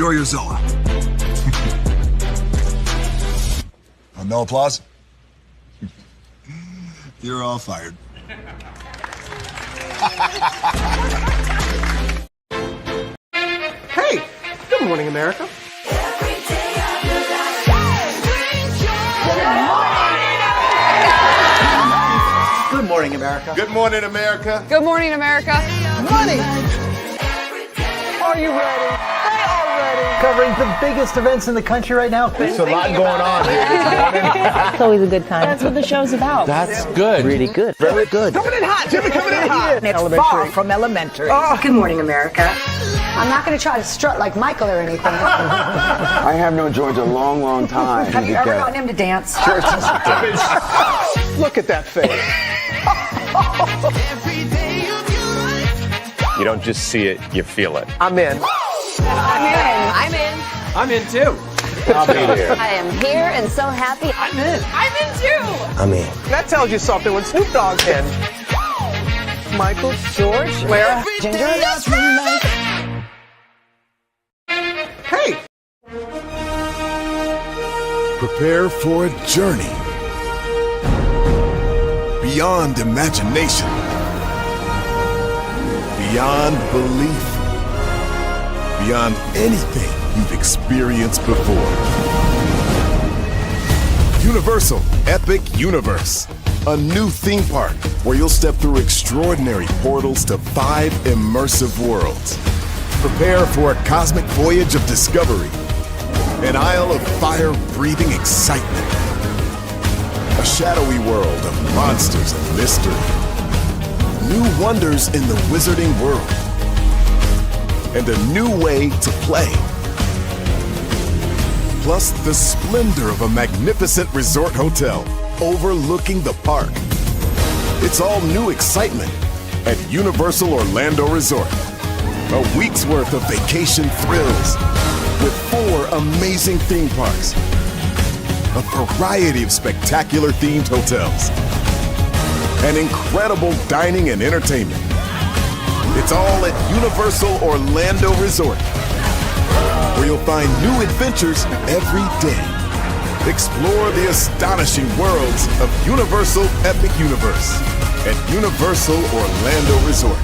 enjoy your Zoa. No applause? You're all fired. Hey, good morning, America. Good morning, America. Good morning, America. Good morning, America. Money. Are you ready? They are ready. Covering the biggest events in the country right now. There's a lot going on here this morning. It's always a good time. That's what the show's about. That's good. Really good. Very good. Coming in hot, Jimmy, coming in hot. It's far from elementary. Good morning, America. I'm not going to try to strut like Michael or anything. I have known George a long, long time. Have you ever gotten him to dance? Look at that face. You don't just see it, you feel it. I'm in. I'm in. I'm in too. I'll be there. I am here and so happy. I'm in. I'm in too. I'm in. That tells you something when Snoop Dogg's in. Michael, George, Lara, Ginger. Hey. Prepare for a journey beyond imagination, beyond belief, beyond anything you've experienced before. Universal Epic Universe, a new theme park where you'll step through extraordinary portals to 5 immersive worlds. Prepare for a cosmic voyage of discovery, an isle of fire-breathing excitement, a shadowy world of monsters and mystery, new wonders in the wizarding world, and a new way to play. Plus the splendor of a magnificent resort hotel overlooking the park. It's all new excitement at Universal Orlando Resort. A week's worth of vacation thrills with 4 amazing theme parks, a variety of spectacular themed hotels, and incredible dining and entertainment. It's all at Universal Orlando Resort, where you'll find new adventures every day. Explore the astonishing worlds of Universal Epic Universe at Universal Orlando Resort.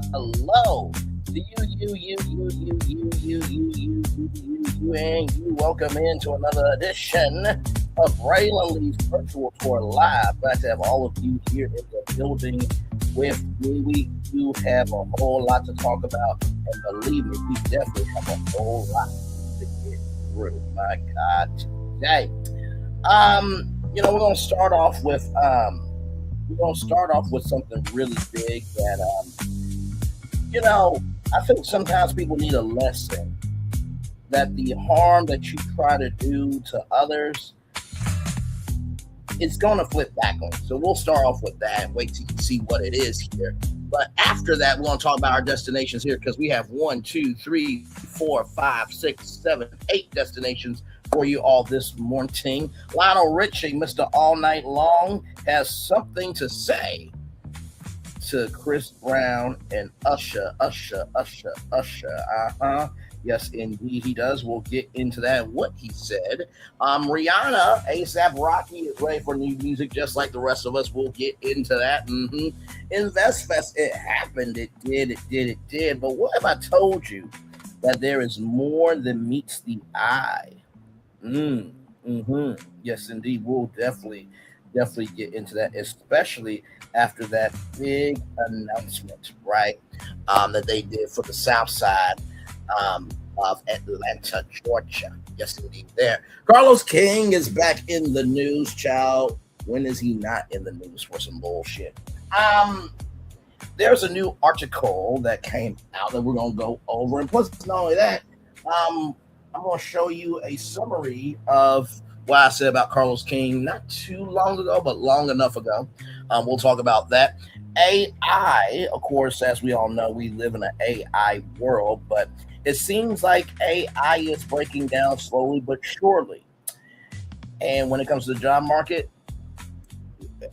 Hello. To you, and you. Welcome into another edition of Raylan Lee's Virtual Tour Live. Glad to have all of you here in the building with me. We do have a whole lot to talk about, and believe me, we definitely have a whole lot to get through. My God, day. We're gonna start off with something really big that I think sometimes people need a lesson that the harm that you try to do to others, it's gonna flip back on. So we'll start off with that. Wait till you see what it is here. But after that, we're gonna talk about our destinations here because we have 1, 2, 3, 4, 5, 6, 7, 8 destinations for you all this morning. Lionel Richie, Mr. All Night Long, has something to say to Chris Brown and Usher. Yes, indeed, he does. We'll get into that, what he said. Rihanna, A$AP Rocky, is ready for new music just like the rest of us. We'll get into that. InvestFest, it happened. It did. But what if I told you that there is more than meets the eye? Yes, indeed. We'll definitely get into that, especially after that big announcement, right? That they did for the South Side of Atlanta, Georgia. Yes, indeed. There, Carlos King is back in the news, child. When is he not in the news for some bullshit? There's a new article that came out that we're gonna go over, and plus, not only that, I'm gonna show you a summary of what I said about Carlos King not too long ago, but long enough ago. We'll talk about that. AI, of course, as we all know, we live in an AI world, but it seems like AI is breaking down slowly but surely. And when it comes to the job market,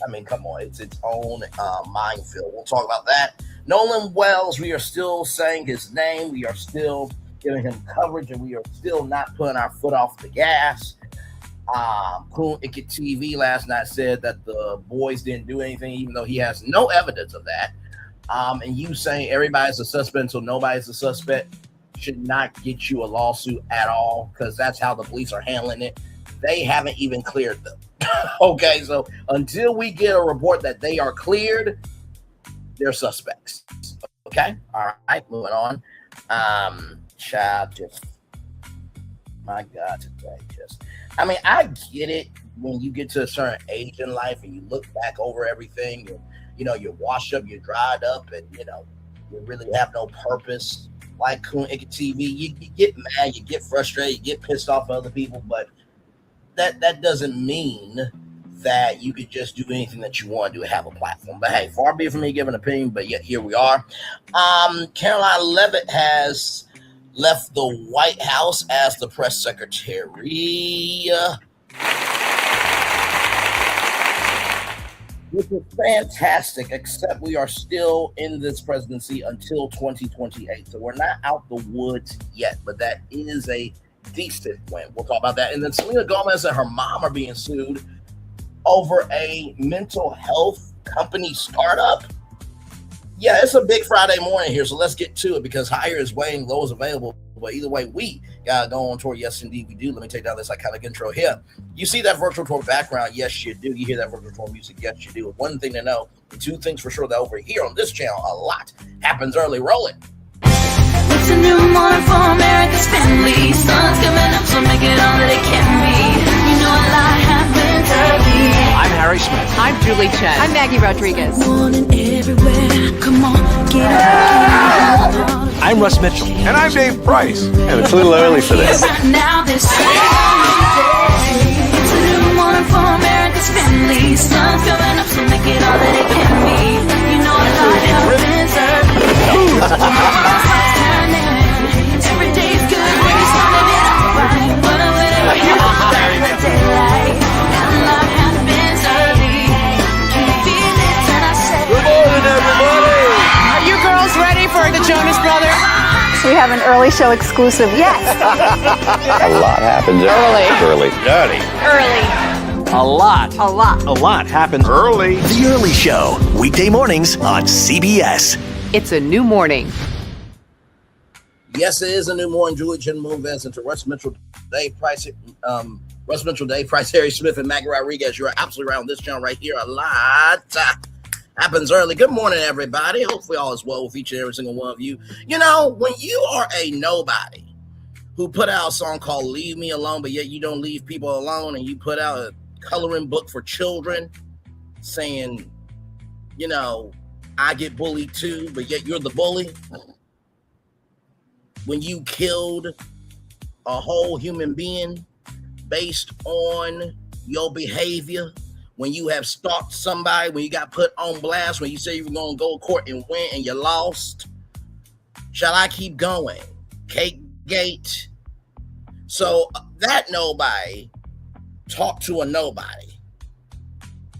I mean, come on, it's its own minefield. We'll talk about that. Nolan Wells, we are still saying his name. We are still giving him coverage, and we are still not putting our foot off the gas. Coon Icket TV last night said that the boys didn't do anything, even though he has no evidence of that. And you saying everybody's a suspect until nobody's a suspect should not get you a lawsuit at all, because that's how the police are handling it. They haven't even cleared them. Okay, so until we get a report that they are cleared, they're suspects. Okay, all right, moving on. Child, just my God, today, just. I mean, I get it when you get to a certain age in life and you look back over everything, you're washed up, you're dried up, and you really have no purpose. Like Coon Icket TV, you get mad, you get frustrated, you get pissed off at other people, but that doesn't mean that you could just do anything that you want to do and have a platform. But hey, far be it from me giving an opinion, but yet here we are. Karoline Leavitt has left the White House as the press secretary, which is fantastic, except we are still in this presidency until 2028. So we're not out the woods yet, but that is a decent win. We'll talk about that. And then Selena Gomez and her mom are being sued over a mental health company startup. Yeah, it's a big Friday morning here, so let's get to it because higher is waiting, low is available. But either way, we got to go on tour. Yes, indeed, we do. Let me take down this iconic intro here. You see that virtual tour background? Yes, you do. You hear that virtual tour music? Yes, you do. One thing to know, and two things for sure, that over here on this channel, a lot happens early. Roll it. It's a new morning for America's family. Sun's coming up, so make it all that it can be. You know a lot happens early. I'm Harry Smith. I'm Julie Chen. I'm Maggie Rodriguez. Morning everywhere. Come on, get up. I'm Russ Mitchell. And I'm Dave Price. And it's a little early for this. Right now, this it's a new morning for America's family. Sun's coming up, so make it all that it can be. You know a lot happens early. Every day's good when you're starting it off right. But whenever you're starting the daylight, and a lot happens early. Can you feel it? And I said, Good morning, everybody. Are you girls ready for the Jonas Brothers? We have an early show exclusive. Yes. A lot happens early. A lot happens Early. The Early Show, weekday mornings on CBS. It's a new morning. Yes, it is a new morning. Julie Chen moves into Russ Mitchell, Dave Price, Harry Smith, and Maggie Rodriguez. You are absolutely right on this channel right here. A lot happens early. Good morning, everybody. Hopefully all is well with each and every single one of you. You know, when you are a nobody who put out a song called Leave Me Alone, but yet you don't leave people alone, and you put out a coloring book for children saying, you know, I get bullied too, but yet you're the bully. When you killed a whole human being based on your behavior, when you have stalked somebody, when you got put on blast, when you say you were going to go to court and win and you lost. Shall I keep going? Cake Gate. So that nobody talk to a nobody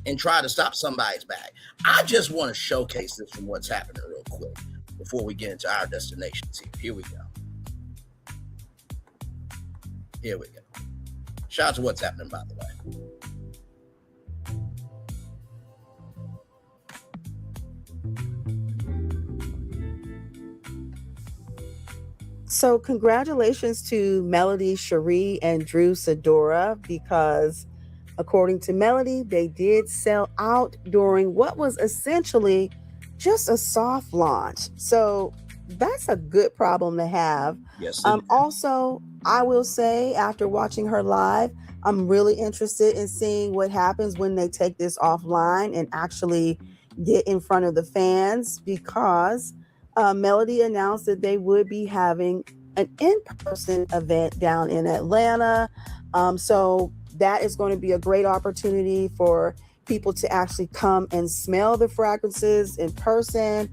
and try to stop somebody's bag. I just want to showcase this from what's happening real quick before we get into our destinations here. Here we go. Here we go. Shout out to what's happening, by the way. So congratulations to Melody, Cherie, and Drew Sidora, because according to Melody, they did sell out during what was essentially just a soft launch. So that's a good problem to have. Yes. Also, I will say, after watching her live, I'm really interested in seeing what happens when they take this offline and actually get in front of the fans, because Melody announced that they would be having an in-person event down in Atlanta. So that is going to be a great opportunity for people to actually come and smell the fragrances in person,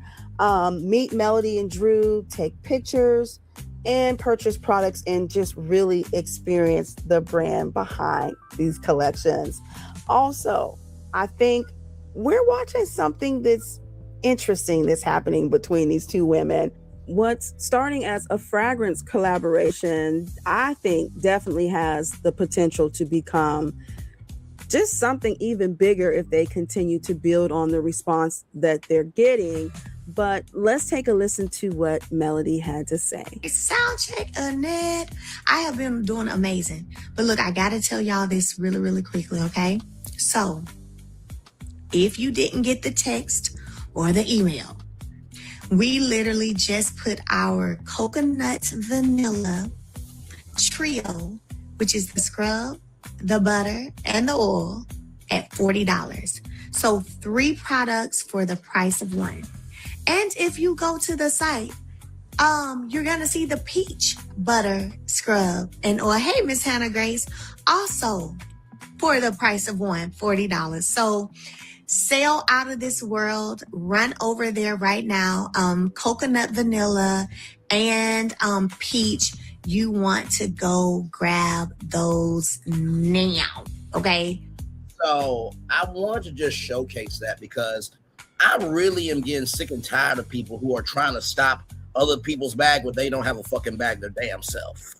meet Melody and Drew, take pictures, and purchase products, and just really experience the brand behind these collections. Also, I think we're watching something that's interesting that's happening between these two women. What's starting as a fragrance collaboration, I think definitely has the potential to become just something even bigger if they continue to build on the response that they're getting. But let's take a listen to what Melody had to say. Sound check, Annette. I have been doing amazing. But look, I got to tell y'all this really, really quickly, okay? So, if you didn't get the text or the email, we literally just put our coconut vanilla trio, which is the scrub, the butter, and the oil, at $40. So 3 products for the price of 1. And if you go to the site, you're going to see the peach butter scrub and oil. Hey, Miss Hannah Grace, also for the price of 1, $40. So sale out of this world. Run over there right now. Coconut vanilla and peach. You want to go grab those now, okay? So I want to just showcase that, because I really am getting sick and tired of people who are trying to stop other people's bag when they don't have a fucking bag their damn self.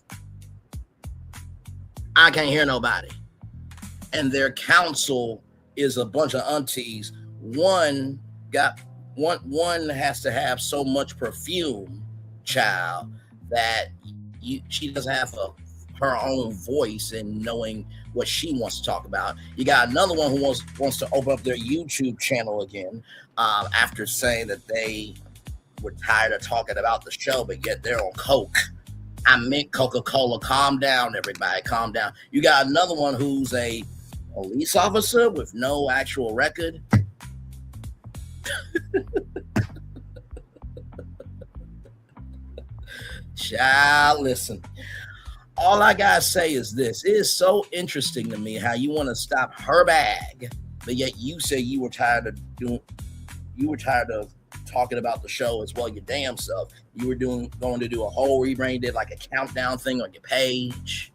I can't hear nobody. And their counsel is a bunch of aunties. One has to have so much perfume, child, that she doesn't have her own voice in knowing what she wants to talk about. You got another one who wants to open up their YouTube channel again, after saying that they were tired of talking about the show, but yet they're on Coke. I meant Coca-Cola. Calm down, everybody. Calm down. You got another one who's a police officer with no actual record. Child, listen. All I gotta say is this: it is so interesting to me how you want to stop her bag, but yet you say you were tired of talking about the show as well. Your damn self. You were going to do a whole rebrand, did like a countdown thing on your page.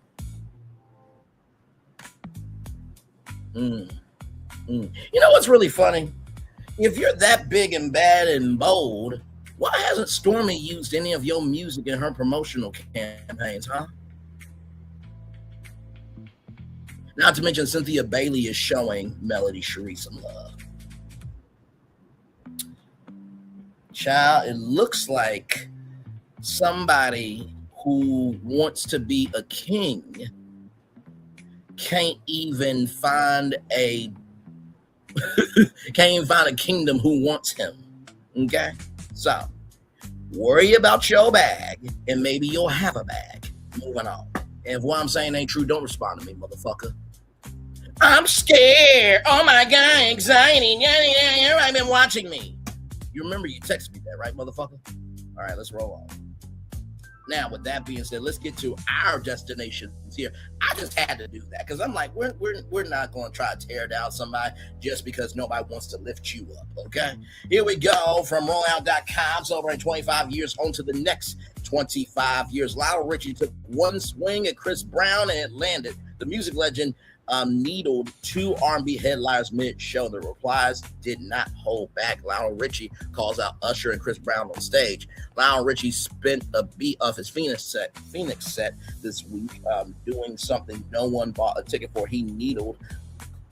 You know what's really funny? If you're that big and bad and bold, why hasn't Stormy used any of your music in her promotional campaigns, huh? Not to mention Cynthia Bailey is showing Melody Cherie some love. Child, it looks like somebody who wants to be a king can't even find a kingdom who wants him. Okay? So worry about your bag, and maybe you'll have a bag. moving on. And if what I'm saying ain't true, don't respond to me, motherfucker. I'm scared. Oh my God, anxiety. Yeah, I've been watching me. You remember you texted me that, right, motherfucker? All right, let's roll on. Now, with that being said, let's get to our destinations here. I just had to do that because I'm like, we're not going to try to tear down somebody just because nobody wants to lift you up, okay? Here we go from rollout.com, celebrating 25 years on to the next 25 years. Lionel Richie took one swing at Chris Brown and it landed. The music legend needled two R&B headliners mid-show. The replies did not hold back. Lionel Richie calls out Usher and Chris Brown on stage. Lionel Richie spent a beat of his Phoenix set this week doing something no one bought a ticket for. He needled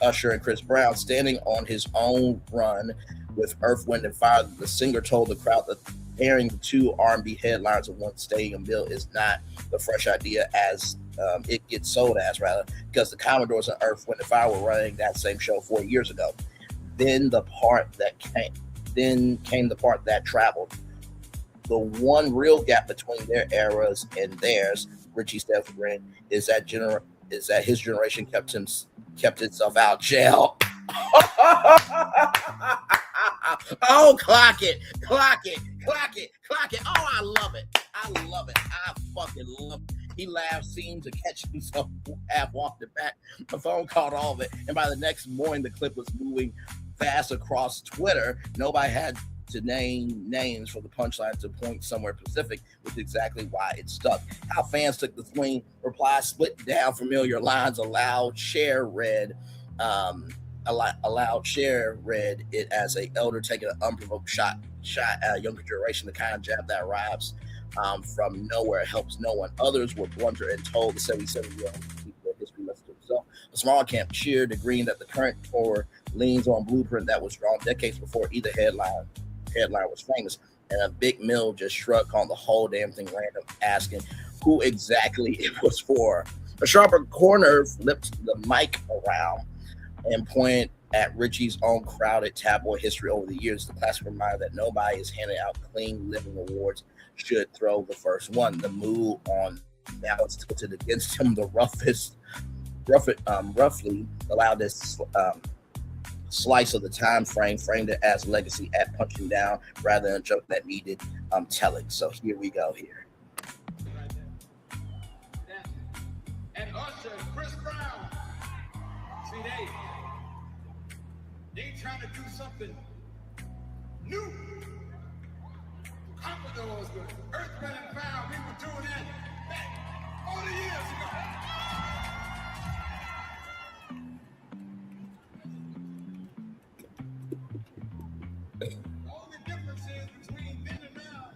Usher and Chris Brown standing on his own run with Earth, Wind, and Fire. The singer told the crowd that pairing two R&B headliners in one stadium bill is not the fresh idea as it gets sold as, rather, because the Commodores and Earth, Wind, and Fire were running that same show 4 years ago. Then came the part that traveled. The one real gap between their eras and theirs, Richie said with a grin, is that his generation kept itself out jail. Oh, clock it. Oh, I love it. I fucking love it. He laughed, seemed to catch himself half walked it back. The phone caught all of it. And by the next morning, the clip was moving fast across Twitter. Nobody had to name names for the punchline to point somewhere specific, which is exactly why it stuck. How fans took the swing, replies split down familiar lines. Allowed share read it as a elder taking an unprovoked shot at a younger generation, the kind of jab that arrives from nowhere, helps no one. Others were blunter and told the 77-year-old people history lesson to himself. A small camp cheered, agreeing that the current tour leans on blueprint that was drawn decades before either headline was famous. And a big mill just shrugged, calling the whole damn thing random, asking who exactly it was for. A sharper corner flipped the mic around and pointed at Richie's own crowded tabloid history over the years. The classic reminder that nobody is handing out clean living awards should throw the first one. The move on balance tilted against him. The roughly allowed this slice of the time frame, framed it as legacy at punching down rather than a joke that needed telling. So here we go here. And Usher and Chris Brown, see, they trying to do something new. Commodores with Earth, Wind, and Fire, we were doing that back 40 years ago. All the difference is between then and now,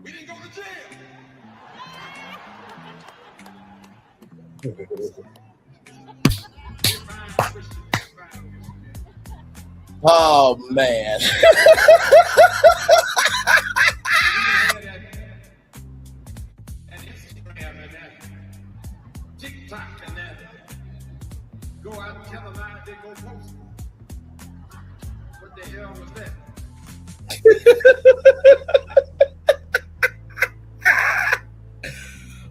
we didn't go to jail. Oh, man. And Instagram and that TikTok and that go out and tell a lie, they go post. What the hell was that?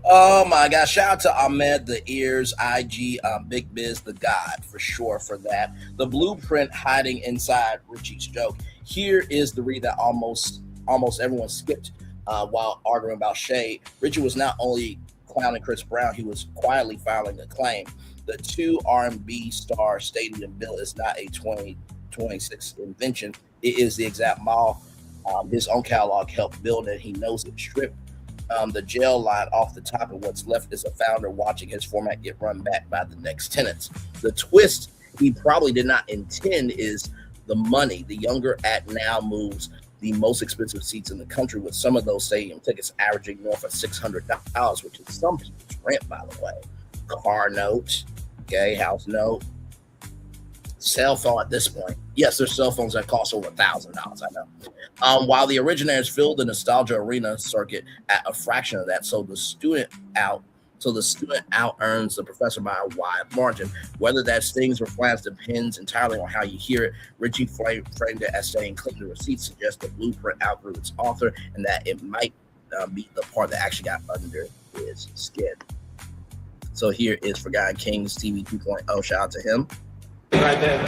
Oh my God! Shout out to Ahmed the Ears, IG, Big Biz the God for sure for that. The blueprint hiding inside Richie's joke. Here is the read that almost everyone skipped while arguing about shade. Richie was not only clowning Chris Brown, he was quietly filing a claim. The two R&B star stadium bill is not a 2026 invention. It is the exact model his own catalog helped build, and he knows it. Stripped the jail line off the top, and what's left is a founder watching his format get run back by the next tenants. The twist he probably did not intend is the money. The younger act now moves the most expensive seats in the country, with some of those stadium tickets averaging north of $600, which is some people's rent, by the way. Car note, okay, house note, cell phone at this point. Yes, there's cell phones that cost over $1,000, I know. While the originators filled the nostalgia arena circuit at a fraction of that, so the student out earns the professor by a wide margin. Whether that stings or flattens depends entirely on how you hear it. Richie framed it as saying clean the receipt suggests the blueprint outgrew its author, and that it might be the part that actually got under his skin. So here is Forgotten Kings TV 2.0. Shout out to him. Right there.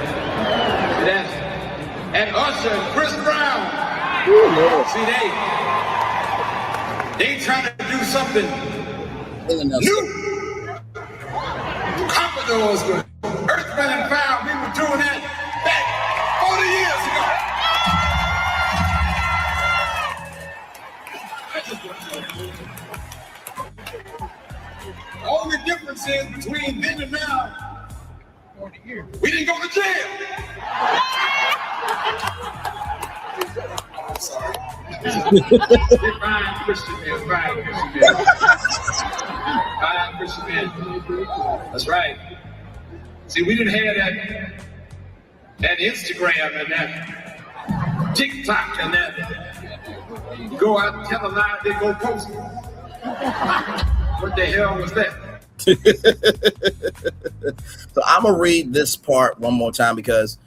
And Usher and Chris Brown. See, they trying to do something new. Commodores, Earth, Wind and Fire, we were doing that back 40 years ago. All the difference is between then and now, we didn't go to jail. I'm sorry. Fine, Christian man. Fine, Christian man. That's right. See, we didn't have that Instagram and that TikTok and that go out and tell a lie, they go post it. What the hell was that? So I'm gonna read this part one more time because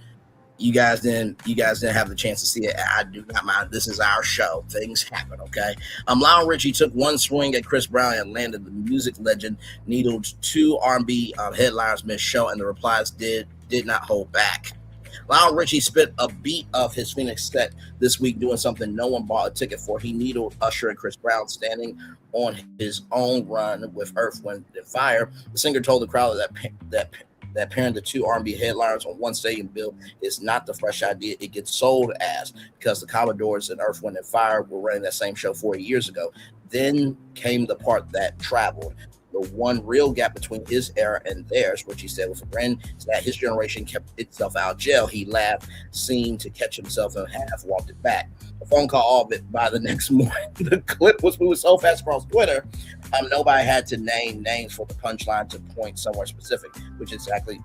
you guys didn't have the chance to see it. I do not mind. This is our show. Things happen, okay? Lionel Richie took one swing at Chris Brown and landed. The music legend needled two R&B headliners mid-show, and the replies did not hold back. Lionel Richie spit a beat of his Phoenix set this week doing something no one bought a ticket for. He needled Usher and Chris Brown standing on his own run with Earth, Wind and Fire. The singer told the crowd that pairing the two R&B headliners on one stadium bill is not the fresh idea it gets sold as, because the Commodores and Earth, Wind and Fire were running that same show 40 years ago. Then came the part that traveled. The one real gap between his era and theirs, which he said was a grin, is that his generation kept itself out of jail. He laughed, seemed to catch himself and half walked it back. A phone call all of it by the next morning. The clip was moving so fast across Twitter, nobody had to name names for the punchline to point somewhere specific, which is exactly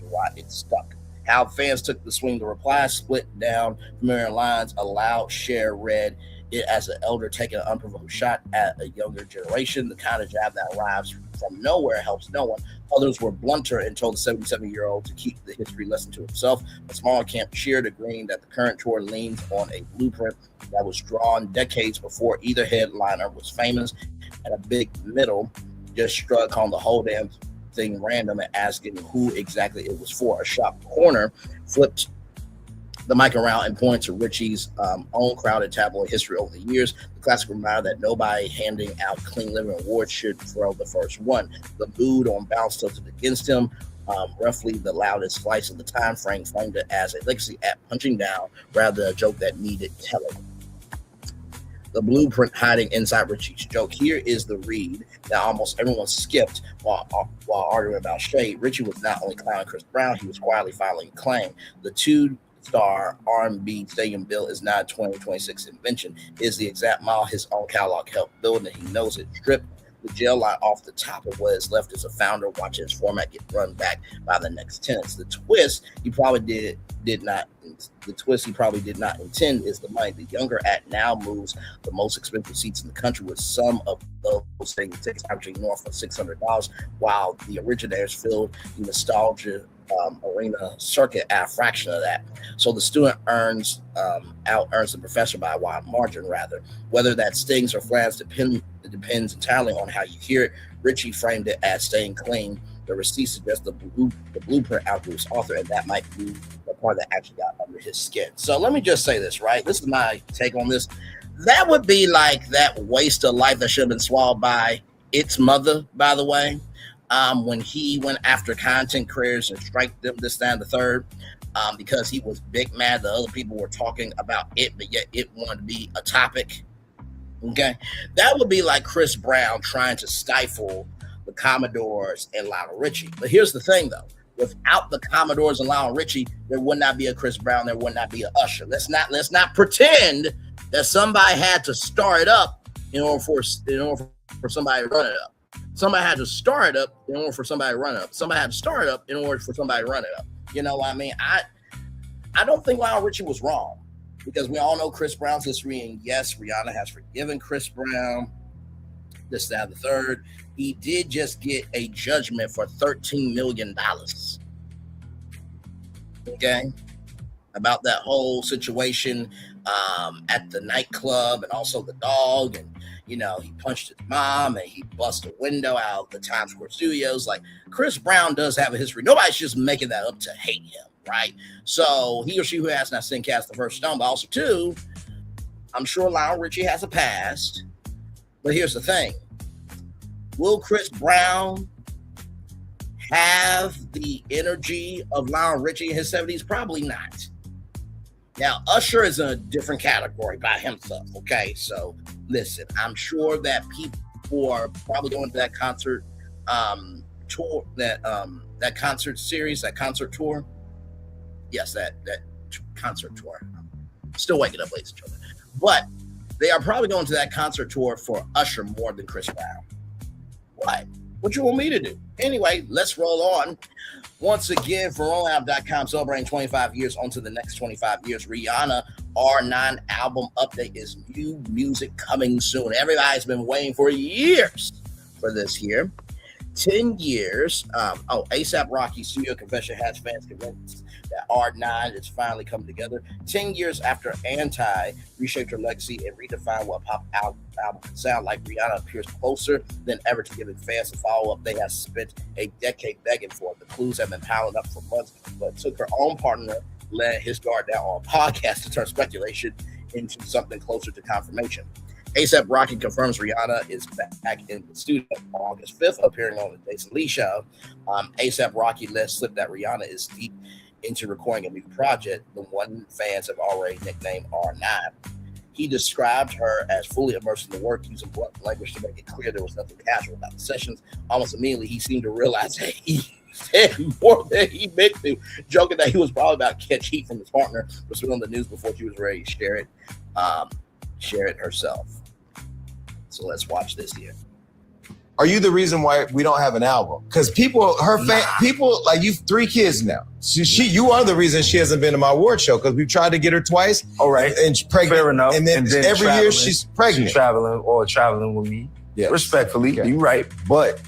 why it stuck. How fans took the swing, the reply split down familiar lines. A loud share read it as an elder taking an unprovoked shot at a younger generation, the kind of jab that arrives from nowhere helps no one. Others were blunter and told the 77-year-old to keep the history lesson to himself. A small camp cheered, agreeing that the current tour leans on a blueprint that was drawn decades before either headliner was famous, and a big middle just struck on the whole damn thing random and asking who exactly it was for. A sharp corner flipped the mic around and pointed to Richie's own crowded tabloid history over the years. The classic reminder that nobody handing out clean living awards should throw the first one. The mood on bounce tilted against him. Roughly the loudest slice of the time frame framed it as a legacy at punching down rather than a joke that needed telling. The blueprint hiding inside Richie's joke. Here is the read that almost everyone skipped while arguing about shade. Richie was not only clowning Chris Brown, he was quietly filing claim. The two-star R&B stadium bill is not a 2026 invention. It is the exact model his own catalog helped build, and he knows it. Stripped the jail line off the top of what is left as a founder watching his format get run back by the next tenants. The twist he probably did not intend is the money. The younger act now moves the most expensive seats in the country, with some of those stadium tickets averaging north of $600, while the originators filled the nostalgia arena circuit at a fraction of that. So the student out-earns the professor by a wide margin, rather. Whether that stings or flattens depends entirely on how you hear it. Richie framed it as staying clean. The receipt suggests the blueprint outgrew its author, and that might be the part that actually got under his skin. So let me just say this, right? This is my take on this. That would be like that waste of life that should have been swallowed by its mother, by the way. When he went after content creators and strike them this, that, and the third, because he was big mad that other people were talking about it, but yet it wanted to be a topic. Okay, that would be like Chris Brown trying to stifle the Commodores and Lionel Richie. But here's the thing, though: without the Commodores and Lionel Richie, there would not be a Chris Brown. There would not be a Usher. Let's not pretend that somebody had to start it up in order for somebody to run it up. Somebody had to start it up in order for somebody to run it up. Somebody had to start it up in order for somebody to run it up. You know what I mean? I don't think Lionel Richie was wrong, because we all know Chris Brown's history, and yes, Rihanna has forgiven Chris Brown, this, that, and the third. He did just get a judgment for $13 million. Okay? About that whole situation at the nightclub, and also the dog, and you know, he punched his mom and he busted a window out of the Times Square studios. Like, Chris Brown does have a history. Nobody's just making that up to hate him, right? So he or she who has not sinned cast the first stone. But also, too, I'm sure Lionel Richie has a past. But here's the thing. Will Chris Brown have the energy of Lionel Richie in his 70s? Probably not. Now, Usher is in a different category by himself, okay? So, listen, I'm sure that people are probably going to that concert tour, that concert series, that concert tour. Yes, that concert tour. Still waking up, ladies and gentlemen. But they are probably going to that concert tour for Usher more than Chris Brown. What you want me to do? Anyway, let's roll on. Once again, for rollout.com, celebrating 25 years onto the next 25 years. Rihanna R9 album update is new music coming soon. Everybody's been waiting for years for this here. 10 years. ASAP Rocky studio confession has fans convinced that R9 is finally coming together. 10 years after Anti reshaped her legacy and redefined what a pop album can sound like, Rihanna appears closer than ever to giving fans a follow-up they have spent a decade begging for. The clues have been piling up for months, but it took her own partner, letting his guard down on a podcast to turn speculation into something closer to confirmation. ASAP Rocky confirms Rihanna is back in the studio on August 5th, appearing on the Jason Lee show. ASAP Rocky let slip that Rihanna is deep into recording a new project, the one fans have already nicknamed R9. He described her as fully immersed in the work, using blunt language to make it clear there was nothing casual about the sessions. Almost immediately, he seemed to realize that he said more than he meant to, joking that he was probably about to catch heat from his partner for spilling the news before she was ready to share it herself. So let's watch this here. Are you the reason why we don't have an album? Because people like you, 3 kids now. You are the reason she hasn't been to my award show, because we've tried to get her twice. All right, and she's pregnant. Fair enough. And then every year she's pregnant. She's traveling with me. Yeah, respectfully, okay. You right. But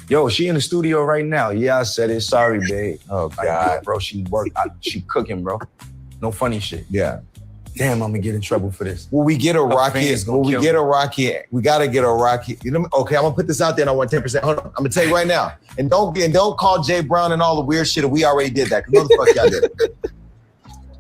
yo, she in the studio right now. Yeah, I said it. Sorry, babe. Oh God, bro, she cooking, bro. No funny shit. Yeah. Damn, I'm gonna get in trouble for this. Will we get a Rocky? We gotta get a Rocky. You know, okay, I'm gonna put this out there and I want 10%. Hold on, I'm gonna tell you right now. And don't call Jay Brown and all the weird shit. We already did that. What the fuck y'all did?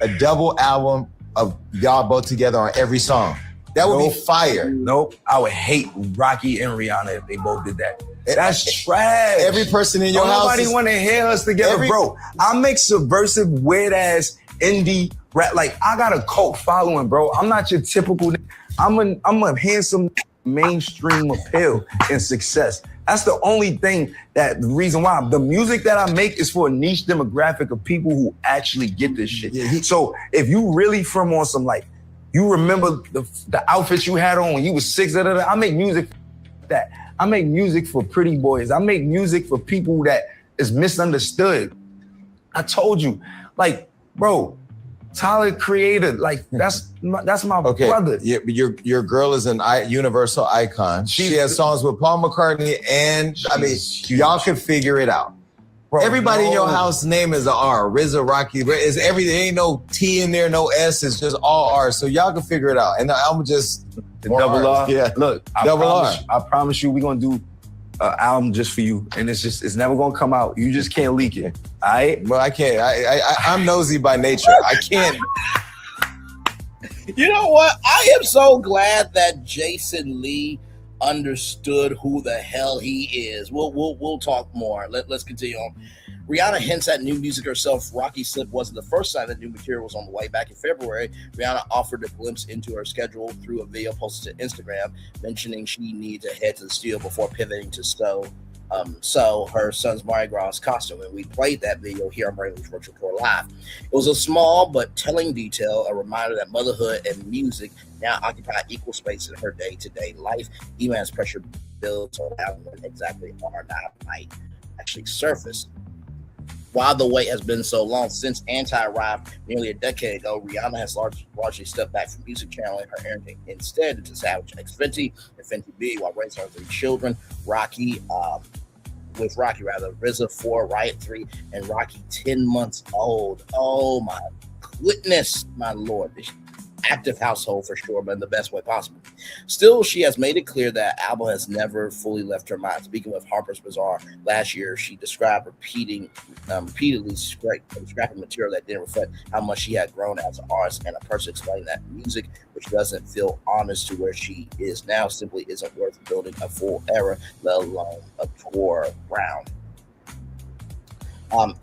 A double album of y'all both together on every song. That would be fire. Nope. I would hate Rocky and Rihanna if they both did that. That's trash. Every person in your house. Nobody want to hear us together, bro. I make subversive, weird ass indie rap. Like, I got a cult following, bro. I'm not your typical. I'm a handsome mainstream appeal and success. That's the only thing, the reason why. The music that I make is for a niche demographic of people who actually get this shit. Yeah, so if you really from on some, like, you remember the outfits you had on when you was 6, I make music for that. I make music for pretty boys. I make music for people that is misunderstood. I told you, like, bro, Tyler Creator, like, that's my brother. Yeah, your girl is an universal icon. She has songs with Paul McCartney, and y'all can figure it out. Bro, everybody in your house name is an R. RZA, Rocky, is everything. Ain't no T in there, no S. It's just all R. So y'all can figure it out. And the album just the double R. Yeah, look, I promise you, we're gonna do an album just for you, and it's never gonna come out. You just can't leak it. All right? Well, I can't. I'm nosy by nature. I can't. You know what? I am so glad that Jason Lee understood who the hell he is. We'll talk more. Let's continue on. Rihanna hints at new music herself. Rocky Slip wasn't the first sign that new material was on the way. Back in February, Rihanna offered a glimpse into her schedule through a video posted to Instagram, mentioning she needed to head to the studio before pivoting to sew her son's Mardi Gras costume. And we played that video here on Brainley's Virtual Tour Live. It was a small but telling detail, a reminder that motherhood and music now occupy equal space in her day-to-day life, even as pressure builds on how exactly R9 might actually surface. While the wait has been so long since Anti arrived nearly a decade ago, Rihanna has largely stepped back from music channeling her energy instead into Savage X Fenty and Fenty B while raising her 3 children, RZA 4, Riot 3, and Rocky 10 months old. Oh my goodness, my Lord. active household for sure, but in the best way possible. Still, she has made it clear that album has never fully left her mind. Speaking with Harper's Bazaar last year, she described repeatedly scrapping material that didn't reflect how much she had grown as an artist, and a person explained that music, which doesn't feel honest to where she is now, simply isn't worth building a full era, let alone a tour round.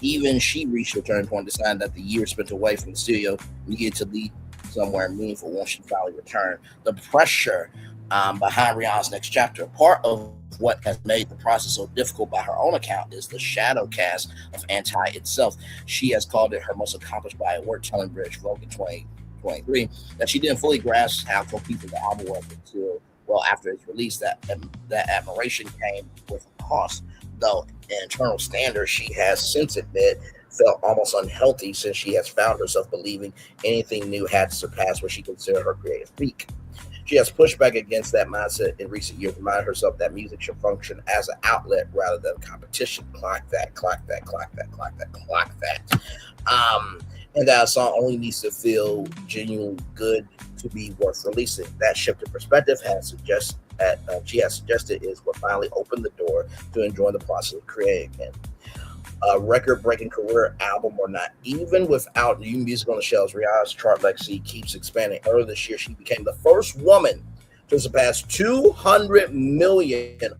Even she reached a turning point, deciding that the years spent away from the studio needed to lead somewhere meaningful once she finally returned. The pressure behind Rihanna's next chapter, part of what has made the process so difficult by her own account, is the shadow cast of Anti itself. She has called it her most accomplished body of work, telling British Vogue in 2023 that she didn't fully grasp how cohesive the album was until well after its release. That admiration came with a cost, though an internal standard she has since admitted felt almost unhealthy, since she has found herself believing anything new had to surpass what she considered her creative peak. She has pushed back against that mindset in recent years, reminding herself that music should function as an outlet rather than competition. Clock that, clock that, clock that, clock that, clock that. And that a song only needs to feel genuinely good to be worth releasing. That shift in perspective she has suggested is what finally opened the door to enjoying the process of creating again. A record-breaking career album or not, even without new music on the shelves, Rihanna's chart legacy keeps expanding. Earlier this year, she became the first woman to surpass 200 million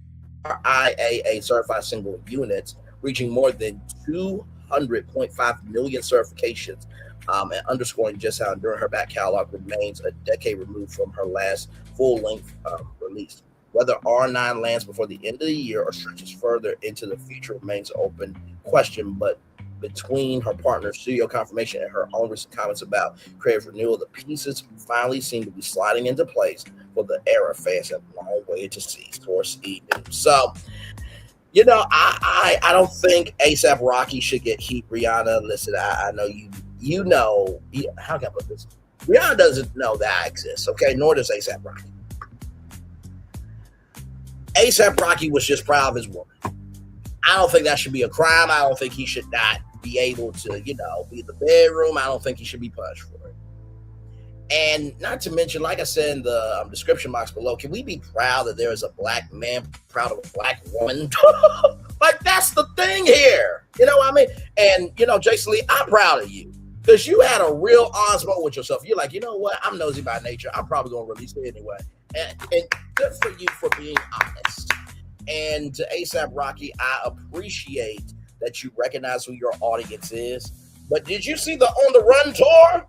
IAA certified single units, reaching more than 200.5 million certifications, and underscoring just how enduring her back catalog remains a decade removed from her last full-length release. Whether R9 lands before the end of the year or stretches further into the future remains an open question, but between her partner's studio confirmation and her own recent comments about creative renewal, the pieces finally seem to be sliding into place for the era fans have long waited to see. Source E! News. So, I don't think ASAP Rocky should get heat. Rihanna, listen, I know you know, how can I put this? Rihanna doesn't know that I exist, okay? Nor does ASAP Rocky. ASAP Rocky was just proud of his woman. I don't think that should be a crime. I don't think he should not be able to, be in the bedroom. I don't think he should be punished for it. And not to mention, like I said in the description box below, can we be proud that there is a black man proud of a black woman? Like, that's the thing here. You know what I mean? And, Jason Lee, I'm proud of you. Because you had a real honest moment with yourself. You're like, you know what? I'm nosy by nature. I'm probably going to release it anyway. And good for you for being honest. And to ASAP Rocky, I appreciate that you recognize who your audience is. But did you see the On the Run tour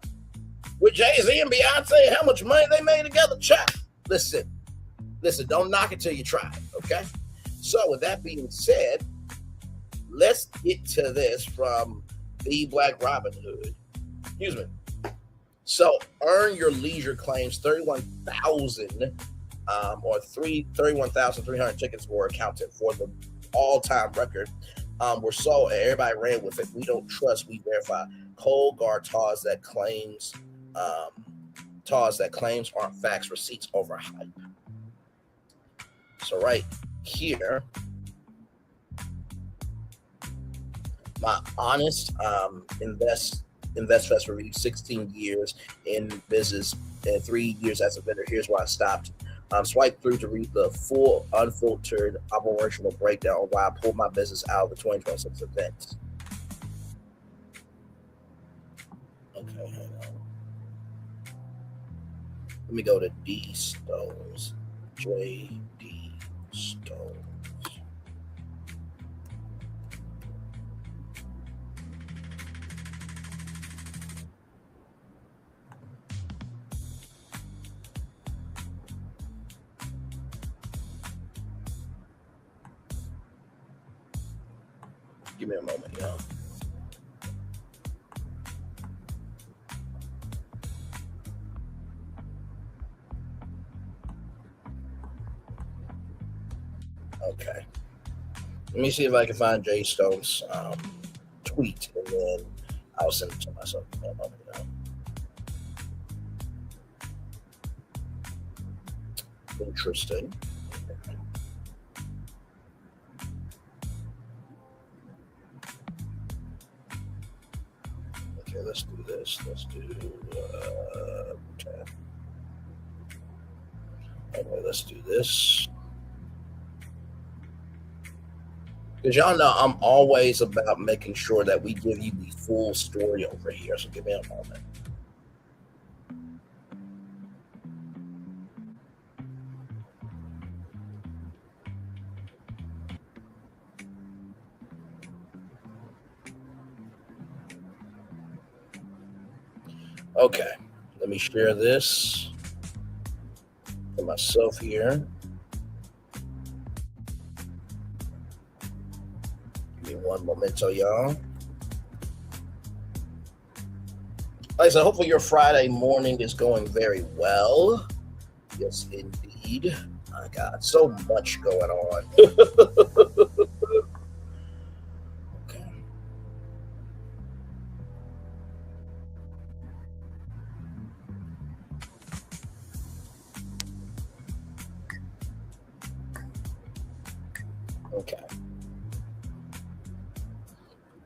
with Jay-Z and Beyonce? How much money they made together? Chuck, listen, don't knock it till you try it, okay? So with that being said, let's get to this from the Black Robin Hood. Excuse me. So, Earn Your Leisure claims 31,000 or 31,300 tickets were accounted for the all-time record. Were sold and everybody ran with it. We don't trust, we verify. Cold Guard Tars that claims aren't facts, receipts over hype. So right here, my honest InvestFest review, 16 years in business and 3 years as a vendor. Here's why I stopped. Swipe through to read the full, unfiltered operational breakdown of why I pulled my business out of the 2026 event. Okay, hang on. Let me go to D Stones. J.D. Stones. Give me a moment, y'all. Okay. Let me see if I can find Jay Stone's tweet, and then I'll send it to myself. Give me a moment, y'all. Interesting. let's do this. Let's do okay. Okay, let's do this. Because y'all know I'm always about making sure that we give you the full story over here. So give me a moment. Okay, let me share this for myself here. Give me one momento, y'all. Like I said, hopefully your Friday morning is going very well. Yes, indeed. I got so much going on. Okay. Okay.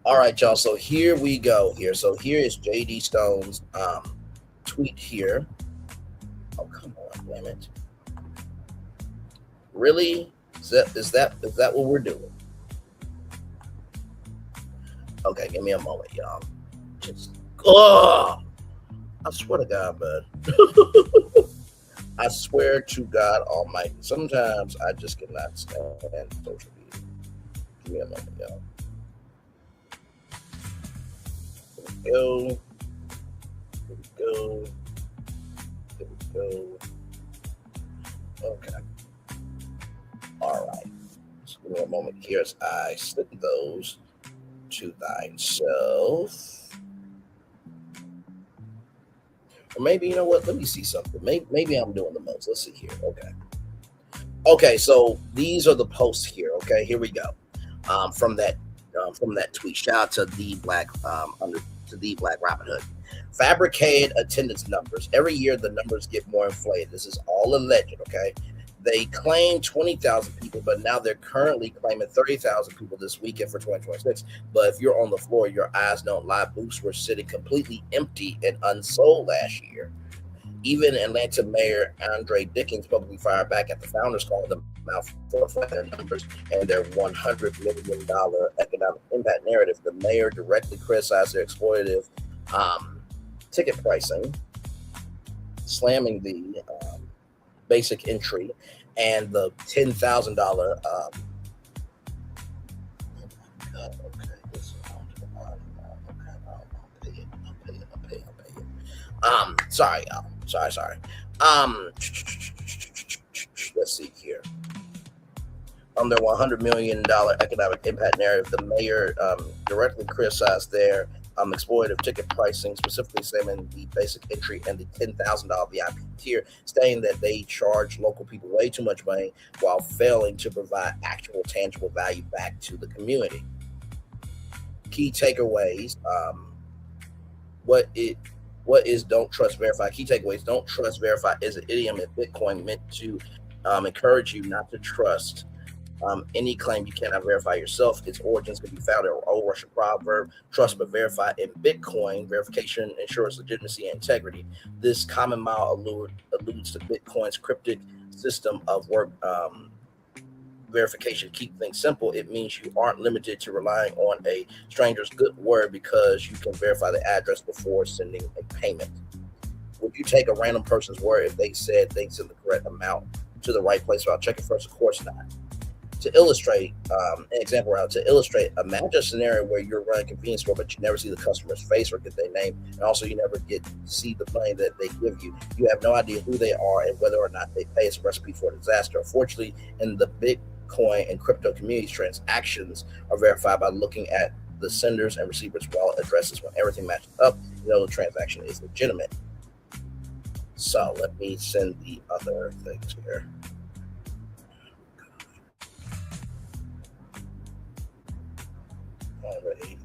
All right, y'all. So here we go. So here is JD Stone's tweet here. Oh, come on, damn it. Really? Is that what we're doing? Okay, give me a moment, y'all. Just I swear to God, bud. I swear to God Almighty. Sometimes I just cannot stand social media. Give me a moment, y'all. Here we go. Okay. All right. So give me a moment here as I slip those to thyself. Or maybe, you know what? Let me see something. Maybe I'm doing the most. Let's see here. Okay, so these are the posts here. Okay, here we go. From that tweet. Shout out to the Black Robin Hood. Fabricated attendance numbers. Every year the numbers get more inflated. This is all alleged, okay? They claim 20,000 people, but now they're currently claiming 30,000 people this weekend for 2026. But if you're on the floor, your eyes don't lie. Booths were sitting completely empty and unsold last year. Even Atlanta Mayor Andre Dickens publicly fired back at the founders, calling them out for their numbers and their $100 million economic impact narrative. The mayor directly criticized their exploitative ticket pricing, slamming the basic entry and the $10,000. Sorry, y'all. Sorry. Let's see here. On their $100 million economic impact narrative, the mayor directly criticized their exploitative ticket pricing, specifically saying the basic entry and the $10,000 VIP tier, stating that they charge local people way too much money while failing to provide actual tangible value back to the community. Key takeaways. What is don't trust, verify? Key takeaways: don't trust, verify is an idiom in Bitcoin meant to encourage you not to trust any claim you cannot verify yourself. Its origins can be found in an old Russian proverb: trust but verify. In Bitcoin, verification ensures legitimacy and integrity. This common mile alludes to Bitcoin's cryptic system of work verification. Keep things simple. It means you aren't limited to relying on a stranger's good word because you can verify the address before sending a payment. Would you take a random person's word if they said they sent the correct amount to the right place without checking first? Of course not. To illustrate, an example route, to illustrate, imagine a scenario where you're running a convenience store, but you never see the customer's face or get their name, and also you never get to see the money that they give you. You have no idea who they are and whether or not they pay. It's a recipe for disaster. Unfortunately, in the Bitcoin and crypto communities, transactions are verified by looking at the senders and receivers' wallet addresses. When everything matches up, you know the transaction is legitimate. So let me send the other things here. Already,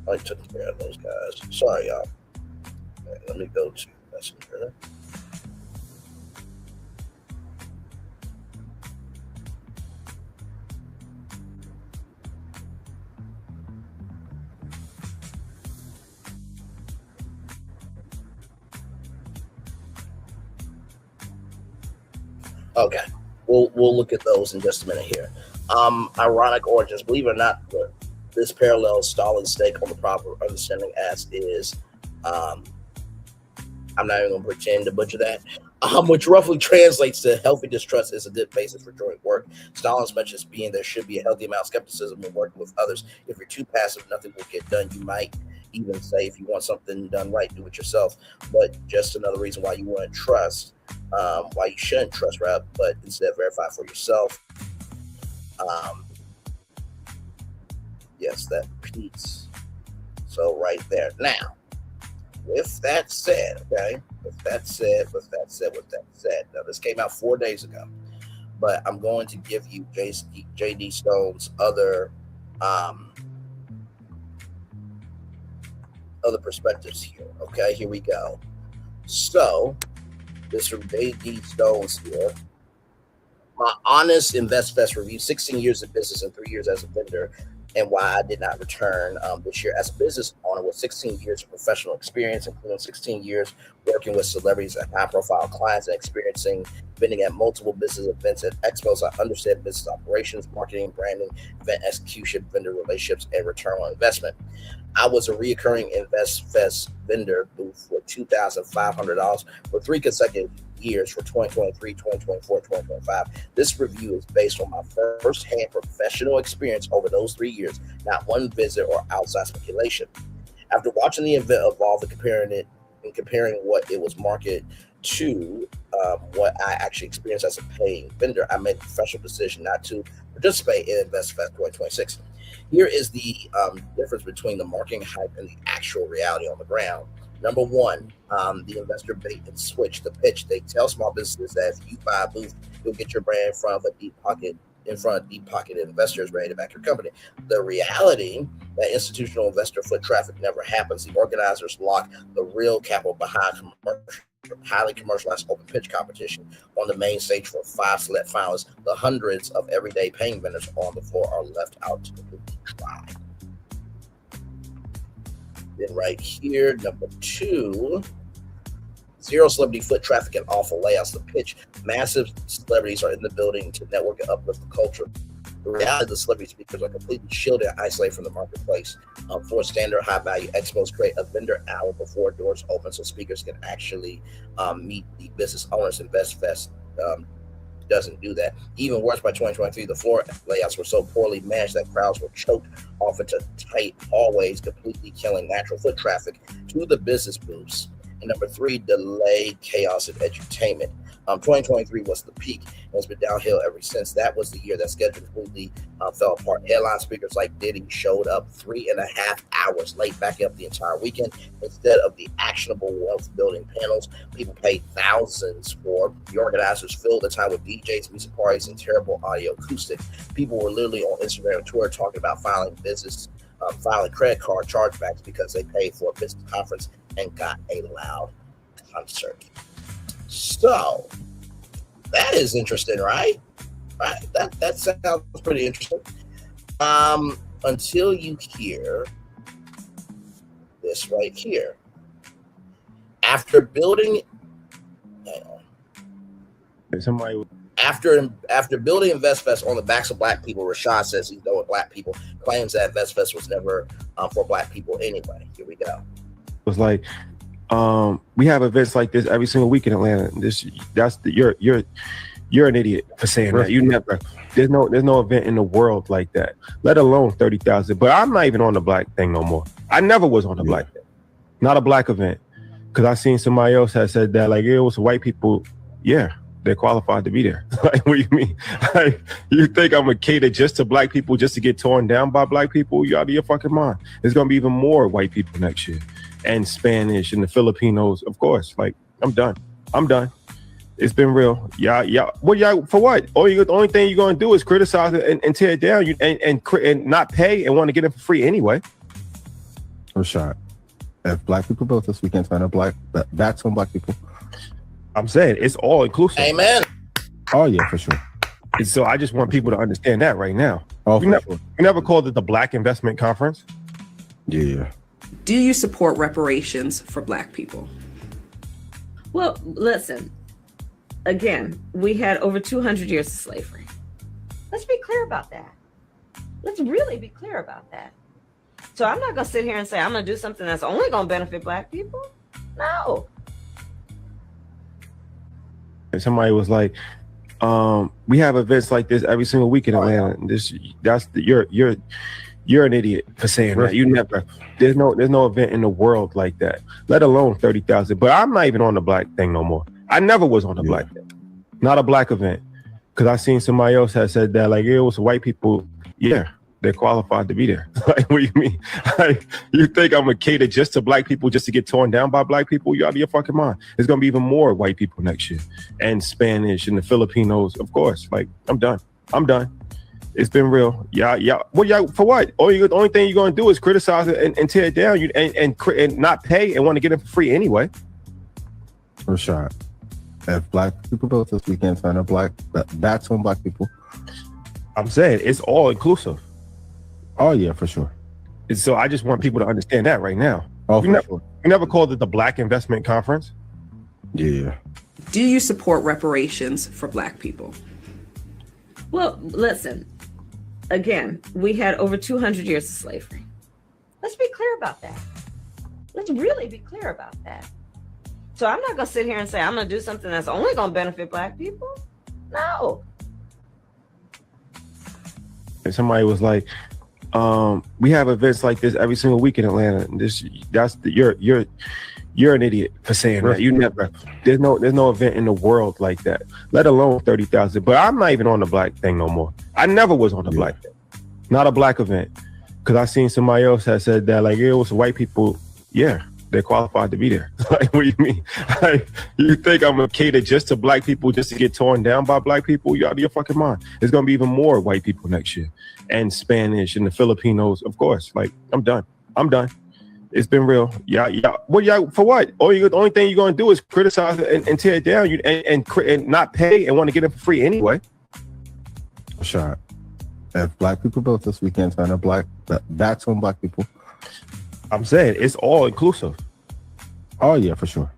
I took care of those guys. Sorry, y'all. Okay, let me go to Messenger. Okay, we'll look at those in just a minute here. Ironic origins. Believe it or not, this parallels Stalin's stake on the proper understanding as is. I'm not even going to pretend to butcher that. Which roughly translates to healthy distrust is a good basis for joint work. Stalin's mentions being there should be a healthy amount of skepticism when working with others. If you're too passive, nothing will get done. You might even say, if you want something done right, do it yourself. But just another reason why you wouldn't trust, why you shouldn't trust, right? But instead verify for yourself. Yes, that repeats. So right there. Now, with that said, okay, with that said, now this came out 4 days ago, but I'm going to give you J.D. Stone's other perspectives here. Okay, here we go. So this from J.D. Stone's here. My honest InvestFest review: 16 years of business and 3 years as a vendor, and why I did not return this year as a business owner with 16 years of professional experience, including 16 years working with celebrities and high-profile clients and experiencing vending at multiple business events and expos. I understand business operations, marketing, branding, event execution, vendor relationships, and return on investment. I was a reoccurring InvestFest vendor booth for $2,500 for 3 consecutive years for 2023, 2024, 2025. This review is based on my first-hand professional experience over those 3 years, not one visit or outside speculation. After watching the event evolve and comparing what it was marketed to what I actually experienced as a paying vendor, I made a professional decision not to participate in InvestFest 2026. Here is the difference between the marketing hype and the actual reality on the ground. Number one, the investor bait and switch, the pitch. They tell small businesses that if you buy a booth, you'll get your brand in front of deep pocket investors ready to back your company. The reality that institutional investor foot traffic never happens. The organizers lock the real capital behind highly commercialized open pitch competition on the main stage for 5 select finalists. The hundreds of everyday paying vendors on the floor are left out to completely dry. Then right here, number 2, zero celebrity foot traffic and awful layouts. The pitch: massive celebrities are in the building to network and uplift the culture. The reality, the celebrity speakers are completely shielded and isolated from the marketplace. For standard high-value expos, create a vendor hour before doors open so speakers can actually meet the business owners. InvestFest doesn't do that. Even worse, by 2023, the floor layouts were so poorly managed that crowds were choked off into tight hallways, completely killing natural foot traffic to the business booths. And number 3, delay, chaos, and edutainment. 2023 was the peak, and it's been downhill ever since. That was the year that schedule completely fell apart. Headline speakers like Diddy showed up 3.5 hours late, backing up the entire weekend. Instead of the actionable wealth building panels people paid thousands for, the organizers filled the time with DJs, music parties, and terrible audio acoustics. People were literally on Instagram and Twitter talking about filing credit card chargebacks because they paid for a business conference and got a loud concert. So that is interesting, right? Right. That sounds pretty interesting. Until you hear this right here. After building After building InvestFest on the backs of black people, Rashad says he's done with black people, claims that InvestFest was never for black people anyway. Here we go. It was like, we have events like this every single week in Atlanta. You're an idiot for saying that. You never. There's no event in the world like that, let alone 30,000. But I'm not even on the black thing no more. I never was on the black thing, not a black event, because I seen somebody else that said that like it was white people. Yeah, they're qualified to be there. Like, what do you mean? Like, you think I'm gonna cater just to black people just to get torn down by black people? You out of your fucking mind. There's gonna be even more white people next year, and Spanish and the Filipinos, of course. Like, I'm done. It's been real. Yeah. Well, yeah. For what? The only thing you're gonna do is criticize it and tear it down. And not pay and want to get it for free anyway. Rashad, if black people built this, we can't find a that's on black people. I'm saying it's all inclusive. Amen. Oh yeah, for sure. And so I just want people to understand that right now. Oh, we never called it the Black Investment Conference. Yeah. Do you support reparations for black people? Well, listen, again, we had over 200 years of slavery. Let's be clear about that. Let's really be clear about that. So I'm not going to sit here and say I'm going to do something that's only going to benefit Black people. No. And somebody was like, we have events like this every single week in Atlanta. You're an idiot for saying that. You never. There's no event in the world like that, let alone 30,000. But I'm not even on the Black thing no more. I never was on the Black thing, not a Black event, because I seen somebody else had said that like it was white people. Yeah, they're qualified to be there. Like, what do you mean? Like, you think I'm gonna cater just to Black people just to get torn down by Black people? You out of your fucking mind. There's gonna be even more white people next year, and Spanish and the Filipinos, of course. Like, I'm done. It's been real. Yeah. Well, yeah. For what? The only thing you're gonna do is criticize it and tear it down. And not pay and want to get it for free anyway. Rashad, if Black people built this weekend center, that's on Black people. I'm saying it's all inclusive. Oh yeah, for sure. And so I just want people to understand that right now. Oh, we never called it the Black Investment Conference. Yeah. Do you support reparations for Black people? Well, listen, again, we had over 200 years of slavery. Let's be clear about that. Let's really be clear about that. So I'm not going to sit here and say I'm going to do something that's only going to benefit Black people. No. And somebody was like, we have events like this every single week in Atlanta. You're an idiot for saying that. You never. There's no event in the world like that, let alone 30,000. But I'm not even on the Black thing no more. I never was on the Black thing, not a Black event, because I seen somebody else had said that like it was white people. Yeah, they're qualified to be there. Like, what do you mean? Like, you think I'm gonna cater just to Black people just to get torn down by Black people? You out of your fucking mind. There's gonna be even more white people next year, and Spanish and the Filipinos, of course. Like, I'm done. It's been real. Yeah. Well, yeah. For what? The only thing you're gonna do is criticize it and tear it down. And not pay and want to get it for free anyway. Rashad, if Black people built this weekend center, that's on Black people. I'm saying it's all inclusive. Oh yeah, for sure.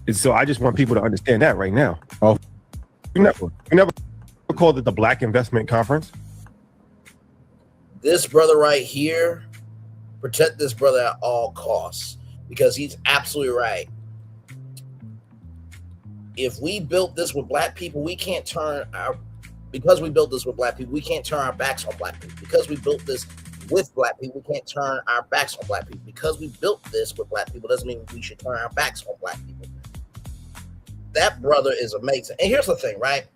And so I just want people to understand that right now. Oh, we never called it the Black Investment Conference. This brother right here, protect this brother at all costs, because he's absolutely right. If we built this with Black people, we can't turn our backs on Black people. Because we built this with Black people, we can't turn our backs on Black people. Because we built this with Black people doesn't mean we should turn our backs on Black people. That brother is amazing. And here's the thing, right?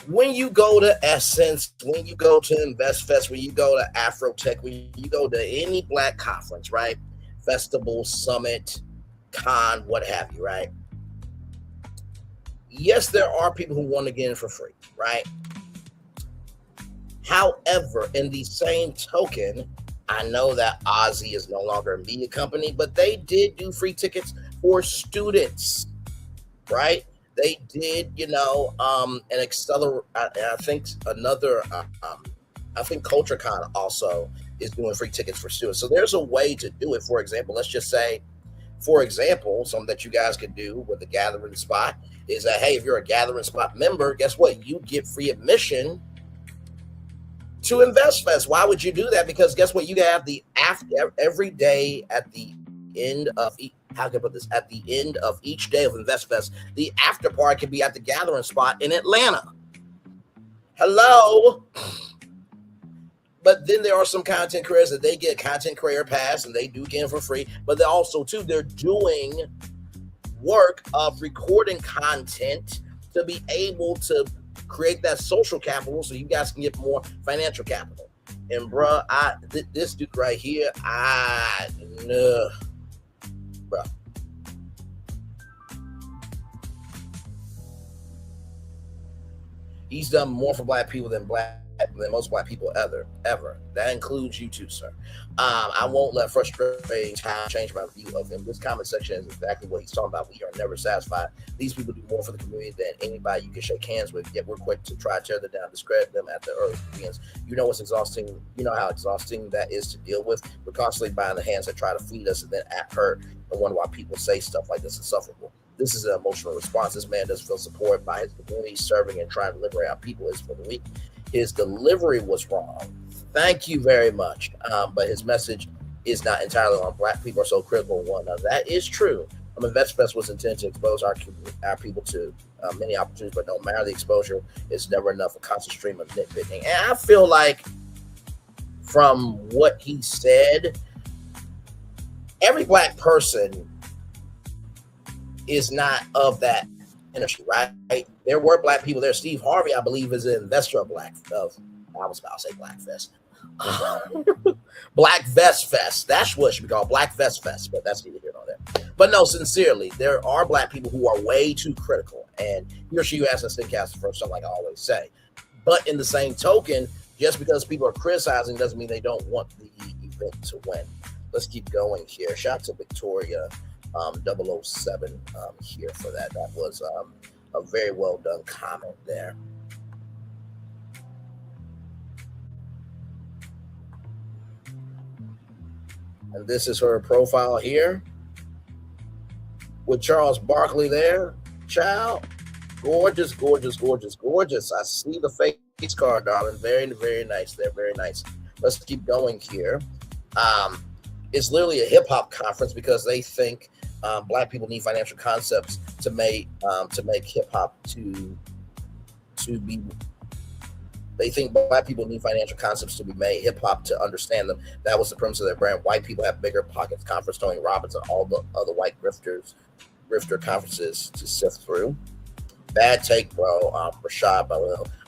When you go to Essence, when you go to InvestFest, when you go to Afrotech, when you go to any Black conference, right? Festival, summit, con, what have you, right? Yes, there are people who want to get in for free, right? However, in the same token, I know that Ozzy is no longer a media company, but they did do free tickets for students, right? They did, an accelerate. I think CultureCon also is doing free tickets for students. So there's a way to do it. For example, let's just say, something that you guys could do with the Gathering Spot is that, hey, if you're a Gathering Spot member, guess what? You get free admission to InvestFest. Why would you do that? Because guess what? You have the every day at the end of at the end of each day of InvestFest, the after party can be at the Gathering Spot in Atlanta. Hello. But then there are some content creators that they get content creator pass and they do get it for free. But they're also they're doing work of recording content to be able to create that social capital so you guys can get more financial capital. And bruh, this dude right here, bruh. He's done more for Black people than most Black people ever. That includes you too, sir. I won't let frustrating time change my view of him. This comment section is exactly what he's talking about. We are never satisfied. These people do more for the community than anybody you can shake hands with, yet we're quick to try to tear them down, discredit them at the earliest begins. You know what's exhausting. You know how exhausting that is to deal with. We're constantly buying the hands that try to feed us and then act hurt and wonder why people say stuff like this. Insufferable. This is an emotional response. This man doesn't feel supported by his community, serving and trying to liberate our people is for the weak. His delivery was wrong. Thank you very much. But his message is not entirely on Black people are so critical of one another. That is true. VetsFest was intended to expose our people to many opportunities, but no matter the exposure, it's never enough. A constant stream of nitpicking. And I feel like from what he said, every Black person is not of that industry, right? There were Black people there. Steve Harvey, I believe, is an investor of I was about to say Blackfest. Black Vest Fest. That's what it should be called, Black Vest Fest, but that's neither here nor there. But no, sincerely, there are Black people who are way too critical, and he or she who has a stickcaster for something, like I always say. But in the same token, just because people are criticizing doesn't mean they don't want the event to win. Let's keep going here. Shout out to Victoria 007 here for that. That was a very well done comment there. And this is her profile here with Charles Barkley there. Child, gorgeous, gorgeous, gorgeous, gorgeous. I see the face card, darling. Very, very nice there. Very nice. Let's keep going here. It's literally a hip hop conference because they think Black people need financial concepts to make hip hop to be. They think Black people need financial concepts to be made, hip hop to understand them. That was the premise of their brand. White people have bigger pockets. Conference Tony Robbins and all the other white grifter conferences to sift through. Bad take, bro. Rashad,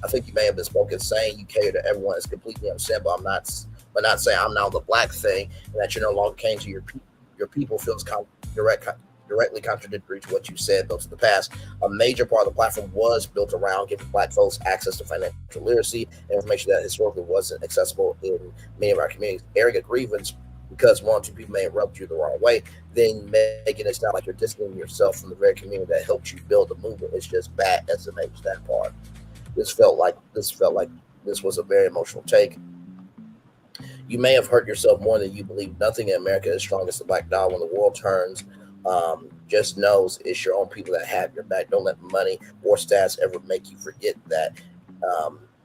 I think you may have been spoken saying you cater to everyone is completely understandable. But not saying I'm now the Black thing and that you no longer came to your people feels directly contradictory to what you said, though, to the past. A major part of the platform was built around giving Black folks access to financial literacy and information that historically wasn't accessible in many of our communities. Airing a grievance because one or two people may have rubbed you the wrong way, then making it sound like you're distancing yourself from the very community that helped you build the movement. It's just bad SMH, that part. This felt like this was a very emotional take. You may have hurt yourself more than you believe. Nothing in America is strong as the Black dollar. When the world turns, just knows it's your own people that have your back. Don't let money or stats ever make you forget that.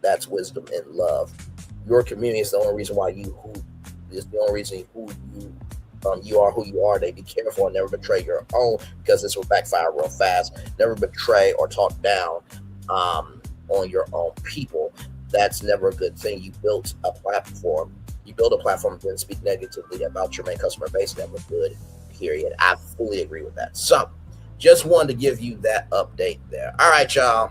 That's wisdom and love. Your community is the only reason why you are who you are. They be careful and never betray your own, because this will backfire real fast. Never betray or talk down on your own people. That's never a good thing. You built a platform. You build a platform and then speak negatively about your main customer base. Never good. Period. I fully agree with that. So, just wanted to give you that update there. All right, y'all.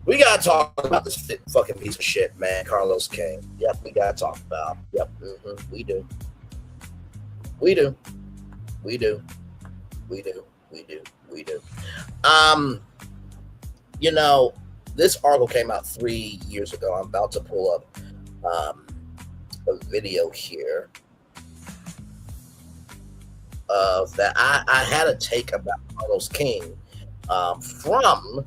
We gotta talk about this fucking piece of shit, man. Carlos King. Yep, we gotta talk about. Yep, we do. We do. We do. We do. We do. We do. You know, this article came out 3 years ago. I'm about to pull up a video here of that. I had a take about Carlos King from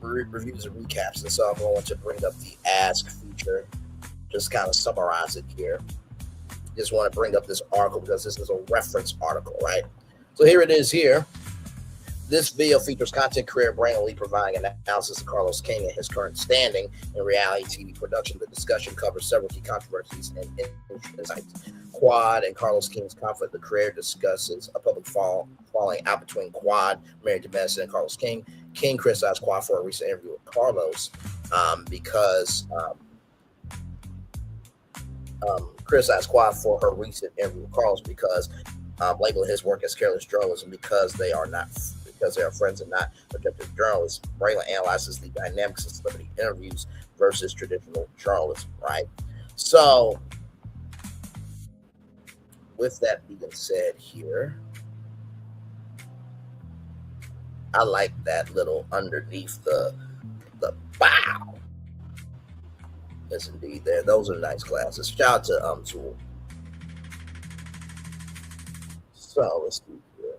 reviews and recaps, and so I'm going to bring up the Ask feature, just kind of summarize it here. Just want to bring up this article because this is a reference article, right? So here it is here. This video features content creator Brandon Lee providing an analysis of Carlos King and his current standing in reality TV production. The discussion covers several key controversies and insights. Quad and Carlos King's conflict. The creator discusses a public falling out between Quad, married to Madison, and Carlos King. King criticized Quad for a recent interview with Carlos because criticized Quad for her recent interview with Carlos because labeling his work as careless journalism because they are friends and not objective journalists. Braylon analyzes the dynamics of celebrity interviews versus traditional journalism, right? So, with that being said here, I like that little underneath the bow. Yes, indeed. There, those are nice glasses. Shout out to Tool. So let's do here.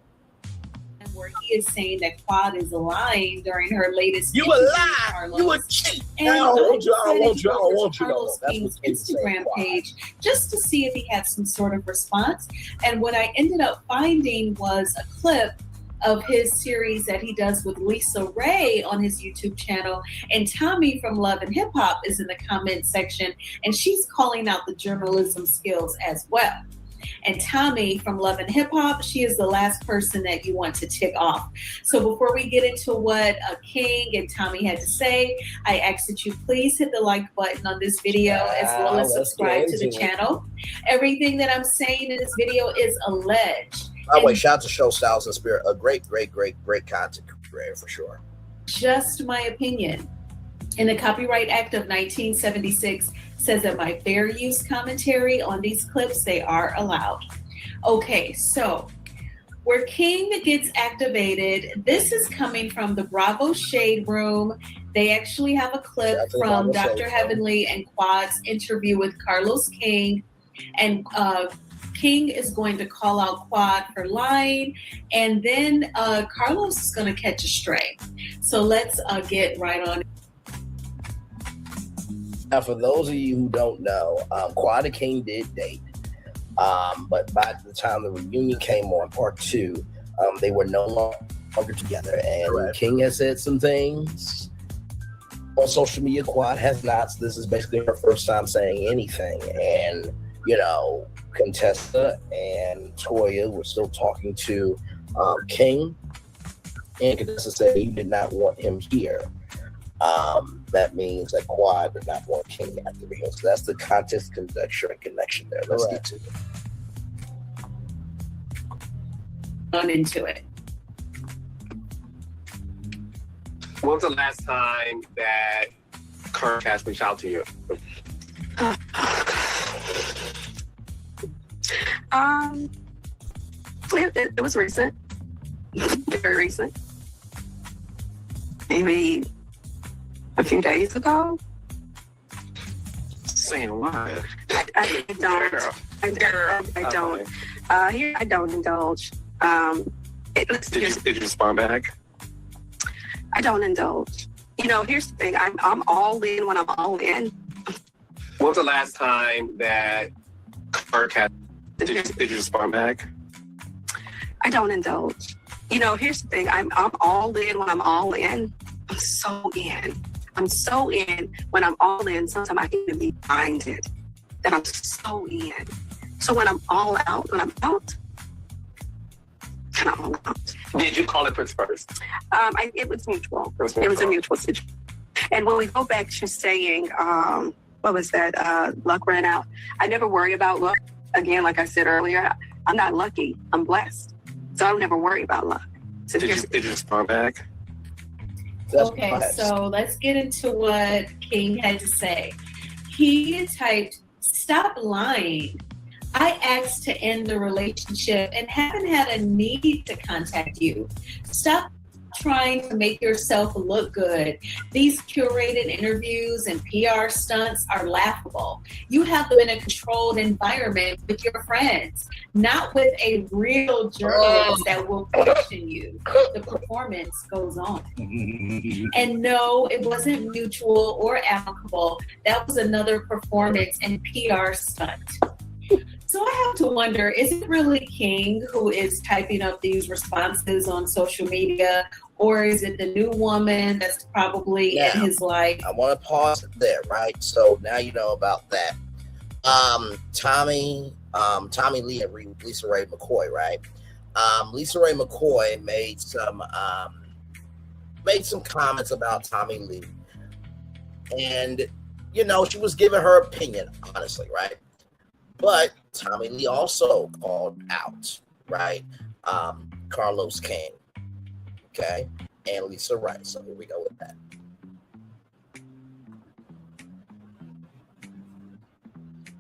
where he is saying that Quad is lying during her latest. You a lie. You a cheat. And I don't want you. I decided don't want to you. I don't go want to you. Carlos King's Instagram page just to see if he had some sort of response. And what I ended up finding was a clip of his series that he does with Lisa Ray on his YouTube channel. And Tommy from Love and Hip Hop is in the comment section, and she's calling out the journalism skills as well. And Tommy from Love and Hip Hop, she is the last person that you want to tick off. So before we get into what King and Tommy had to say, I ask that you please hit the like button on this video as well as subscribe to the channel. Everything that I'm saying in this video is alleged. By the way, shout out to Show Styles and Spirit. A great content creator for sure. Just my opinion. In the Copyright Act of 1976 says that my fair use commentary on these clips, they are allowed. Okay, so where King gets activated, this is coming from the Bravo Shade Room. They actually have a clip from Dr. Heavenly and Quad's interview with Carlos King. And King is going to call out Quad for lying, and then Carlos is going to catch a stray. So let's get right on. Now, for those of you who don't know, Quad and King did date, but by the time the reunion came on, part 2, they were no longer together. And King has said some things on social media. Quad has not. So this is basically her first time saying anything, and you know, Contessa and Toya were still talking to King, and Contessa said he did not want him here. That means that Quad did not want King after him. So that's the context, conjecture, and connection there. Let's get to it. On into it. When was the last time that Comcast reached out to you? It was recent, very recent. Maybe a few days ago. Saying why? I don't. Here I don't indulge. Did you respond back? I don't indulge. You know, here's the thing. I'm all in when I'm all in. When was the last time that Comcast did you respond back? I don't indulge. You know, here's the thing. I'm all in when I'm all in. I'm so in. I'm so in when I'm all in. Sometimes I can even be blinded that I'm so in. So when I'm all out, when I'm out, and I'm all out. Did you call it quits first? It was mutual. It was a mutual situation. And when we go back to saying, what was that? Luck ran out. I never worry about luck. Again, like I said earlier, I'm not lucky. I'm blessed. So I don't never worry about luck. So did you respond back? Okay, so let's get into what King had to say. He typed, "Stop lying. I asked to end the relationship and haven't had a need to contact you. Stop trying to make yourself look good. These curated interviews and PR stunts are laughable. You have them in a controlled environment with your friends, not with a real journalist that will question you. The performance goes on." And no, it wasn't mutual or amicable. That was another performance and PR stunt. So I have to wonder, is it really King who is typing up these responses on social media, or is it the new woman that's probably in his life? I want to pause there, right? So now you know about that. Tommy Lee and Lisa Ray McCoy, right? Lisa Ray McCoy made some comments about Tommy Lee, and you know, she was giving her opinion, honestly, right? But Tommy Lee also called out, right? Carlos King, okay, and Lisa Ray. So here we go with that.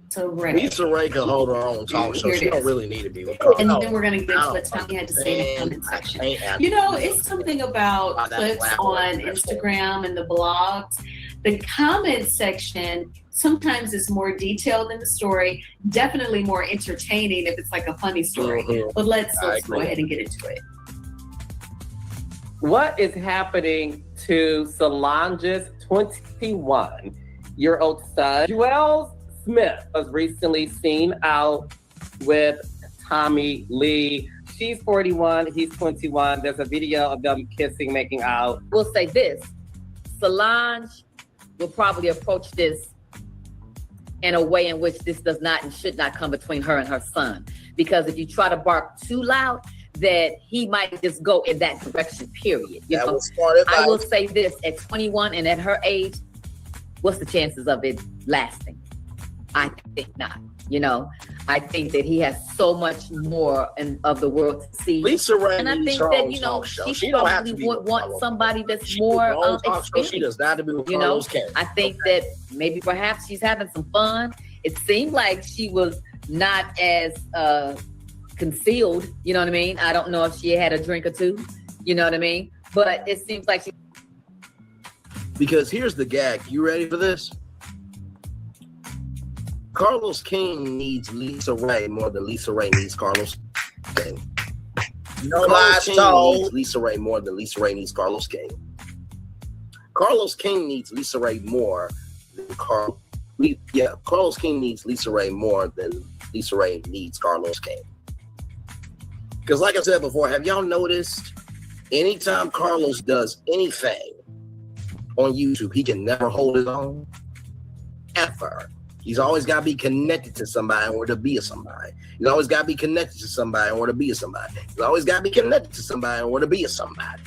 So Ray. Lisa Ray can hold her own talk show. She don't really need to be with And then we're going to get into what Tommy had to say in the comment section. You know, it's something about clips on Instagram and the blogs. The comment section sometimes is more detailed than the story, definitely more entertaining if it's like a funny story. But let's go ahead and get into it. What is happening to Solange's 21-year-old son? Joel Smith was recently seen out with Tommy Lee. She's 41, he's 21. There's a video of them kissing, making out. We'll say this, Solange will probably approach this in a way in which this does not and should not come between her and her son. Because if you try to bark too loud, that he might just go in that direction, period. You know? I will say this, at 21 and at her age, what's the chances of it lasting? I think not. You know, I think that he has so much more of the world to see. Lisa Ray and I needs think her that, own you know, talk show. she Don't have probably to be would with want Carlos. somebody that's She more needs her own talk show. She does experienced. not have to be with You know, Carlos King. I think that maybe perhaps she's having some fun. It seemed like she was not as concealed, you know what I mean? I don't know if she had a drink or two, you know what I mean? But it seems like she... Because here's the gag. You ready for this? Carlos King needs Lisa Ray more than Lisa Ray needs Carlos King. No lies told. Needs Lisa Ray more than Lisa Ray needs Carlos King. Carlos King needs Lisa Ray more than Carlos King needs Lisa Ray more than Lisa Ray needs Carlos King. Because like I said before, have y'all noticed anytime Carlos does anything on YouTube, he can never hold his own? Ever. He's always got to be connected to somebody in order to be a somebody. He's always got to be connected to somebody in order to be a somebody. He's always got to be connected to somebody in order to be a somebody.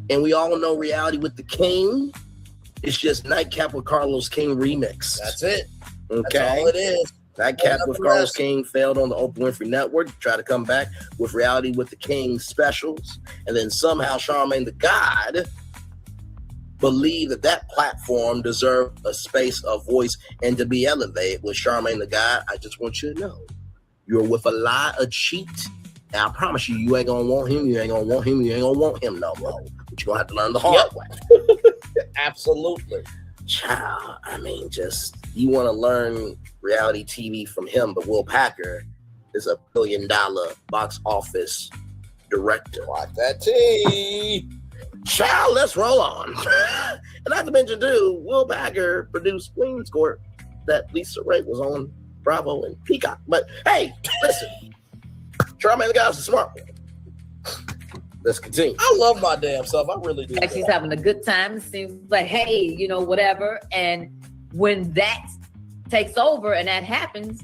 And we all know Reality with the King. It's just Nightcap with Carlos King remix. That's it. Okay. That's all it is. Nightcap with Carlos King failed on the Oprah Winfrey Network to try to come back with Reality with the King specials. And then somehow Charlamagne the God believed that platform deserved a space, a voice, and to be elevated. With Charlamagne the God, I just want you to know, you're with a lie, a cheat. And I promise you, you ain't gonna want him, you ain't gonna want him, you ain't gonna want him no more. But you're gonna have to learn the hard way. Absolutely. Child, I mean, just, you wanna learn reality TV from him, but Will Packer is $1 billion box office director. Like that tea. Child, let's roll on. And not to mention, too, Will Packer produced Queen's Court that Lisa Ray was on Bravo and Peacock. But hey, listen, Charlamagne the God's a smart one. Let's continue. I love my damn self. I really do. Like she's having a good time. It seems like, hey, you know, whatever. And when that takes over and that happens,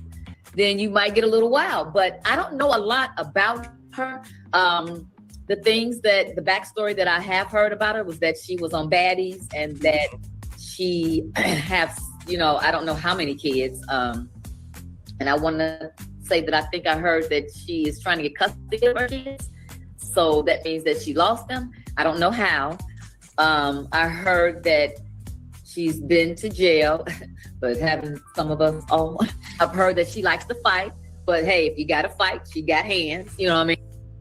then you might get a little wild. But I don't know a lot about her. The backstory that I have heard about her was that she was on Baddies and that she has, you know, I don't know how many kids. And I want to say that I think I heard that she is trying to get custody of her kids. So that means that she lost them. I don't know how. I heard that she's been to jail, but haven't some of us all. I've heard that she likes to fight, but hey, if you got to fight, she got hands, you know what I mean?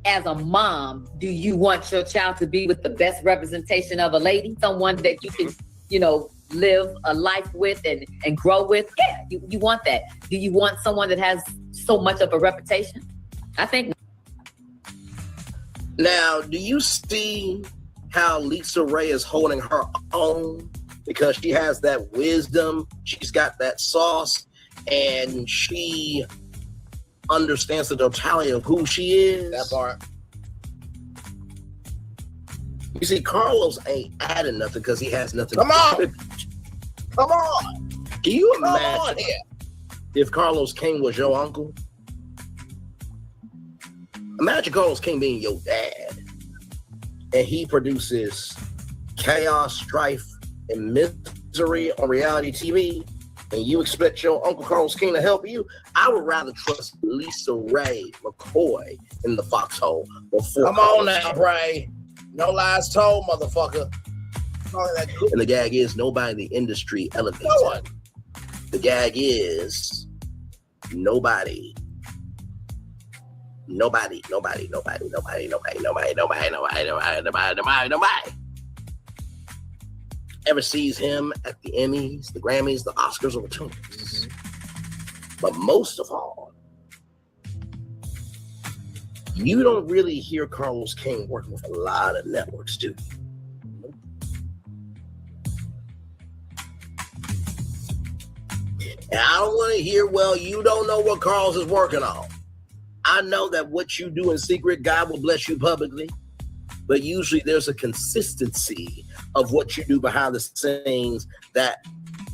As a mom, do you want your child to be with the best representation of a lady? Someone that you can, you know, live a life with and grow with? Yeah, you want that. Do you want someone that has so much of a reputation? I think. Now, do you see how Lisa Ray is holding her own? Because she has that wisdom, she's got that sauce, and she understands the totality of who she is. That part. You see, Carlos ain't adding nothing because he has nothing to contribute. Come on. Can you imagine if Carlos King was your uncle? Imagine Carlos King being your dad, and he produces chaos, strife, and misery on reality TV, and you expect your Uncle Carlos King to help you? I would rather trust Lisa Ray McCoy in the foxhole before. Come on now, Bray. No lies told, motherfucker. And the gag is nobody in the industry elevates it. The gag is nobody ever sees him at the Emmys, the Grammys, the Oscars, or the Tonys. But most of all, You don't really hear Carlos King working with a lot of networks, do you? And I don't want to hear, well, you don't know what Carlos is working on. I know that what you do in secret, God will bless you publicly. But usually there's a consistency of what you do behind the scenes that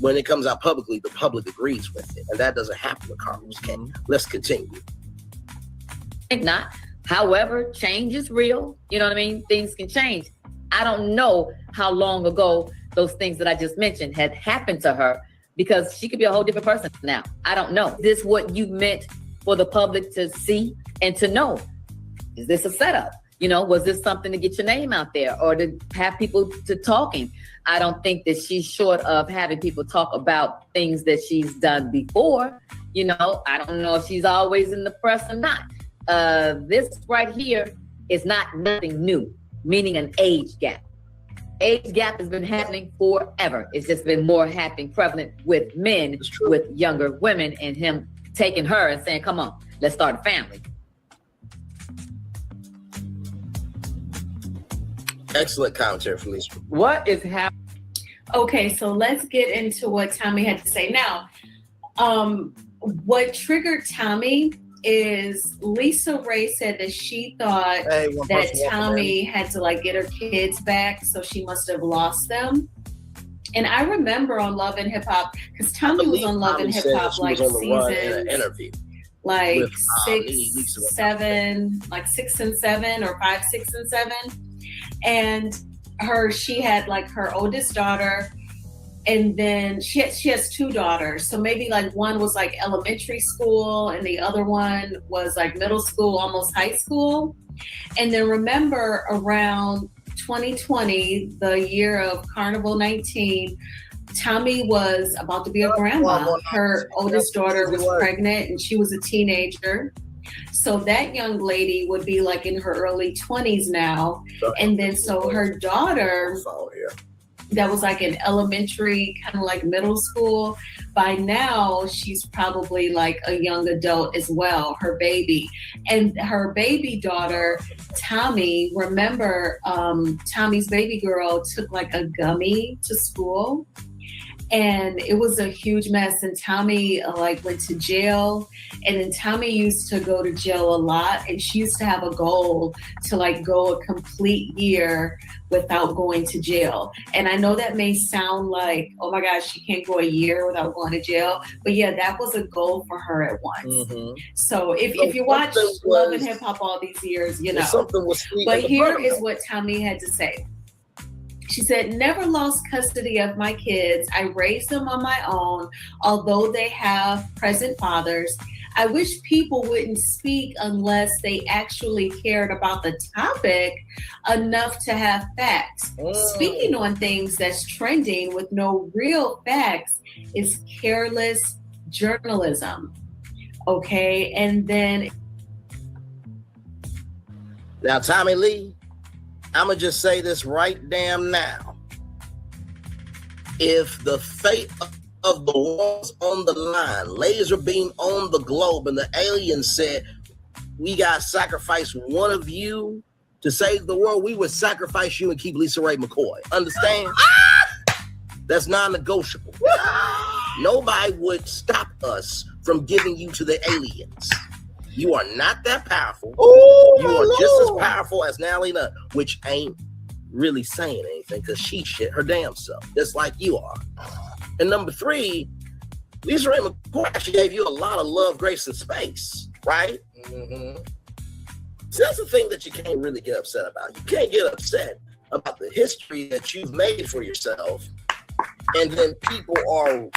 when it comes out publicly, the public agrees with it. And that doesn't happen with Carlos King. Let's continue. I think not. However, change is real. You know what I mean? Things can change. I don't know how long ago those things that I just mentioned had happened to her, because she could be a whole different person now. I don't know. Is this what you meant for the public to see and to know? Is this a setup? You know, was this something to get your name out there or to have people to talking? I don't think that she's short of having people talk about things that she's done before. You know, I don't know if she's always in the press or not. This right here is nothing new, meaning an age gap. Age gap has been happening forever. It's just been more happening prevalent with men, with younger women, and him taking her and saying, come on, let's start a family. Excellent commentary, Felicia. What is happening? Okay, so let's get into what Tommy had to say. Now, what triggered Tommy is Lisa Ray said that she thought that Tommy had to like get her kids back, so she must have lost them. And I remember on Love and Hip Hop, because Tommy was on Love and Hip Hop like season like 6, 7, like 6 and 7 or 5, 6 and 7. And she had like her oldest daughter, and then she has 2 daughters. So maybe like one was like elementary school and the other one was like middle school, almost high school. And then remember around 2020, the year of Carnival 19, Tommy was about to be a grandma. Her oldest daughter was pregnant and she was a teenager. So that young lady would be like in her early 20s now. And then so her daughter, that was like in elementary, kind of like middle school. By now, she's probably like a young adult as well, her baby. And her baby daughter, Tommy, remember Tommy's baby girl took like a gummy to school. And it was a huge mess. And Tommy like went to jail. And then Tommy used to go to jail a lot. And she used to have a goal to like go a complete year without going to jail. And I know that may sound like, oh my gosh, she can't go a year without going to jail. But yeah, that was a goal for her at once. Mm-hmm. So if you watch Love and Hip Hop all these years, you know. Something was sweet. But here is what Tommy had to say. She said, never lost custody of my kids. I raised them on my own, although they have present fathers. I wish people wouldn't speak unless they actually cared about the topic enough to have facts. Speaking on things that's trending with no real facts is careless journalism. Okay, and then. Now, Tommy Lee, I'm going to just say this right damn now. If the fate of the world's on the line, laser beam on the globe, and the aliens said, we got to sacrifice one of you to save the world, we would sacrifice you and keep Lisa Ray McCoy. Understand? That's non-negotiable. Nobody would stop us from giving you to the aliens. You are not that powerful. You are just as powerful as Nalina, which ain't really saying anything because she shit her damn self, just like you are. And number 3, Lisa Ray McCoy actually gave you a lot of love, grace, and space, right? Mm-hmm. So that's the thing that you can't really get upset about. You can't get upset about the history that you've made for yourself, and then people are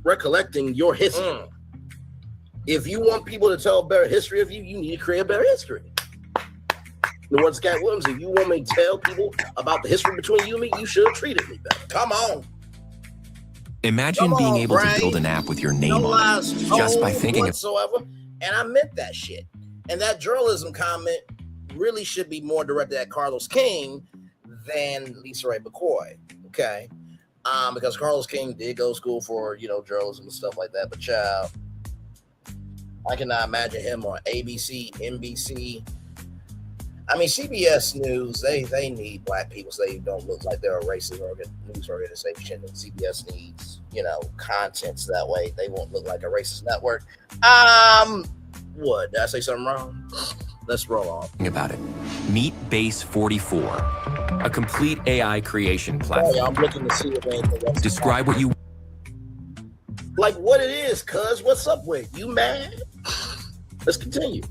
recollecting your history. If you want people to tell a better history of you, you need to create a better history. The one Scott Williams, if you want me to tell people about the history between you and me, you should have treated me better. Come on. Imagine being able to build an app with your name on it just by thinking whatsoever. And I meant that shit. And that journalism comment really should be more directed at Carlos King than Lisa Ray McCoy. Okay. Because Carlos King did go to school for, journalism and stuff like that. But child, I cannot imagine him on ABC, NBC. I mean, CBS News, they need black people so they don't look like they're a racist news organization. And CBS needs, content so that way they won't look like a racist network. What? Did I say something wrong? Let's roll on. About it. Meet Base 44, a complete AI creation platform. I'm looking to see if anything else. Describe what you like what it is, cuz. What's up with you, man? Let's continue.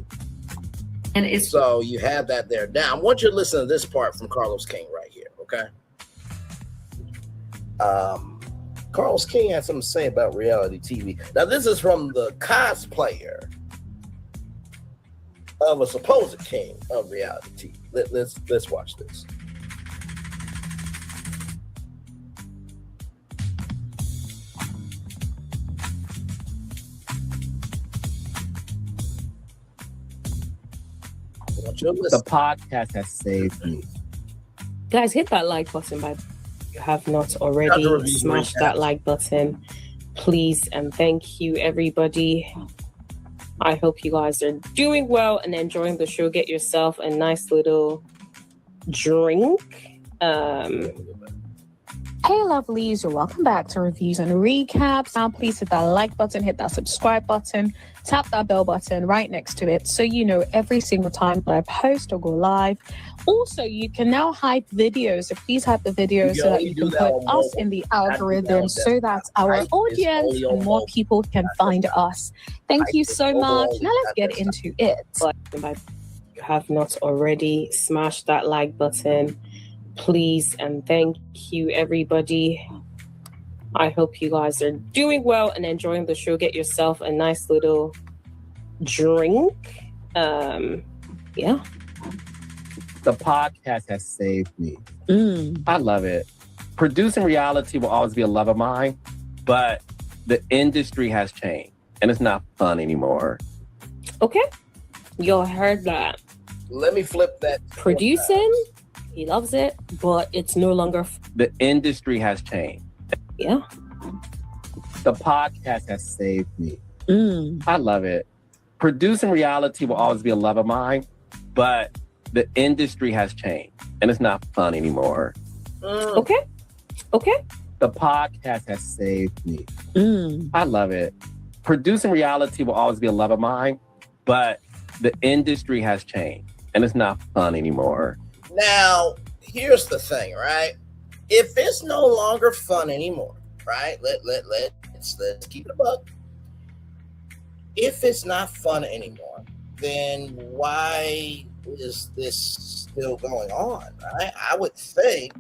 And it's so you have that there. Now, I want you to listen to this part from Carlos King right here, okay? Carlos King had something to say about reality TV. Now, this is from the cosplayer of a supposed king of reality TV. Let's watch this. The podcast has saved me. Guys, hit that like button if you have not already. Smash that like button, please, and thank you, everybody. I hope you guys are doing well and enjoying the show. Get yourself a nice little drink. Hey lovelies, you're welcome back to Reviews and Recaps. Now please hit that like button, hit that subscribe button, tap that bell button right next to it so you know every single time that I post or go live. Also, you can now hype videos, so please hype the videos so that you can put us in the algorithm so that our audience and more people can find us. Thank you so much. Now let's get into it. If you have not already, smash that like button, please, and thank you, everybody. I hope you guys are doing well and enjoying the show. Get yourself a nice little drink. Yeah. The podcast has saved me. I love it. Producing reality will always be a love of mine, but the industry has changed and it's not fun anymore. Okay. Y'all heard that. Let me flip that. Producing, he loves it, but it's no longer. The industry has changed. Yeah. The podcast has saved me. I love it. Producing reality will always be a love of mine, but the industry has changed and it's not fun anymore. Okay. The podcast has saved me. I love it. Producing reality will always be a love of mine, but the industry has changed and it's not fun anymore. Now, here's the thing, right? If it's no longer fun anymore, right? Let's keep it a buck. If it's not fun anymore, then why is this still going on, right? I would think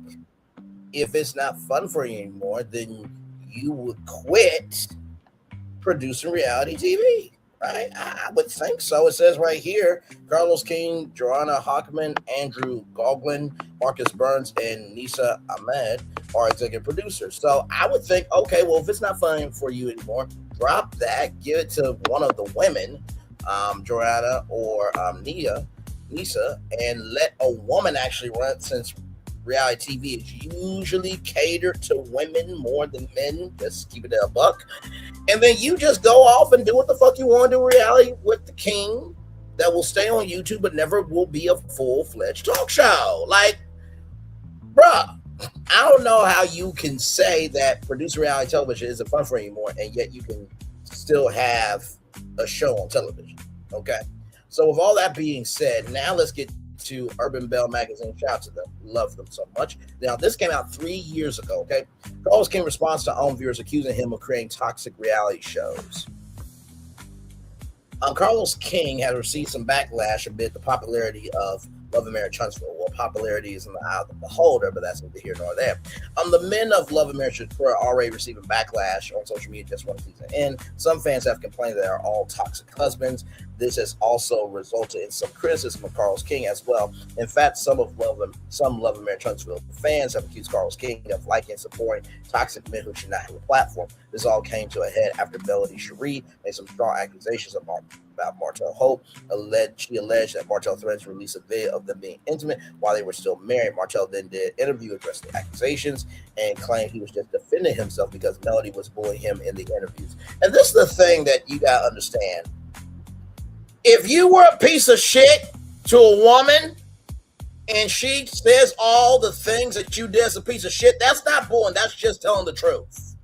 if it's not fun for you anymore, then you would quit producing reality TV, right? I would think so. It says right here, Carlos King, Joanna Hockman, Andrew Goglin, Marcus Burns, and Nisa Ahmed are executive producers. So I would think, okay, well, if it's not fun for you anymore, drop that, give it to one of the women, Joanna or Nisa, and let a woman actually run it, since reality TV is usually catered to women more than men. Just keep it a buck. And then you just go off and do what the fuck you want to do reality with the king that will stay on YouTube but never will be a full-fledged talk show. Like, bruh, I don't know how you can say that producing reality television isn't fun for you anymore and yet you can still have a show on television, okay? So with all that being said, now let's get to Urban Bell Magazine. Shout out to them. Love them so much. Now, this came out 3 years ago, okay? Carlos King responds to own viewers accusing him of creating toxic reality shows. Carlos King has received some backlash amid the popularity of Love and Marriage Huntsville. Well, popularity is in the eye of the beholder, but that's neither here nor there. The men of Love and Marriage Huntsville are already receiving backlash on social media just one season in. Some fans have complained that they are all toxic husbands. This has also resulted in some criticism of Carlos King as well. In fact, some Love and Marriage Huntsville fans have accused Carlos King of liking and supporting toxic men who should not have a platform. This all came to a head after Melody Cherie made some strong accusations about Martell Hope. She alleged that Martell threatened to release a video of them being intimate while they were still married. Martell then did an interview addressing the accusations and claimed he was just defending himself because Melody was bullying him in the interviews. And this is the thing that you gotta understand. If you were a piece of shit to a woman and she says all the things that you did as a piece of shit, that's not bullying. That's just telling the truth.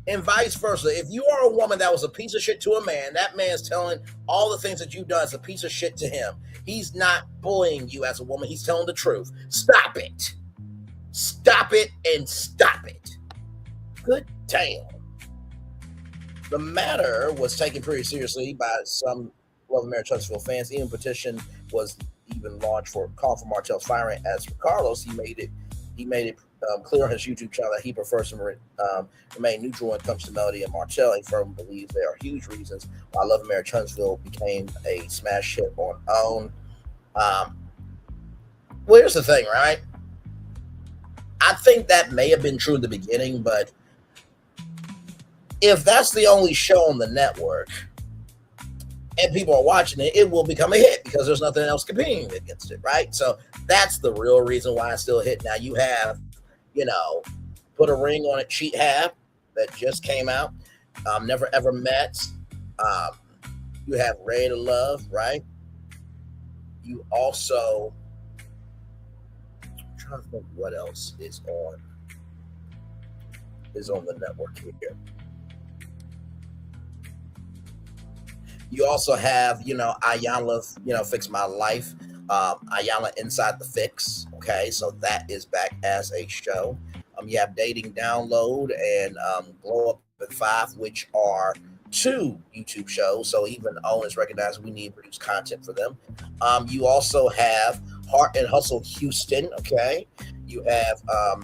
And vice versa. If you are a woman that was a piece of shit to a man, that man's telling all the things that you've done as a piece of shit to him. He's not bullying you as a woman. He's telling the truth. Stop it. Stop it and stop it. Good damn. The matter was taken pretty seriously by some Love and Marriage Huntsville fans. Even petition was even launched for call for Martell's firing. As for Carlos, he made it clear on his YouTube channel that he prefers to remain neutral when it comes to Melody and Martell. He firmly believes there are huge reasons why Love and Marriage Huntsville became a smash hit on OWN. Well, here's the thing, right? I think that may have been true in the beginning, but if that's the only show on the network and people are watching it, it will become a hit because there's nothing else competing against it, right? So that's the real reason why it's still a hit. Now you have, Put a Ring on It, Cheat Hab that just came out. Never Ever Met. You have Ready to Love, right? You also, I'm trying to think what else is on the network here. You also have, Ayala, Fix My Life. Ayala Inside the Fix. Okay, so that is back as a show. You have Dating Download and Glow Up at 5, which are 2 YouTube shows. So even OWN is recognized we need to produce content for them. You also have Heart and Hustle Houston. Okay, you have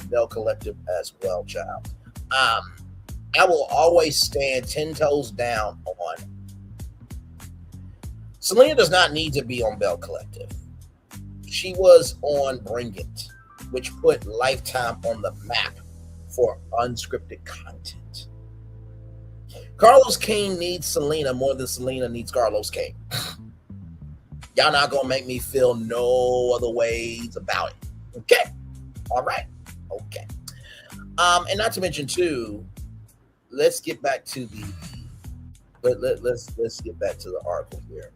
Bell Collective as well, child. I will always stand 10 toes down on Selena does not need to be on Bell Collective. She was on Bring It, which put Lifetime on the map for unscripted content. Carlos King needs Selena more than Selena needs Carlos King. Y'all not gonna make me feel no other ways about it. Okay. All right. Okay. And not to mention too, let's get back to let's get back to the article here.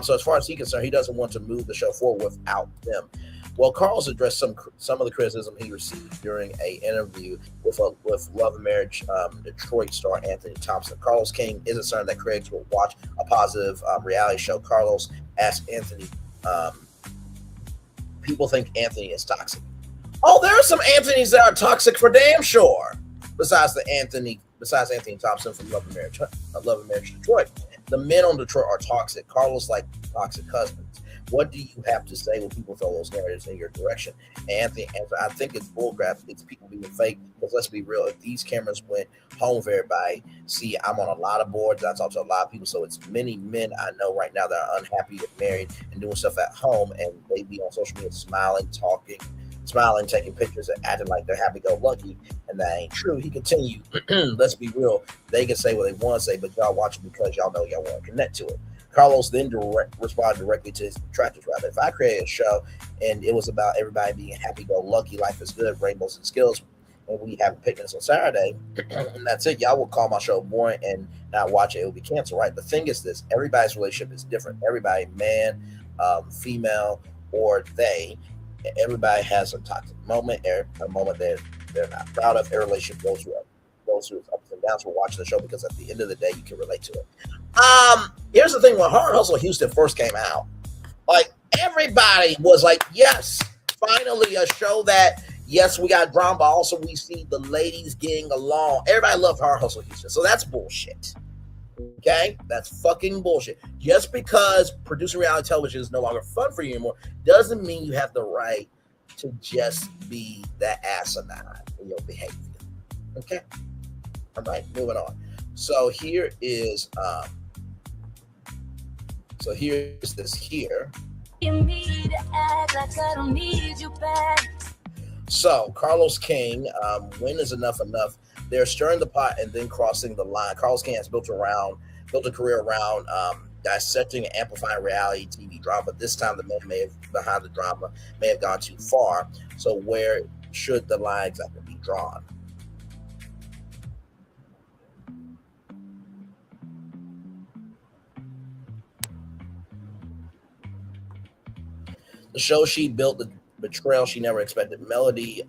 So as far as he's concerned, he doesn't want to move the show forward without them. Well, Carlos addressed some of the criticism he received during an interview with Love and Marriage Detroit star Anthony Thompson. Carlos King is concerned that critics will watch a positive reality show. Carlos asked Anthony, people think Anthony is toxic. Oh, there are some Anthonys that are toxic for damn sure. Besides Anthony Thompson from Love and Marriage Detroit. The men on Detroit are toxic. Carlos like toxic husbands. What do you have to say when people throw those narratives in your direction? Anthony, I think it's bullcrap. It's people being fake. Because let's be real, if these cameras went home for everybody, see, I'm on a lot of boards. I talk to a lot of people. So it's many men I know right now that are unhappy, get married, and doing stuff at home. And they be on social media smiling, taking pictures, and acting like they're happy-go-lucky, and that ain't true. He continued, let's be real, they can say what they want to say, but y'all watch it because y'all know y'all want to connect to it. Carlos then responded directly to his detractors. Rather, if I created a show and it was about everybody being happy-go-lucky, life is good, rainbows and skills, and we have picnics on Saturday, and that's it, y'all will call my show boring and not watch it. It will be canceled, right? The thing is this, everybody's relationship is different. Everybody, man, female, or they, everybody has a toxic moment, a moment that they're not proud of. Every relationship goes through ups and downs. We're watching the show because at the end of the day, you can relate to it. Here's the thing: when Heart Hustle Houston first came out, like everybody was like, "Yes, finally a show that yes, we got drama, but also we see the ladies getting along." Everybody loved Heart Hustle Houston, so that's bullshit. Okay, that's fucking bullshit. Just because producing reality television is no longer fun for you anymore doesn't mean you have the right to just be that asinine in your behavior. Okay, all right, moving on. So here's this here. So Carlos King, when is enough enough? They're stirring the pot and then crossing the line. Carlos King has built a career around dissecting and amplifying reality TV drama. But this time, the men behind the drama may have gone too far. So where should the line exactly be drawn? The show she built the betrayal she never expected. Melody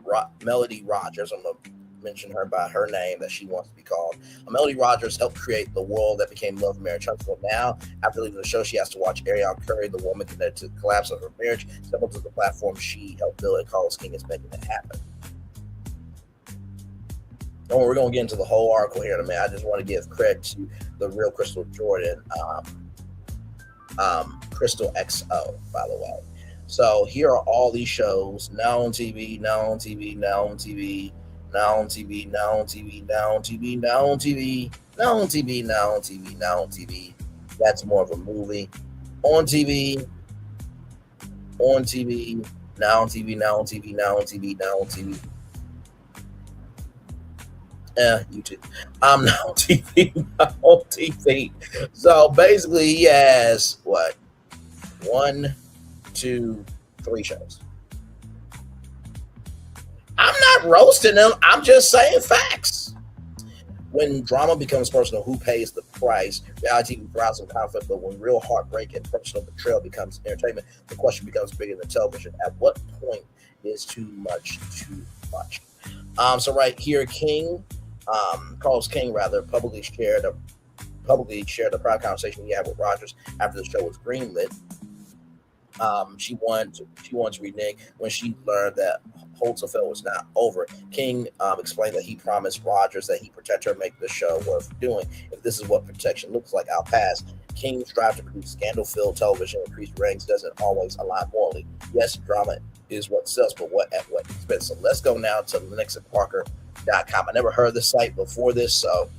Rogers, I'm going to mention her by her name that she wants to be called. Melody Rogers helped create the world that became Love, Marriage, Huntsville. Now, after leaving the show, she has to watch Ariana Curry, the woman connected to the collapse of her marriage, step up to the platform she helped build, and Carlos King is making it happen. And we're going to get into the whole article here in a minute. I just want to give credit to the real Crystal Jordan, Crystal XO, by the way. So here are all these shows now on TV, now on TV, now on TV, now on TV, now on TV, now on TV, now on TV, now on TV, now on TV, now on TV. That's more of a movie. On TV, on TV, now on TV, now on TV, now on TV, now on TV. YouTube. I'm now on TV, now on TV. So basically, he has what? 1, 2, 3 shows. I'm not roasting them. I'm just saying facts. When drama becomes personal, who pays the price? Reality TV thrives on conflict, but when real heartbreak and personal betrayal becomes entertainment, the question becomes bigger than television. At what point is too much too much? So right here, Carlos King publicly shared a private conversation he had with Rogers after the show was greenlit. She wanted to renege when she learned that Holt's affair was not over. King explained that he promised Rogers that he'd protect her and make the show worth doing. If this is what protection looks like, I'll pass. King's drive to produce scandal-filled television and increase ratings doesn't always align morally. Yes, drama is what sells, but at what expense? So let's go now to LennoxandParker.com. I never heard of this site before this, so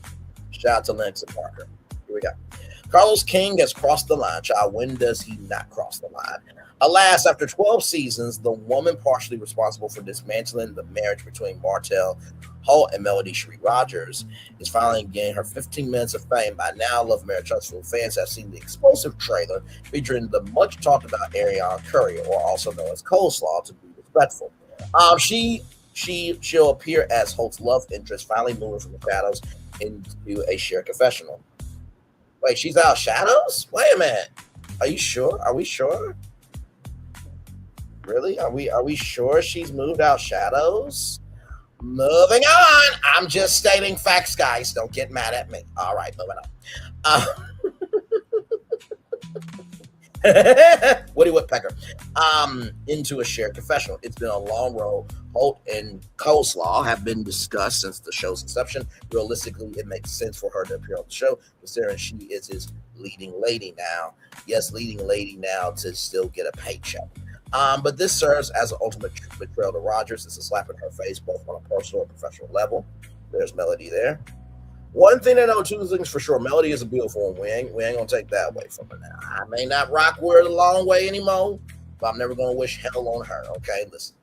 shout out to Lennox and Parker. Here we go. Carlos King has crossed the line. Child, when does he not cross the line? Alas, after 12 seasons, the woman partially responsible for dismantling the marriage between Martell Holt and Melody Cherie Rogers is finally getting her 15 minutes of fame. By now, Love, Marriage, Huntsville fans have seen the explosive trailer featuring the much talked about Ariana Curry, or also known as Coleslaw, to be respectful. She'll appear as Holt's love interest, finally moving from the shadows into a shared confessional. Wait, she's out of shadows? Wait a minute. Are you sure? Are we sure? Really? Are we sure she's moved out shadows? Moving on. I'm just stating facts, guys. Don't get mad at me. All right, moving on. Woody Woodpecker. Into a shared confessional. It's been a long road. Holt and Coleslaw have been discussed since the show's inception. Realistically, it makes sense for her to appear on the show, considering she is his leading lady now. Yes, leading lady now to still get a paycheck. But this serves as an ultimate betrayal to Rogers. It's a slap in her face, both on a personal and professional level. There's Melody there. One thing I know, two things for sure. Melody is a beautiful one. We ain't gonna take that away from her now. I may not rock with her the long way anymore, but I'm never gonna wish hell on her. Okay, listen.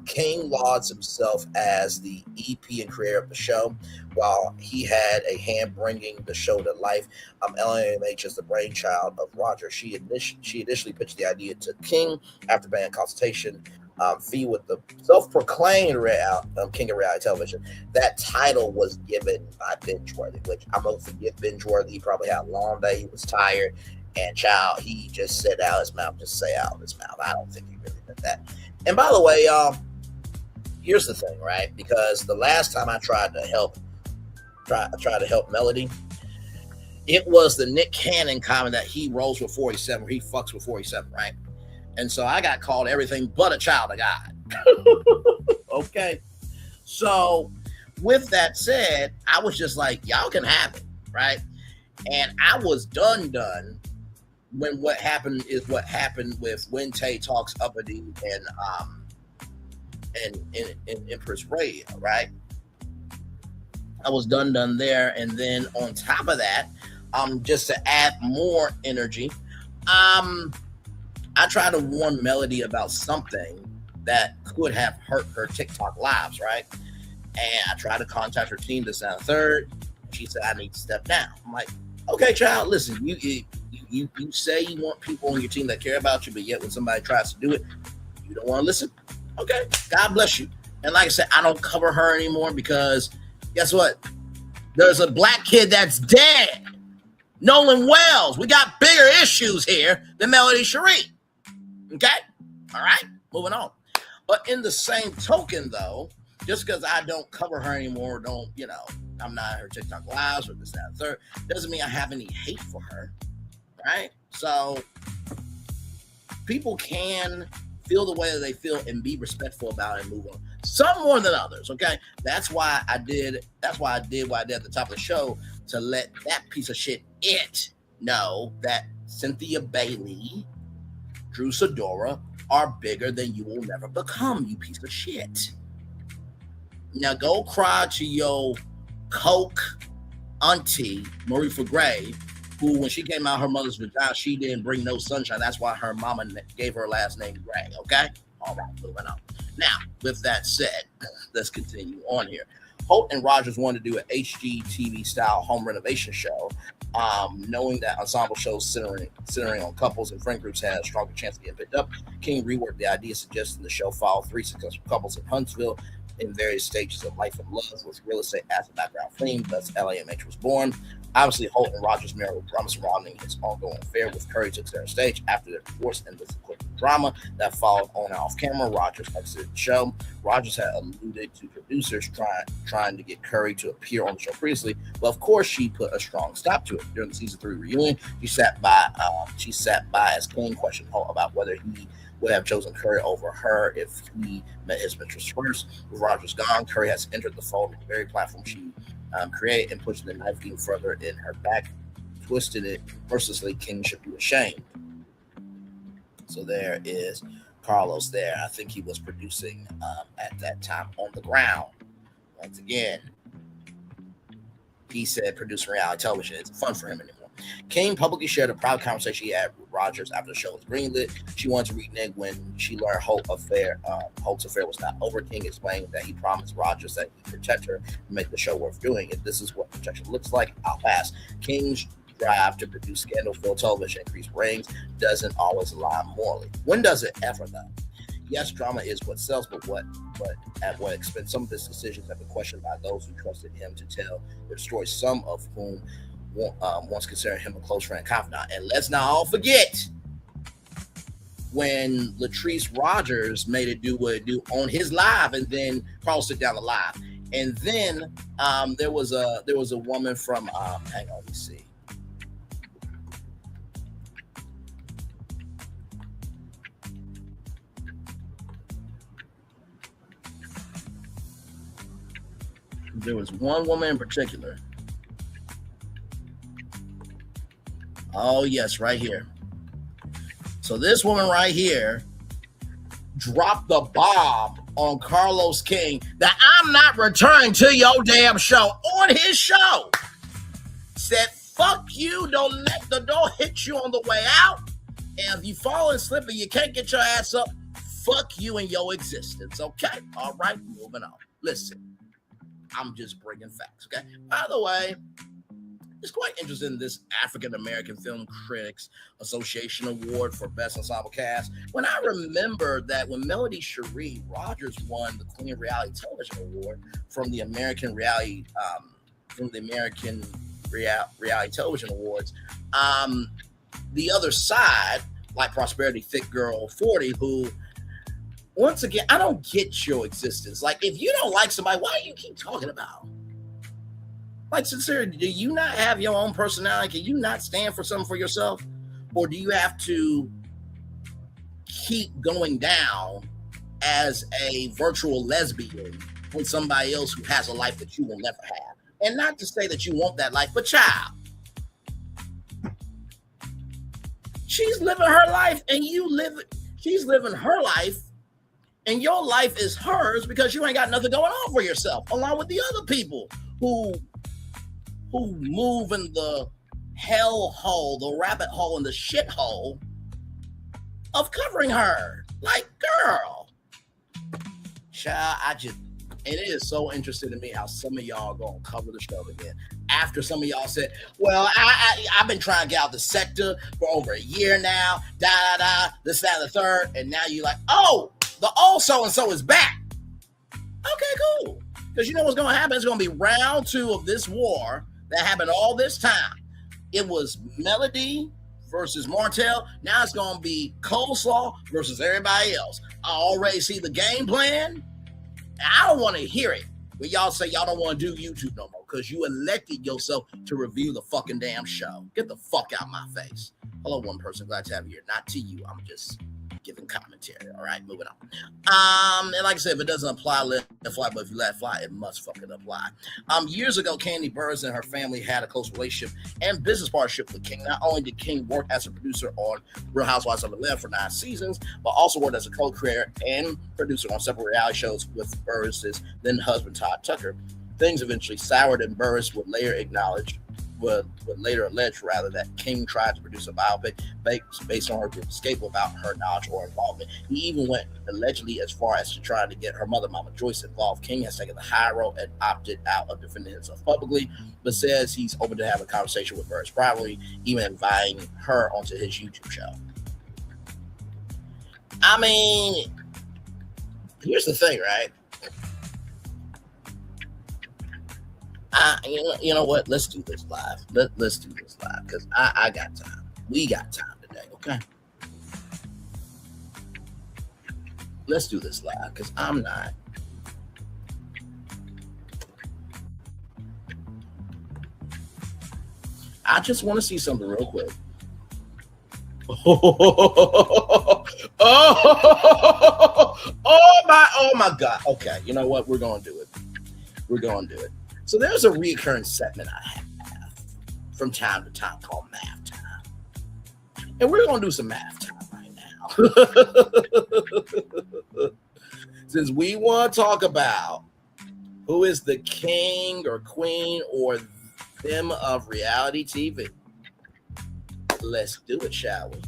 King lauds himself as the EP and creator of the show. While he had a hand bringing the show to life, LMH is the brainchild of Roger. She initially pitched the idea to King after band consultation fee with the self-proclaimed king of reality television. That title was given by Bingeworthy, which I'm going to forgive Bingeworthy. He probably had a long day. He was tired. And child, he just said out his mouth, just say out his mouth. I don't think he really did that. And by the way, here's the thing, right? Because the last time I tried to help Melody, it was the Nick Cannon comment that he rolls with 47, or he fucks with 47, right? And so I got called everything but a child of God. Okay. So with that said, I was just like, y'all can have it, right? And I was done when what happened is what happened with when Tay talks uppity and Empress Radio, right? I was done there. And then on top of that, just to add more energy, I tried to warn Melody about something that could have hurt her TikTok lives, right? And I tried to contact her team this and third. She said, I need to step down. I'm like, okay, child, listen, you say you want people on your team that care about you, but yet when somebody tries to do it, you don't want to listen. Okay, God bless you. And like I said, I don't cover her anymore because guess what? There's a black kid that's dead. Nolan Wells. We got bigger issues here than Melody Cherie. Okay? All right? Moving on. But in the same token, though, just because I don't cover her anymore, I'm not her TikTok lives or this, that, and third, doesn't mean I have any hate for her, right? So people can feel the way that they feel and be respectful about it and move on. Some more than others, okay? That's why I did what I did at the top of the show, to let that piece of shit know that Cynthia Bailey, Drew Sidora are bigger than you will never become, you piece of shit. Now go cry to your coke auntie, Marie Gray, who, when she came out her mother's vagina, she didn't bring no sunshine. That's why her mama gave her last name Gray, okay? All right, moving on. Now, with that said, let's continue on here. Holt and Rogers wanted to do an HGTV-style home renovation show, knowing that ensemble shows centering on couples and friend groups had a stronger chance of getting picked up. King reworked the idea, suggesting the show follow 3 successful couples in Huntsville in various stages of life and love, with real estate as a background theme. Thus, LAMH was born. Obviously, Holt and Rogers' marriage was drama surrounding his ongoing affair with Curry took center stage after their divorce and this quick drama that followed on and off camera. Rogers exited the show. Rogers had alluded to producers trying to get Curry to appear on the show previously, but of course, she put a strong stop to it. During the season 3 reunion, she sat by as King questioned Holt about whether he would have chosen Curry over her if he met his mistress first. With Rogers gone, Curry has entered the fold at the very platform she created and pushed the knife even further in her back, twisted it mercilessly. King should be ashamed. So there is Carlos there. I think he was producing at that time on the ground. Once again, he said producing reality television isn't fun for him anymore. King publicly shared a private conversation he had with Rogers after the show was greenlit. She wanted to renege when she learned Holt's affair was not over. King explained that he promised Rogers that he'd protect her and make the show worth doing. If this is what protection looks like, I'll pass. King's drive to produce scandal-filled television, increase ratings, doesn't always align morally. When does it ever, though? Yes, drama is what sells, but at what expense? Some of his decisions have been questioned by those who trusted him to tell their stories, some of whom once considered him a close friend and confidant. And let's not all forget when Latrice Rogers made it do what it do on his live, and then Carlos took down the live. And then there was a woman from hang on, let me see. There was one woman in particular. Oh, yes, right here. So this woman right here dropped the bomb on Carlos King that I'm not returning to your damn show on his show. Said, fuck you, don't let the door hit you on the way out. And if you fall and slip and you can't get your ass up, fuck you and your existence, okay? All right, moving on. Listen, I'm just bringing facts, okay? By the way, it's quite interesting in this African American Film Critics Association Award for Best Ensemble Cast. When I remember that when Melody Cherie Rogers won the Queen of Reality Television Award from the American Reality Television Awards, the other side, like Prosperity Thick Girl 40, who, once again, I don't get your existence. Like, if you don't like somebody, why do you keep talking about? Like, sincerely, do you not have your own personality? Can you not stand for something for yourself? Or do you have to keep going down as a virtual lesbian with somebody else who has a life that you will never have? And not to say that you want that life, but child, she's living her life and she's living her life, and your life is hers because you ain't got nothing going on for yourself, along with the other people who move in the hell hole, the rabbit hole, and the shit hole of covering her. Like, girl. Child, and it is so interesting to me how some of y'all are going to cover the show again. After some of y'all said, well, I've been trying to get out the sector for over a year now, this, that, and the third, and now you're like, oh, the old so-and-so is back. Okay, cool. Because you know what's going to happen? It's going to be round 2 of this war that happened all this time. It was Melody versus Martell. Now it's going to be Coleslaw versus everybody else. I already see the game plan. I don't want to hear it when y'all say y'all don't want to do YouTube no more because you elected yourself to review the fucking damn show. Get the fuck out of my face. Hello, one person. Glad to have you here. Not to you. I'm just giving commentary. All right, moving on. And like I said, if it doesn't apply, let it fly. But if you let it fly, it must fucking apply. Years ago, Kandi Burruss and her family had a close relationship and business partnership with King. Not only did King work as a producer on Real Housewives of Atlanta for 9 seasons, but also worked as a co-creator and producer on several reality shows with Burruss's then husband Todd Tucker. Things eventually soured, and Burruss would later allege that King tried to produce a biopic based on her escape without her knowledge or involvement. He even went allegedly as far as to try to get her mother, Mama Joyce, involved. King has taken the high road and opted out of defending himself publicly, but says he's open to have a conversation with Burruss privately, even inviting her onto his YouTube show. I mean, here's the thing, right? You know what? Let's do this live. Let's do this live because I got time. We got time today, okay? Let's do this live because I'm not. I just want to see something real quick. Oh my God. Okay, you know what? We're going to do it. We're going to do it. So there's a recurring segment I have from time to time called Math Time. And we're going to do some math time right now. Since we want to talk about who is the king or queen or them of reality TV, let's do it, shall we?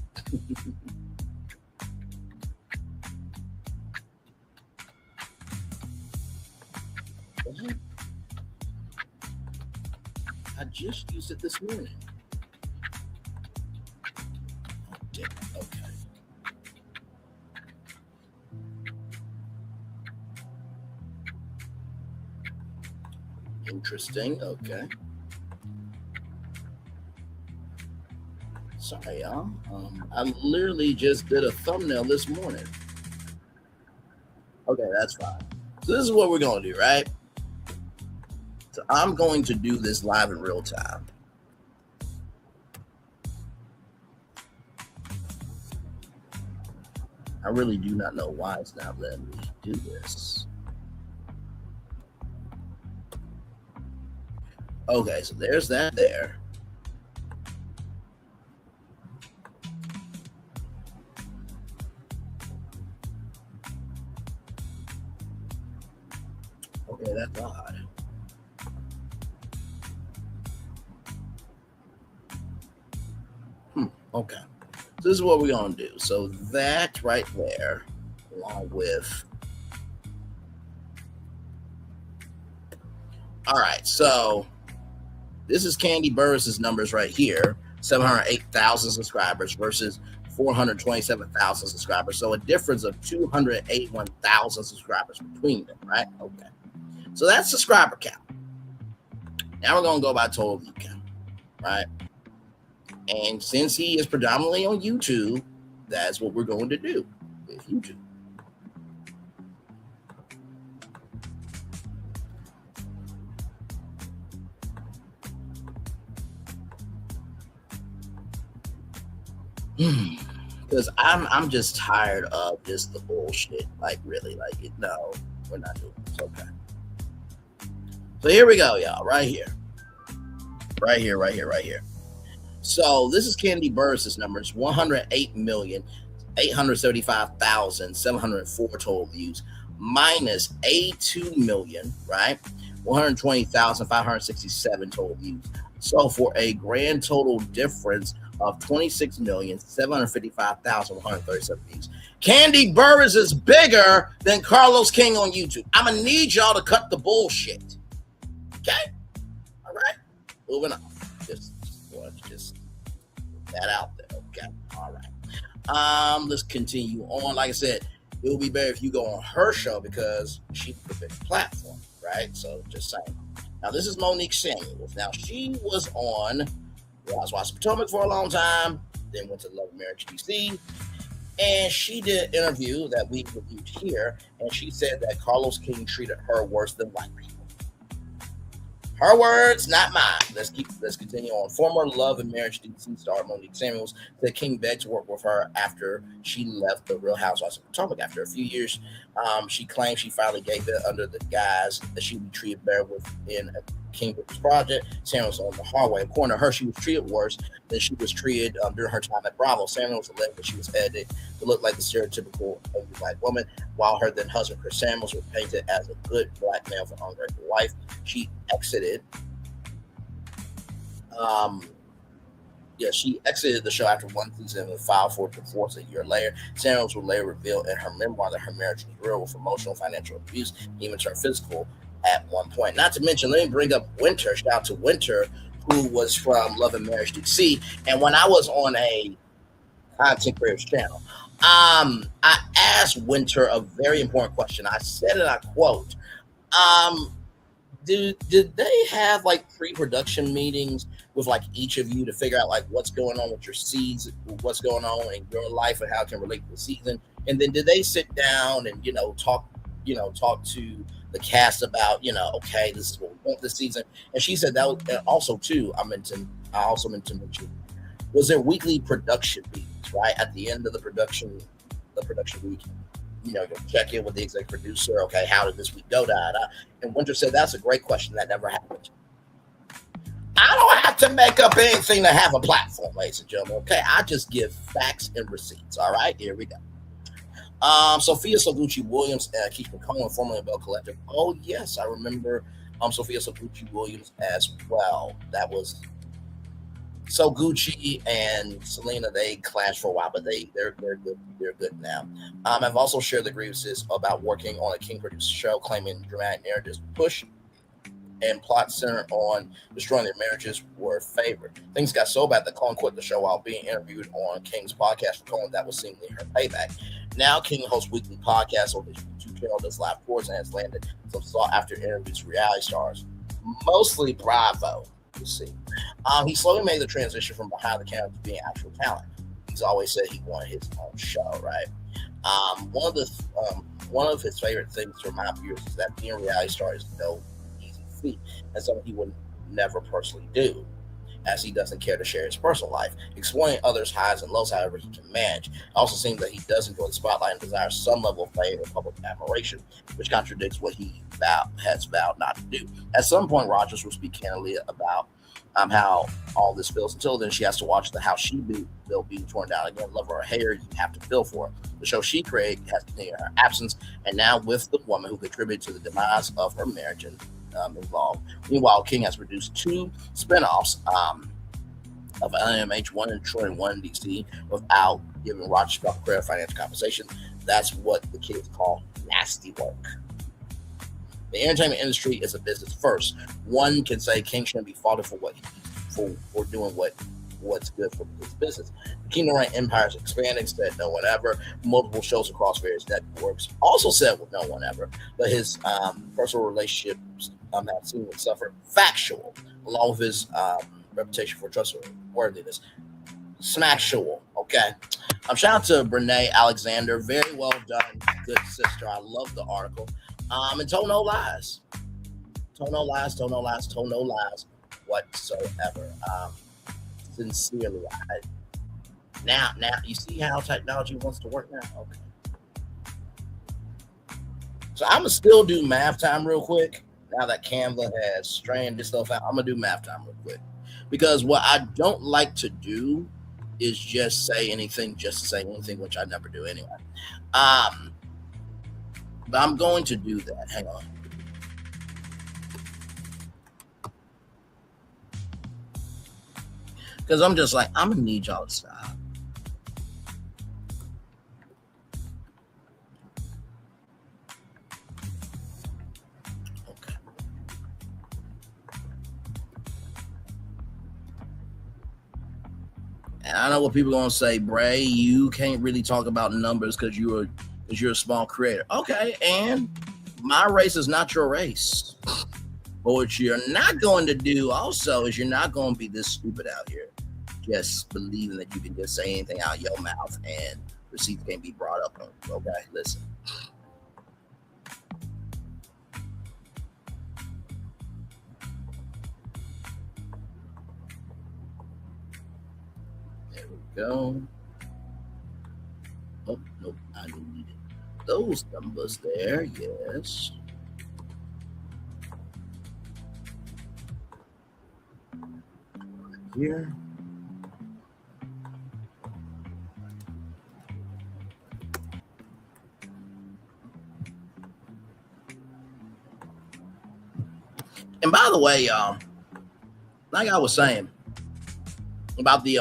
I just used it this morning. Oh, damn. Okay. Interesting. Okay. Sorry, y'all. I literally just did a thumbnail this morning. Okay, that's fine. So this is what we're going to do, right? So I'm going to do this live in real time. I really do not know why it's not letting me do this. Okay, so there's that there. Okay, that's odd. Okay, so this is what we're gonna do. So that right there, along with. All right, so this is Kandi Burruss's numbers right here: 708,000 subscribers versus 427,000 subscribers. So a difference of 281,000 subscribers between them, right? Okay, so that's subscriber count. Now we're gonna go by total view count, right? And since he is predominantly on YouTube, that's what we're going to do with YouTube. Because I'm just tired of just the bullshit. Like really, like no, we're not doing this. Okay. So here we go, y'all. Right here. Right here, right here, right here. So this is Kandi Burruss's numbers: 108,875,704 total views, minus 82 million, right? 120,567 total views. So for a grand total difference of 26,755,137 views. Kandi Burruss is bigger than Carlos King on YouTube. I'm gonna need y'all to cut the bullshit. Okay? All right. Moving on. Just that out there. Okay. All right. Let's continue on. Like I said, it would be better if you go on her show because she's the big platform, right? So just saying. Now this is Monique Samuels. Now she was on Housewives of Potomac for a long time. then went to Love and Marriage DC. And she did an interview that we reviewed here, and she said that Carlos King treated her worse than white people. Her words, not mine. Let's continue on. Former Love and Marriage DC star Monique Samuels said King begged to work with her after she left the Real Housewives of Potomac. After a few years, she claimed she finally gave it under the guise that she would be treated better within a King Brooks project. Samuels on the hard way. According to her, she was treated worse than she was treated during her time at Bravo. Samuels alleged that she was edited to look like the stereotypical ugly black woman, while her then husband Chris Samuels was painted as a good black man for ungrateful wife. She exited. She exited the show after one season and filed for divorce a year later. Samuels would later reveal in her memoir that her marriage was real, with emotional, financial abuse, even turned physical at one point. Not to mention, let me bring up Winter. Shout out to Winter, who was from Love and Marriage DC. And when I was on a content creators channel, I asked Winter a very important question. I said, and I quote, did they have like pre-production meetings with like each of you to figure out like what's going on with your seeds, what's going on in your life and how it can relate to the season? And then did they sit down and, talk to the cast about, okay, this is what we want this season? And she said that was also too, I also meant to mention, was there weekly production meetings, right? At the end of the production week, you'll check in with the executive producer. Okay, how did this week go? And Winter said that's a great question. That never happened. I don't have to make up anything to have a platform, ladies and gentlemen. Okay, I just give facts and receipts. All right, here we go. Sophia Soguchi Williams, Keith McCollum, formerly of Bell Collective. Oh yes, I remember Sophia Soguchi Williams as well. That was so Gucci and Selena, they clashed for a while, but they're good. They're good now. I've also shared the grievances about working on a King produced show, claiming dramatic narratives push and plot centered on destroying their marriages were favored. Things got so bad that Colin quit the show while being interviewed on King's podcast. For Colin, that was seemingly her payback. Now King hosts weekly podcasts on his YouTube channel, does live tours, and has landed some sought-after interviews with reality stars, mostly Bravo. You see, he slowly made the transition from behind the camera to being actual talent. He's always said he wanted his own show, right? One of his favorite things to remind viewers is that being a reality star is no easy feat, and something he would never personally do, as he doesn't care to share his personal life. Exploiting others' highs and lows, however, he can manage. It also seems that he does enjoy the spotlight and desires some level of fame and public admiration, which contradicts what he has vowed not to do. At some point, Rogers will speak candidly about how all this feels. Until then, she has to watch the house she built being torn down again. Love her or hate her, you have to feel for her. The show she created has continued her absence, and now with the woman who contributed to the demise of her marriage and involved. Meanwhile, King has produced 2 spinoffs of LMH, one in Detroit and one in DC, without giving Rogers credit financial compensation. That's what the kids call nasty work. The entertainment industry is a business first. One can say King shouldn't be faulted for doing what's good for his business. The Kingdom Reign empire is expanding, said no one ever. Multiple shows across various networks also said no one ever. But his personal relationships have seemingly suffered. Factual, along with his reputation for trustworthiness. Smacktual, okay? Shout out to Brene Alexander. Very well done, good sister. I love the article. And told no lies. Told no lies whatsoever. Sincerely. Now, you see how technology wants to work now? Okay. So I'm going to still do math time real quick. Now that Canva has straightened this stuff out, I'm going to do math time real quick. Because what I don't like to do is just say anything, which I never do anyway. But I'm going to do that. Hang on. Because I'm just like, I'm going to need y'all to stop. Okay. And I know what people are going to say, Bray, you can't really talk about numbers because you're a small creator. Okay, and my race is not your race. But what you're not going to do also is you're not going to be this stupid out here just believing that you can just say anything out of your mouth and receipts can't be brought up on you. Okay, listen. There we go. Oh, nope, I deleted those numbers there. Yes. Here. And by the way, like I was saying about the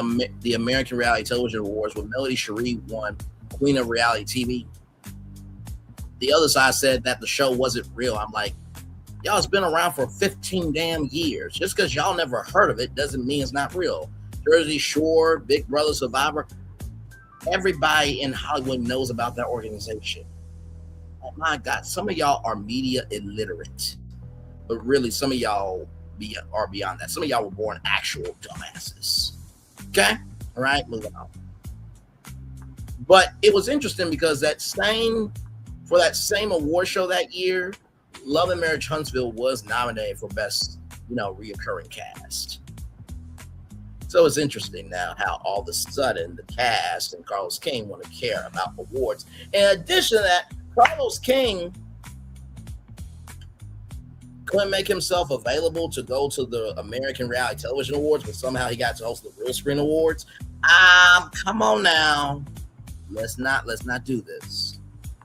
American Reality Television Awards, when Melody Cherie won Queen of Reality TV, the other side said that the show wasn't real. I'm like, y'all, it's been around for 15 damn years. Just because y'all never heard of it doesn't mean it's not real. Jersey Shore, Big Brother, Survivor, everybody in Hollywood knows about that organization. Oh my God, some of y'all are media illiterate. But really, some of y'all are beyond that. Some of y'all were born actual dumbasses. Okay? All right, moving on. But it was interesting because for that same award show that year, Love and Marriage Huntsville was nominated for best, reoccurring cast. So it's interesting now how all of a sudden the cast and Carlos King want to care about awards. In addition to that, Carlos King couldn't make himself available to go to the American Reality Television Awards, but somehow he got to host the Real Screen Awards. Come on now. Let's not do this.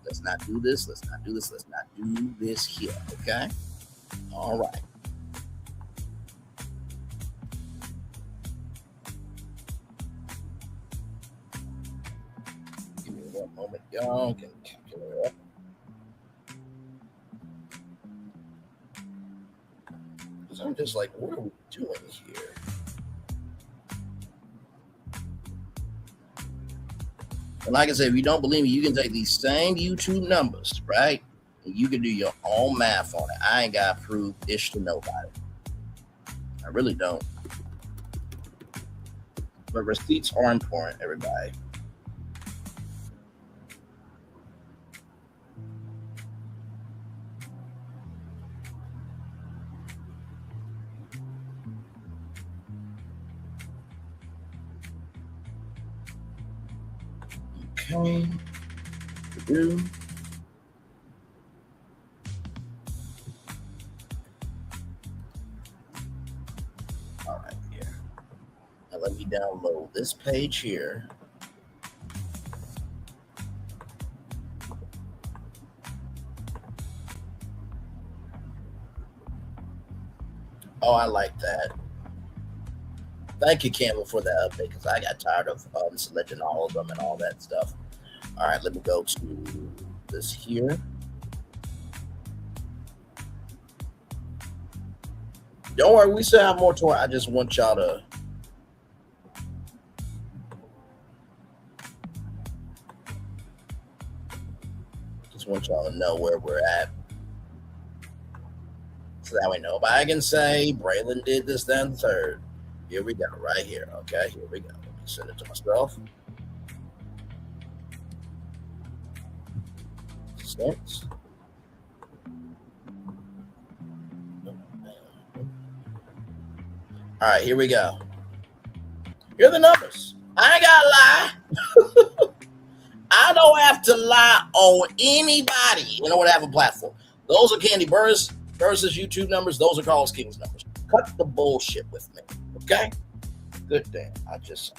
Let's not do this. Let's not do this. Let's not do this here. Okay? All right. Give me one moment, y'all. Get the calculator up. I'm just like, what are we doing here? And like I said, if you don't believe me, you can take these same YouTube numbers, right? And you can do your own math on it. I ain't got to prove ish to nobody. I really don't. But receipts are important, everybody. Okay. Do. All right, here. Now let me download this page here. Oh, I like that. Thank you, Campbell, for that update because I got tired of selecting all of them and all that stuff. All right, let me go to this here. Don't worry, we still have more to it. I just want y'all to know where we're at. So that way nobody can say Braylon did this, that, and the third. Here we go, right here. Okay, here we go. Let me send it to myself. 6. All right, here we go. Here are the numbers. I ain't gotta lie. I don't have to lie on anybody in order to have a platform. Those are Candy Burris versus YouTube numbers. Those are Carlos King's numbers. Cut the bullshit with me. Okay? Good damn. I can't.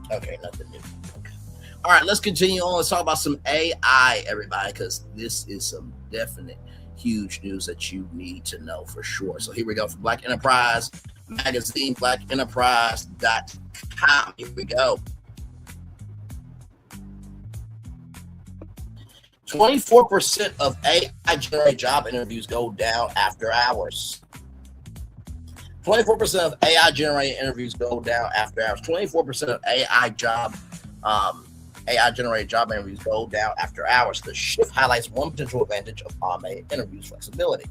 Okay, nothing new. Okay. All right, let's continue on. Let's talk about some AI, everybody, because this is some definite huge news that you need to know for sure. So here we go for Black Enterprise Magazine, blackenterprise.com. Here we go. 24% of AI-generated job interviews go down after hours. 24% of AI-generated interviews go down after hours. 24% of AI job AI-generated job interviews go down after hours. The shift highlights one potential advantage of automated interviews: flexibility.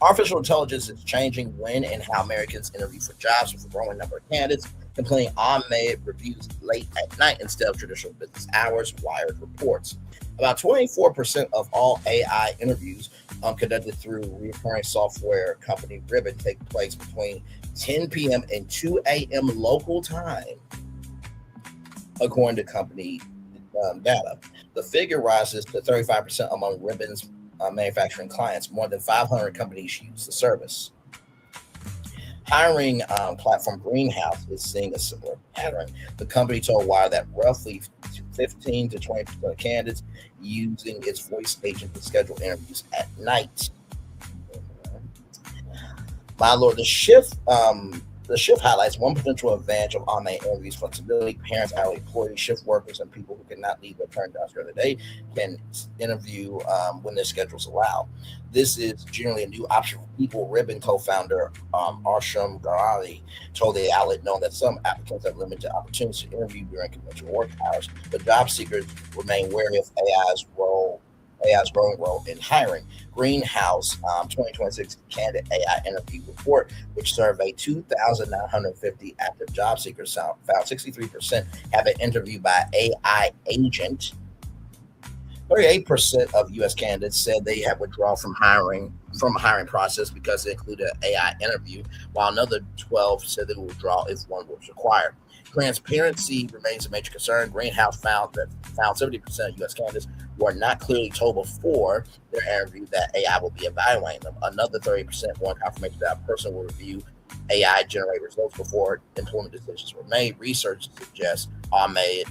Artificial intelligence is changing when and how Americans interview for jobs, with a growing number of candidates completing automated reviews late at night instead of traditional business hours, Wired reports. About 24% of all AI interviews conducted through recurring software company Ribbon take place between 10 p.m. and 2 a.m. local time, according to company data. The figure rises to 35% among Ribbon's manufacturing clients. More than 500 companies use the service. Hiring platform Greenhouse is seeing a similar pattern. The company told Wire that roughly 15 to 20% of candidates using its voice agent to schedule interviews at night. My lord, the shift highlights one potential advantage of automated interviews: flexibility. Parents, hourly employees, shift workers, and people who cannot leave their current jobs during the day can interview when their schedules allow. This is generally a new option for people. Ribbon co-founder Arsham Garali told the outlet, knowing that some applicants have limited opportunities to interview during conventional work hours, but job seekers remain wary of AI's growing role in hiring. Greenhouse 2026 candidate AI interview report, which surveyed 2,950 active job seekers, found 63% have been interviewed by AI agent. 38% of U.S. candidates said they have withdrawn from a hiring process because it included an AI interview, while another 12 said they would withdraw if one was required. Transparency remains a major concern. Greenhouse found 70% of U.S. candidates were not clearly told before their interview that AI will be evaluating them. Another 30% want confirmation that a person will review AI-generated results before employment decisions were made. Research suggests automated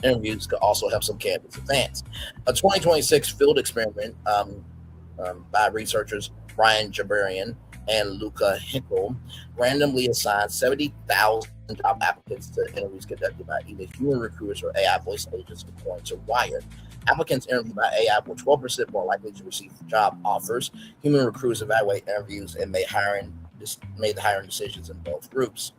interviews could also help some candidates advance. A 2026 field experiment by researchers Brian Jabarian and Luca Hinkle randomly assigned 70,000 job applicants to interviews conducted by either human recruiters or AI voice agents, according to Wired. Applicants interviewed by AI were 12% more likely to receive job offers. Human recruiters evaluate interviews and made the hiring decisions in both groups.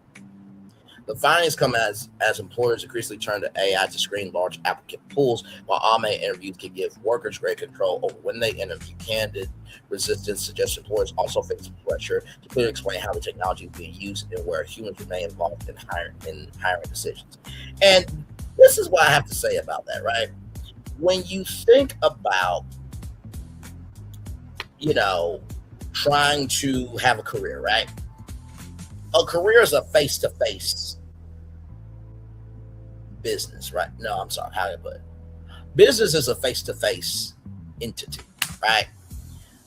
The findings come as employers increasingly turn to AI to screen large applicant pools, while automated interviews can give workers great control over when they interview. Candidate resistance suggests employers also face pressure to clearly explain how the technology is being used and where humans remain involved in hiring decisions. And this is what I have to say about that, right? When you think about, trying to have a career, right? A career is a face-to-face business, right? No, I'm sorry, how do I put it? Business is a face-to-face entity, right?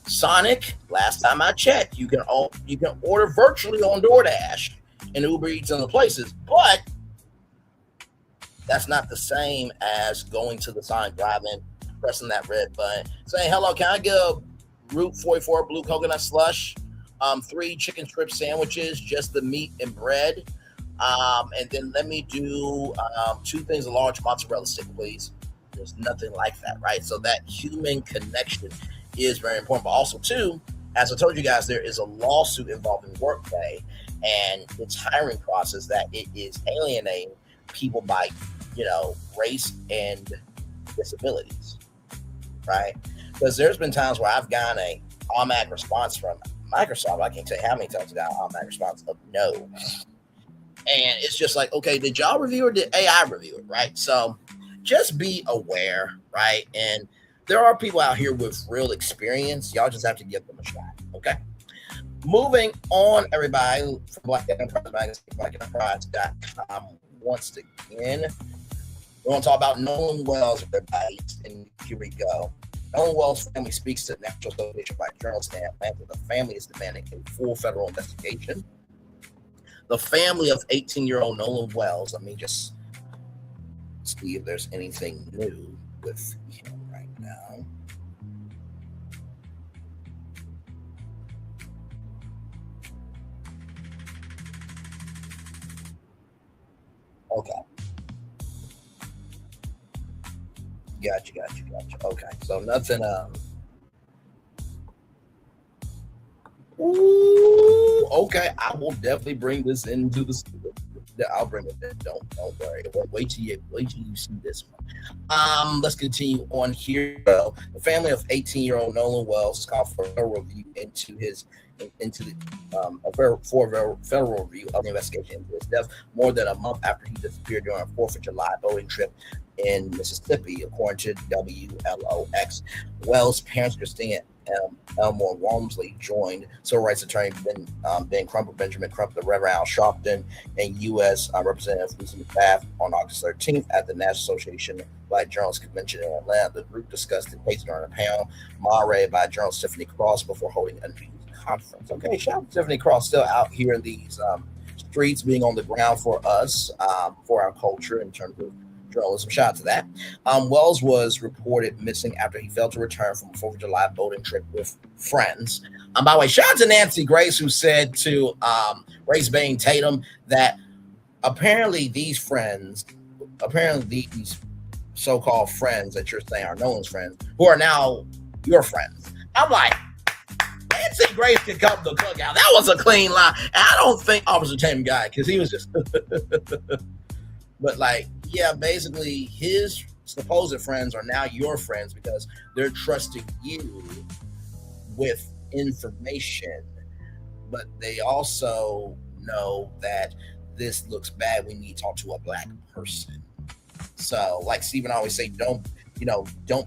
Sonic, last time I checked, you can order virtually on DoorDash and Uber Eats and other places, but that's not the same as going to the Sonic drive-in, pressing that red button, saying, "Hello, can I get a Route 44 blue coconut slush? 3 chicken strip sandwiches, just the meat and bread. And then let me do 2 things of large mozzarella stick, please." There's nothing like that, right? So that human connection is very important. But also, too, as I told you guys, there is a lawsuit involving Workday and its hiring process that it is alienating people by, race and disabilities, right? Because there's been times where I've gotten an automatic response from Microsoft. I can't tell you how many times I got an automatic response of no. And it's just like, okay, did y'all review or did AI review it, right? So just be aware, right? And there are people out here with real experience. Y'all just have to give them a shot, okay? Moving on, everybody, from Black Enterprise Magazine, blackenterprise.com. Once again, we're going to talk about Nolan Wells, everybody, and here we go. Nolan Wells' family speaks to the National Association of Black Journalists in Atlanta. The family is demanding a full federal investigation. The family of 18-year-old Nolan Wells, let me just see if there's anything new with him right now. Okay. Gotcha. Okay, so nothing. Ooh, okay, I will definitely bring this into the studio. I'll bring it in. Don't worry. Wait till you see this one. Let's continue on here. Well, the family of 18-year-old Nolan Wells is called for a review federal review of the investigation into his death more than a month after he disappeared during a 4th of July boating trip in Mississippi, according to WLOX. Wells' parents, Christine Elmore Walmsley, joined civil rights attorney Ben Crump, Benjamin Crump, the Reverend Al Sharpton, and U.S. Representative Lucy McBath on August 13th at the National Association of Black Journalists Convention in Atlanta. The group discussed the case during a panel moderated by journalist Tiffany Cross before holding a news conference. Okay, shout out to Tiffany Cross, still out here in these streets, being on the ground for us, for our culture in terms of journalism. Shout out to that. Wells was reported missing after he failed to return from a 4th of July boating trip with friends. By the way, shout out to Nancy Grace, who said to Race Bain Tatum that apparently these so-called friends that you're saying are Nolan's friends, who are now your friends. I'm like, Nancy Grace could come to the cookout. That was a clean line. And I don't think Officer Tatum got it because he was just but like, yeah, basically his supposed friends are now your friends because they're trusting you with information, but they also know that this looks bad. We need to talk to a black person. So like Stephen always say, don't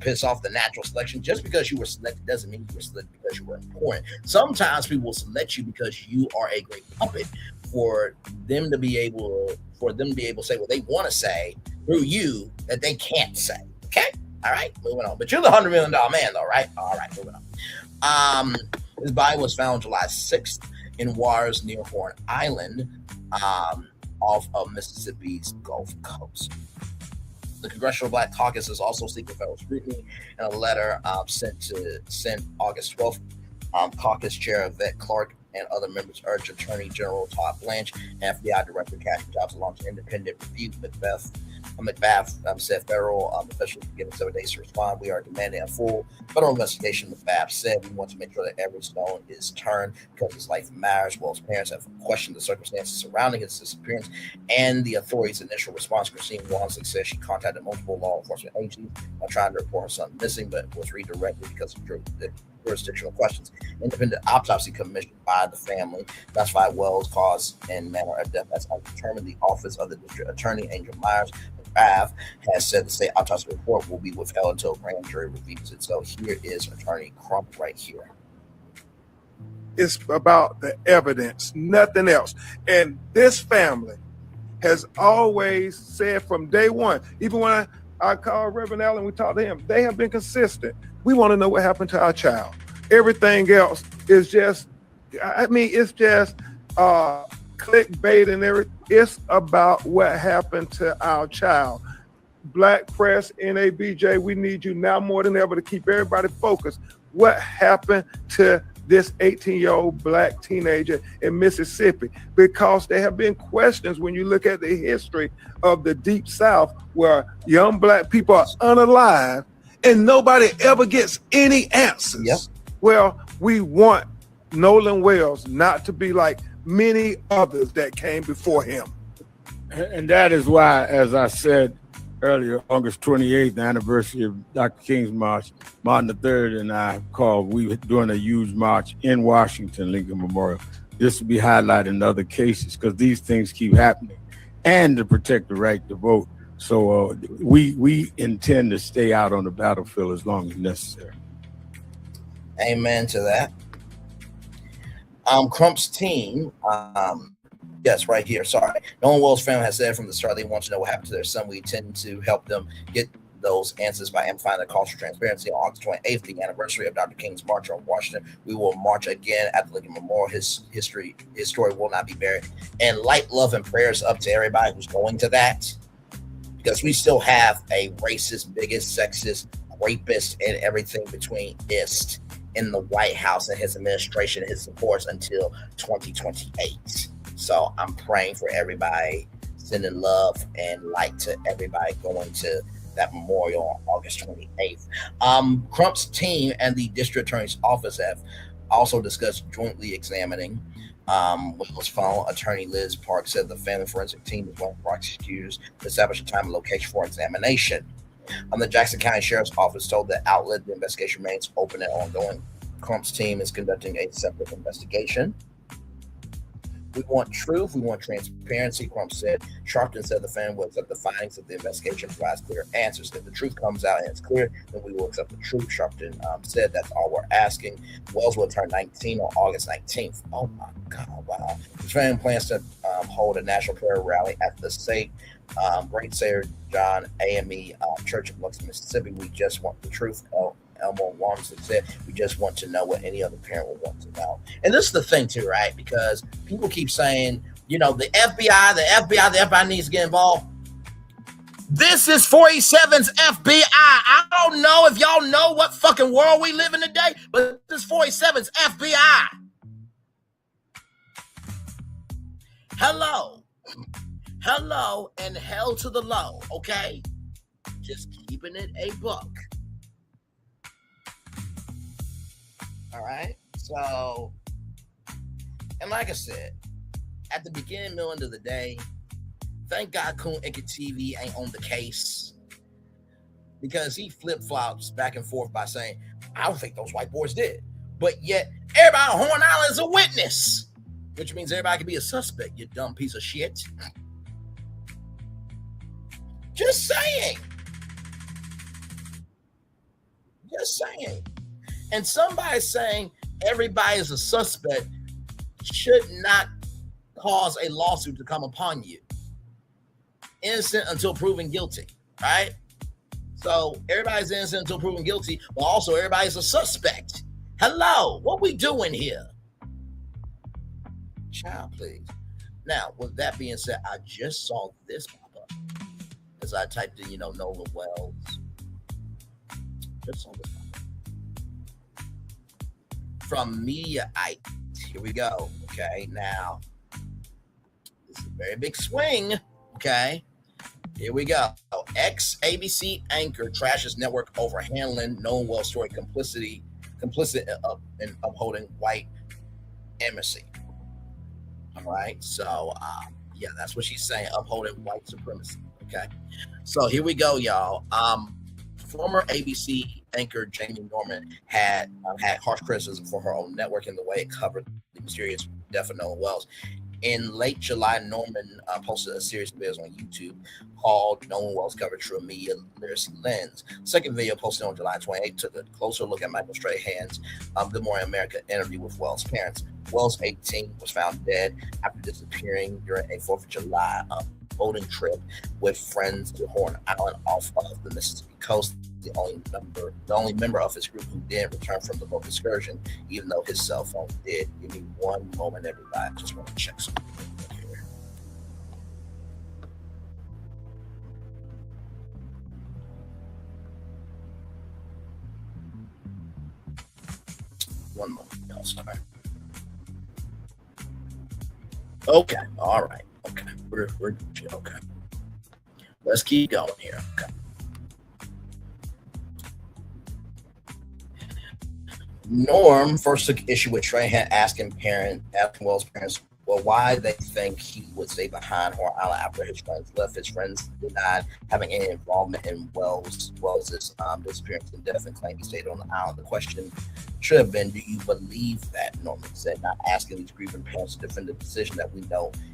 piss off the natural selection. Just because you were selected doesn't mean you were selected because you were important. Sometimes people will select you because you are a great puppet for them to be able to say what they want to say through you that they can't say. Okay? All right, moving on. But you're the $100 million man though, right? All right, moving on. His body was found July 6th in waters near Horn Island, off of Mississippi's Gulf Coast. The Congressional Black Caucus is also seeking federal scrutiny in a letter sent August 12th. Caucus Chair Yvette Clarke and other members urged Attorney General Todd Blanche and FBI Director Kathy Jobs to launch an independent review. McBath said federal officials are given 7 days to respond. We are demanding a full federal investigation. McBath said we want to make sure that every stone is turned because his life matters. Wells' parents have questioned the circumstances surrounding his disappearance and the authorities' initial response. Christine Walmsley said she contacted multiple law enforcement agencies while trying to report her son missing, but was redirected because of jurisdictional questions. Independent autopsy commissioned by the family classified Wells' cause and manner of death as undetermined. The office of the district attorney, Angel Myers McBath, has said the state autopsy report will be withheld until grand jury reviews it. So here is Attorney Crump right here. It's about the evidence, nothing else. And this family has always said from day one, even when I called Reverend Allen, we talked to him, they have been consistent. We want to know what happened to our child. Everything else is just, it's just clickbait and everything. It's about what happened to our child. Black press, NABJ, we need you now more than ever to keep everybody focused. What happened to this 18-year-old black teenager in Mississippi? Because there have been questions when you look at the history of the Deep South where young black people are unalive and nobody ever gets any answers. Yep. Well, we want Nolan Wells not to be like many others that came before him. And that is why, as I said earlier, August 28th, the anniversary of Dr. King's March, Martin III and I we were doing a huge march in Washington, Lincoln Memorial. This will be highlighted in other cases because these things keep happening and to protect the right to vote. So we intend to stay out on the battlefield as long as necessary. Amen to that. Crump's team, yes, right here, sorry. Nolan Wells' family has said from the start they want to know what happened to their son. We intend to help them get those answers by amplifying the cultural transparency. On August 28th, the anniversary of Dr. King's March on Washington, we will march again at the Lincoln Memorial. His story will not be buried. And light, love, and prayers up to everybody who's going to that, because we still have a racist, biggest, sexist, rapist, and everything between ist in the White House and his administration and his supports until 2028. So I'm praying for everybody, sending love and light to everybody going to that memorial on August 28th. Crump's team and the district attorney's office have Also discussed jointly examining Will's phone. Attorney Liz Park said the family forensic team is one of the prosecutors to establish a time and location for examination. The Jackson County Sheriff's Office told the outlet the investigation remains open and ongoing. Crump's team is conducting a separate investigation. We want truth. We want transparency, Crump said. Sharpton said the family will accept the findings of the investigation, provides clear answers. If the truth comes out and it's clear, then we will accept the truth, Sharpton said. That's all we're asking. Wells will turn 19 on August 19th. Oh, my God, wow. The family plans to hold a national prayer rally at the Great Savior John AME Church of Biloxi, Mississippi. We just want the truth. Elmore Warmson said, we just want to know what any other parent would want to know. And this is the thing too, right? Because people keep saying, the FBI needs to get involved. This is 47's FBI. I don't know if y'all know what fucking world we live in today, but this 47's FBI. Hello, and hell to the low, okay? Just keeping it a buck. All right. So, and like I said, at the beginning, middle, end of the day, thank God Kun TV ain't on the case, because he flip-flops back and forth by saying, I don't think those white boys did. But yet, everybody on Horn Island is a witness, which means everybody can be a suspect, you dumb piece of shit. Just saying. And somebody saying everybody is a suspect should not cause a lawsuit to come upon you. Innocent until proven guilty, right? So everybody's innocent until proven guilty, but also everybody's a suspect. Hello, what we doing here? Child, please. Now, with that being said, I just saw this pop up as I typed in, Nolan Wells. Just saw this pop up from Mediaite. Here we go. Okay, now this is a very big swing. Okay, here we go. Ex-ABC anchor trashes network over handling Nolan Wells story complicit in upholding white supremacy. All right, so yeah, that's what she's saying, upholding white supremacy. Okay, so here we go, y'all. Former ABC anchor Jamie Norman had harsh criticism for her own network and the way it covered the mysterious death of Nolan Wells. In late July, Norman posted a series of videos on YouTube called Nolan Wells Covered Through a Media Literacy Lens. Second video, posted on July 28th, took a closer look at Michael Strahan's Good Morning America interview with Wells' parents. Wells, 18, was found dead after disappearing during a 4th of July boating trip with friends to Horn Island off of the Mississippi coast. The only member of his group who didn't return from the boat excursion, even though his cell phone did. Give me one moment, everybody. I just want to check something here. One moment, y'all. Sorry. Okay. All right. Okay. We're okay. Let's keep going here. Okay. Norm first took issue with Strahan asking Wells' parents, why they think he would stay behind Horn Island after his friends left. His friends denied having any involvement in Wells' disappearance and death and claimed he stayed on the island. The question should have been, do you believe that? Norman said, not asking these grieving parents to defend the decision that we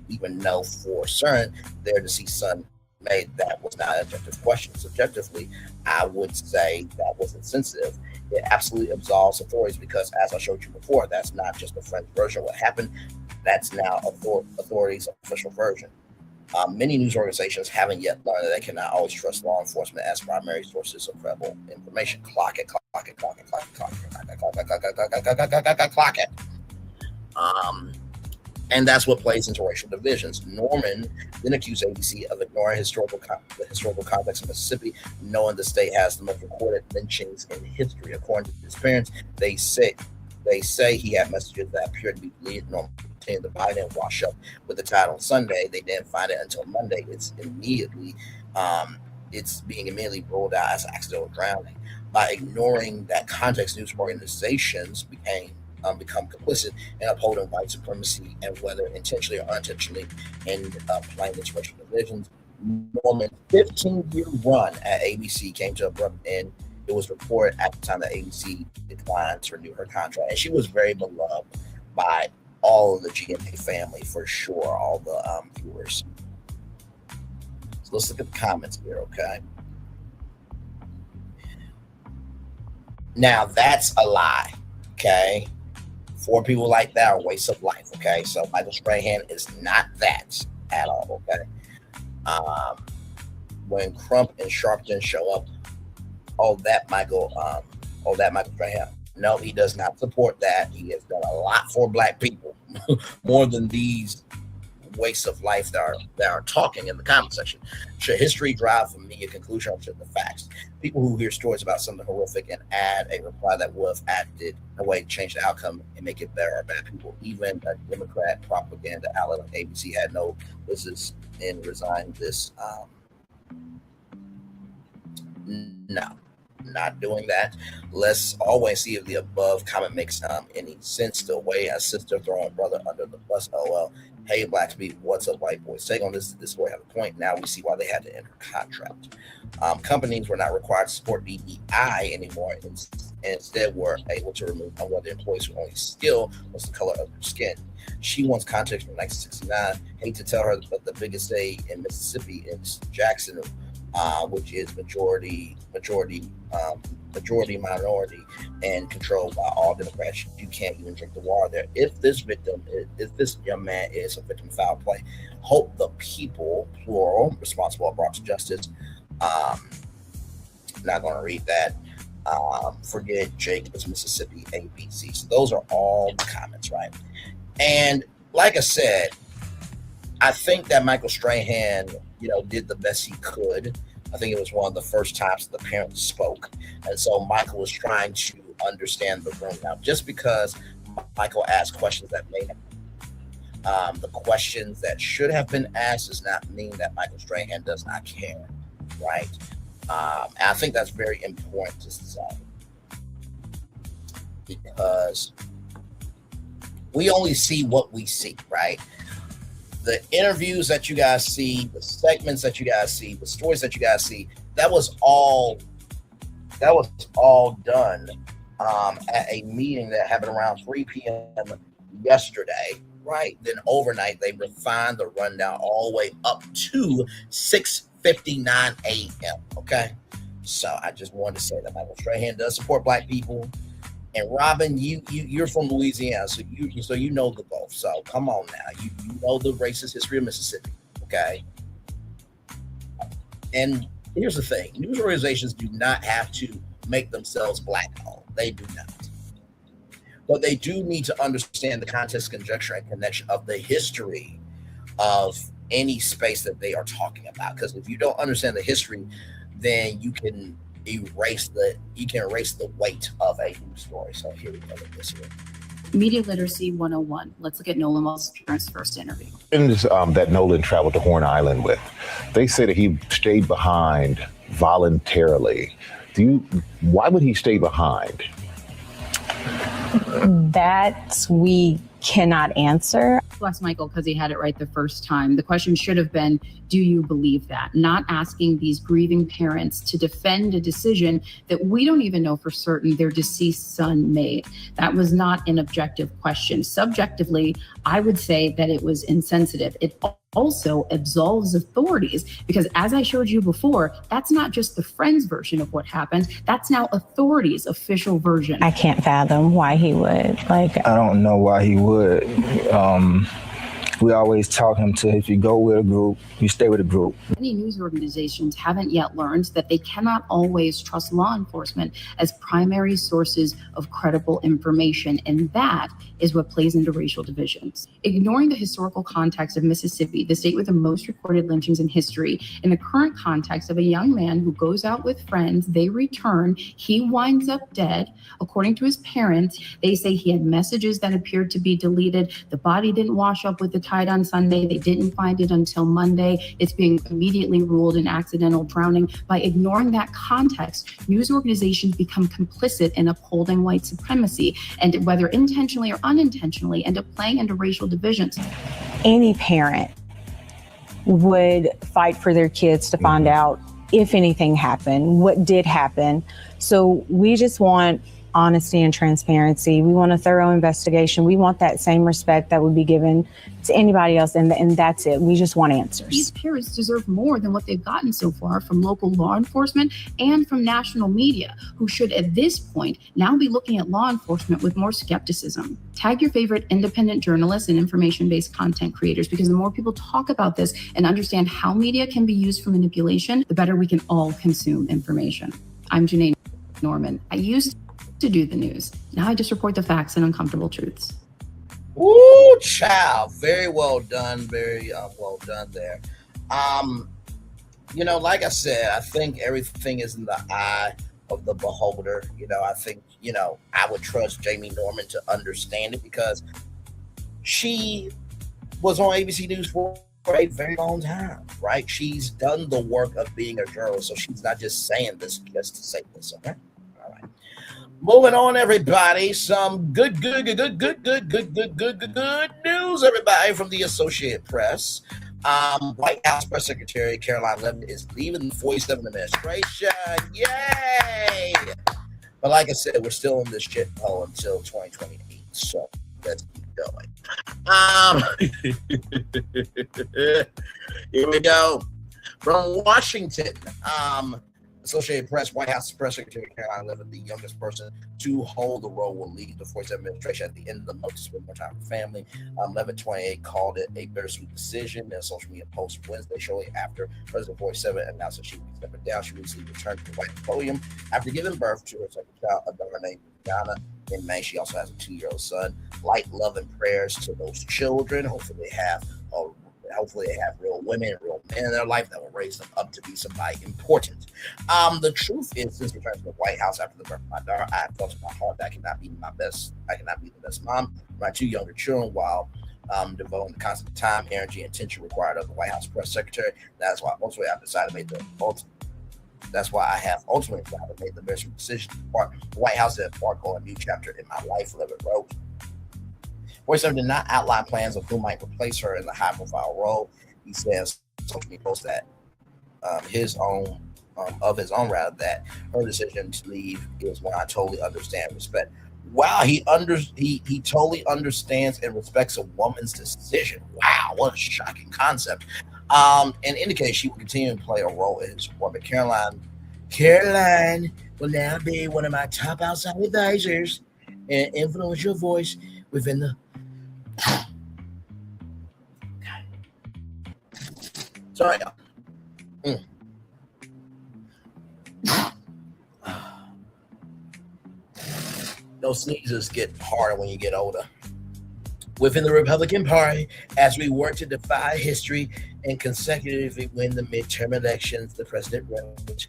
even know for certain their deceased son made. That was not an objective question. Subjectively, I would say that was insensitive. It absolutely absolves authorities because, as I showed you before, that's not just a friend's version of what happened. That's now authorities' official version. Many news organizations haven't yet learned that they cannot always trust law enforcement as primary sources of credible information. Clock it. And that's what plays into racial divisions. Norman then accused ABC of ignoring the historical context of Mississippi, knowing the state has the most recorded lynchings in history. According to his parents, they say he had messages that appeared to be believed. Norman continued to buy and wash up with the tide on Sunday. They didn't find it until Monday. It's being immediately ruled out as accidental drowning. By ignoring that context, news organizations became become complicit in upholding white supremacy, and whether intentionally or unintentionally ended up playing into racial divisions. Norman's 15-year run at ABC came to an abrupt end. It was reported at the time that ABC declined to renew her contract, and she was very beloved by all of the GMA family, for sure, all the viewers. So let's look at the comments here, okay? Now, that's a lie, okay? 4 people like that are a waste of life, okay? So Michael Strahan is not that at all, okay? When Crump and Sharpton show up, Michael Strahan. No, he does not support that. He has done a lot for Black people, more than these wastes of life that are talking in the comment section. Should history drive from media conclusion, or should the facts? People who hear stories about something horrific and add a reply that would have acted in a way to change the outcome and make it better are bad people. Even a Democrat propaganda outlet like ABC had no business in resigning this. No, not doing that. Let's always see if the above comment makes any sense. The way a sister throwing a brother under the bus. Oh, hey, Black people, what's up, white boys? Take on this boy have a point. Now we see why they had to end her contract. Companies were not required to support DEI anymore, and instead were able to remove unwanted employees whose only skill was the color of their skin. She wants context from 1969. Hate to tell her, but the biggest state in Mississippi is Jackson, which is majority minority and controlled by all Democrats. You can't even drink the water there. If this young man is a victim of foul play, hope the people, plural, responsible are brought to justice. Not going to read that. Forget Jake, it's Mississippi, ABC. So those are all the comments, right? And like I said, I think that Michael Strahan, did the best he could. I think it was one of the first times the parents spoke. And so Michael was trying to understand the room. Now, just because Michael asked questions that may have, the questions that should have been asked does not mean that Michael Strahan does not care, right? And I think that's very important to say, because we only see what we see, right? The interviews that you guys see, the segments that you guys see, the stories that you guys see, that was all done at a meeting that happened around 3 p.m. yesterday, right? Then overnight, they refined the rundown all the way up to 6:59 a.m., okay? So I just wanted to say that Michael Strahan does support Black people. And Robin, you're from Louisiana, so you know the Gulf. So come on now, you know the racist history of Mississippi, okay? And here's the thing: news organizations do not have to make themselves Black-owned. They do not, but they do need to understand the context, conjecture, and connection of the history of any space that they are talking about. Because if you don't understand the history, then you can erase the weight of a news story. So here we go with this one. Media Literacy 101. Let's look at Nolan Well's first interview. That Nolan traveled to Horn Island with, they say that he stayed behind voluntarily. Why would he stay behind? That we cannot answer. Bless Michael because he had it right the first time. The question should have been, do you believe that? Not asking these grieving parents to defend a decision that we don't even know for certain their deceased son made. That was not an objective question. Subjectively, I would say that it was insensitive. It also absolves authorities because, as I showed you before, that's not just the friend's version of what happened. That's now authorities' official version. I can't fathom why he would. I don't know why he would. We always taught him to, if you go with a group, you stay with a group. Many news organizations haven't yet learned that they cannot always trust law enforcement as primary sources of credible information, and that is what plays into racial divisions. Ignoring the historical context of Mississippi, the state with the most recorded lynchings in history, in the current context of a young man who goes out with friends, they return, he winds up dead. According to his parents, they say he had messages that appeared to be deleted, the body didn't wash up with the tied on Sunday. They didn't find it until Monday. It's being immediately ruled an accidental drowning. By ignoring that context, news organizations become complicit in upholding white supremacy, and whether intentionally or unintentionally, end up playing into racial divisions. Any parent would fight for their kids to find out if anything happened, what did happen. So we just want honesty and transparency. We want a thorough investigation. We want that same respect that would be given to anybody else, and that's it. We just want answers. These parents deserve more than what they've gotten so far from local law enforcement and from national media, who should at this point now be looking at law enforcement with more skepticism. Tag your favorite independent journalists and information-based content creators, because the more people talk about this and understand how media can be used for manipulation, the better we can all consume information. I'm Janae Norman. I used to do the news. Now I just report the facts and uncomfortable truths. Ooh, child. Very well done. Very well done there. Like I said, I think everything is in the eye of the beholder. I think, I would trust Jamie Norman to understand it, because she was on ABC News for a very long time, right? She's done the work of being a journalist, so she's not just saying this just to say this, okay? All right. Moving on, everybody. Some good news, everybody, from the Associated Press. White House Press Secretary Karoline Leavitt is leaving the 47 administration. Yay! But like I said, we're still in this shit hole until 2028. So let's keep going. Here we go. From Washington, Associated Press, White House Press Secretary Karoline Leavitt, the youngest person to hold the role, will leave the 47 administration at the end of the month to spend more time with family. Leavitt, 28, called it a bittersweet decision in a social media post Wednesday, shortly after President 47 announced that she would be stepping down. She recently returned to the White Podium after giving birth to her second child, a daughter named Rihanna, in May. She also has a 2-year-old son. Light, love, and prayers to those children. Hopefully they have real women and real men in their life that will raise them up to be somebody important. The truth is, since returning to the White House after the birth of my daughter, I have felt in my heart that I cannot be the best mom for my 2 younger children while devoting the constant time, energy, and attention required of the White House Press Secretary. That's why ultimately I've decided to make the best decision to depart the White House and embark on a new chapter in my life, Leavitt wrote. 47 did not outline plans of who might replace her in the high-profile role. He says, social media post that that her decision to leave is one I totally understand and respect. Wow, he totally understands and respects a woman's decision. Wow, what a shocking concept. And indicates she will continue to play a role in his support. But Karoline will now be one of my top outside advisors and influential voice within the. Sorry, y'all. Those sneezes get harder when you get older. Within the Republican Party, as we work to defy history and consecutively win the midterm elections, the president wrote.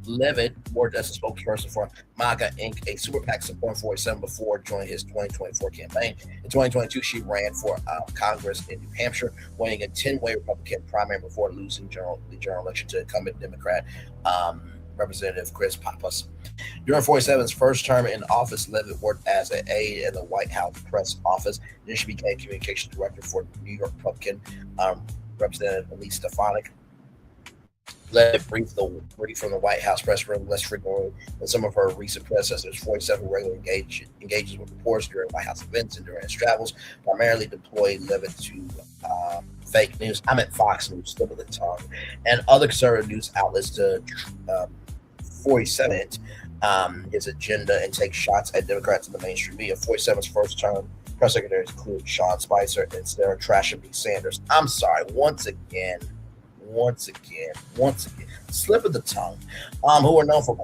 Leavitt worked as a spokesperson for MAGA Inc., a super PAC supporting 47 before joining his 2024 campaign. In 2022, she ran for Congress in New Hampshire, winning a 10-way Republican primary before losing the general election to incumbent Democrat Representative Chris Pappas. During 47's first term in office, Leavitt worked as an aide in the White House press office. Then she became communications director for New York Republican Representative Elise Stefanik. Leavitt briefed from the White House press room less frequently than some of her recent predecessors. 47 regularly engages with reporters during White House events and during his travels, primarily deployed Leavitt to fake news. I meant Fox News, slip of the tongue, and other conservative news outlets to 47 his agenda and take shots at Democrats in the mainstream media. 47's first term press secretaries include Sean Spicer and Sarah Trasham B. Sanders. I'm sorry, once again, slip of the tongue, who are known for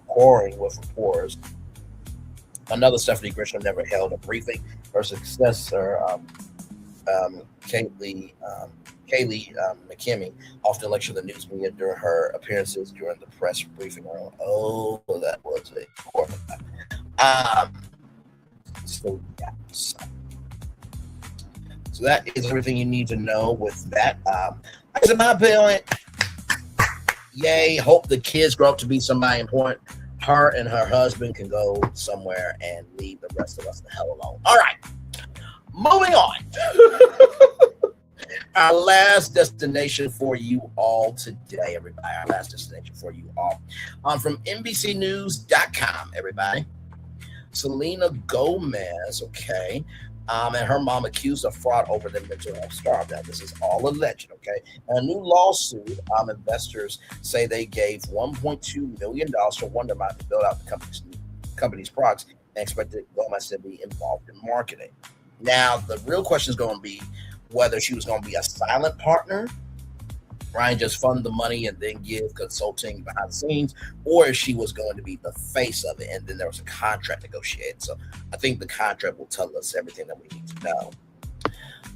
quarreling with reporters. Another Stephanie Grisham never held a briefing. Her successor, Kayleigh McKinney, often lectured the news media during her appearances during the press briefing room. Oh, that was a quarterback. So, yeah. So that is everything you need to know with that. That's my opinion. Yay. Hope the kids grow up to be somebody important. Her and her husband can go somewhere and leave the rest of us the hell alone. All right. Moving on. Our last destination for you all today, everybody. Our last destination for you all. From NBCnews.com, everybody. Selena Gomez, okay, and her mom accused of fraud over the mental health startup. Now, this is all alleged, okay? A new lawsuit, investors say they gave $1.2 million to Wondermine to build out the company's products and expected Gomez to be involved in marketing. Now, the real question is going to be whether she was going to be a silent partner, right, just fund the money and then give consulting behind the scenes, or if she was going to be the face of it, and then there was a contract negotiated. So I think the contract will tell us everything that we need to know.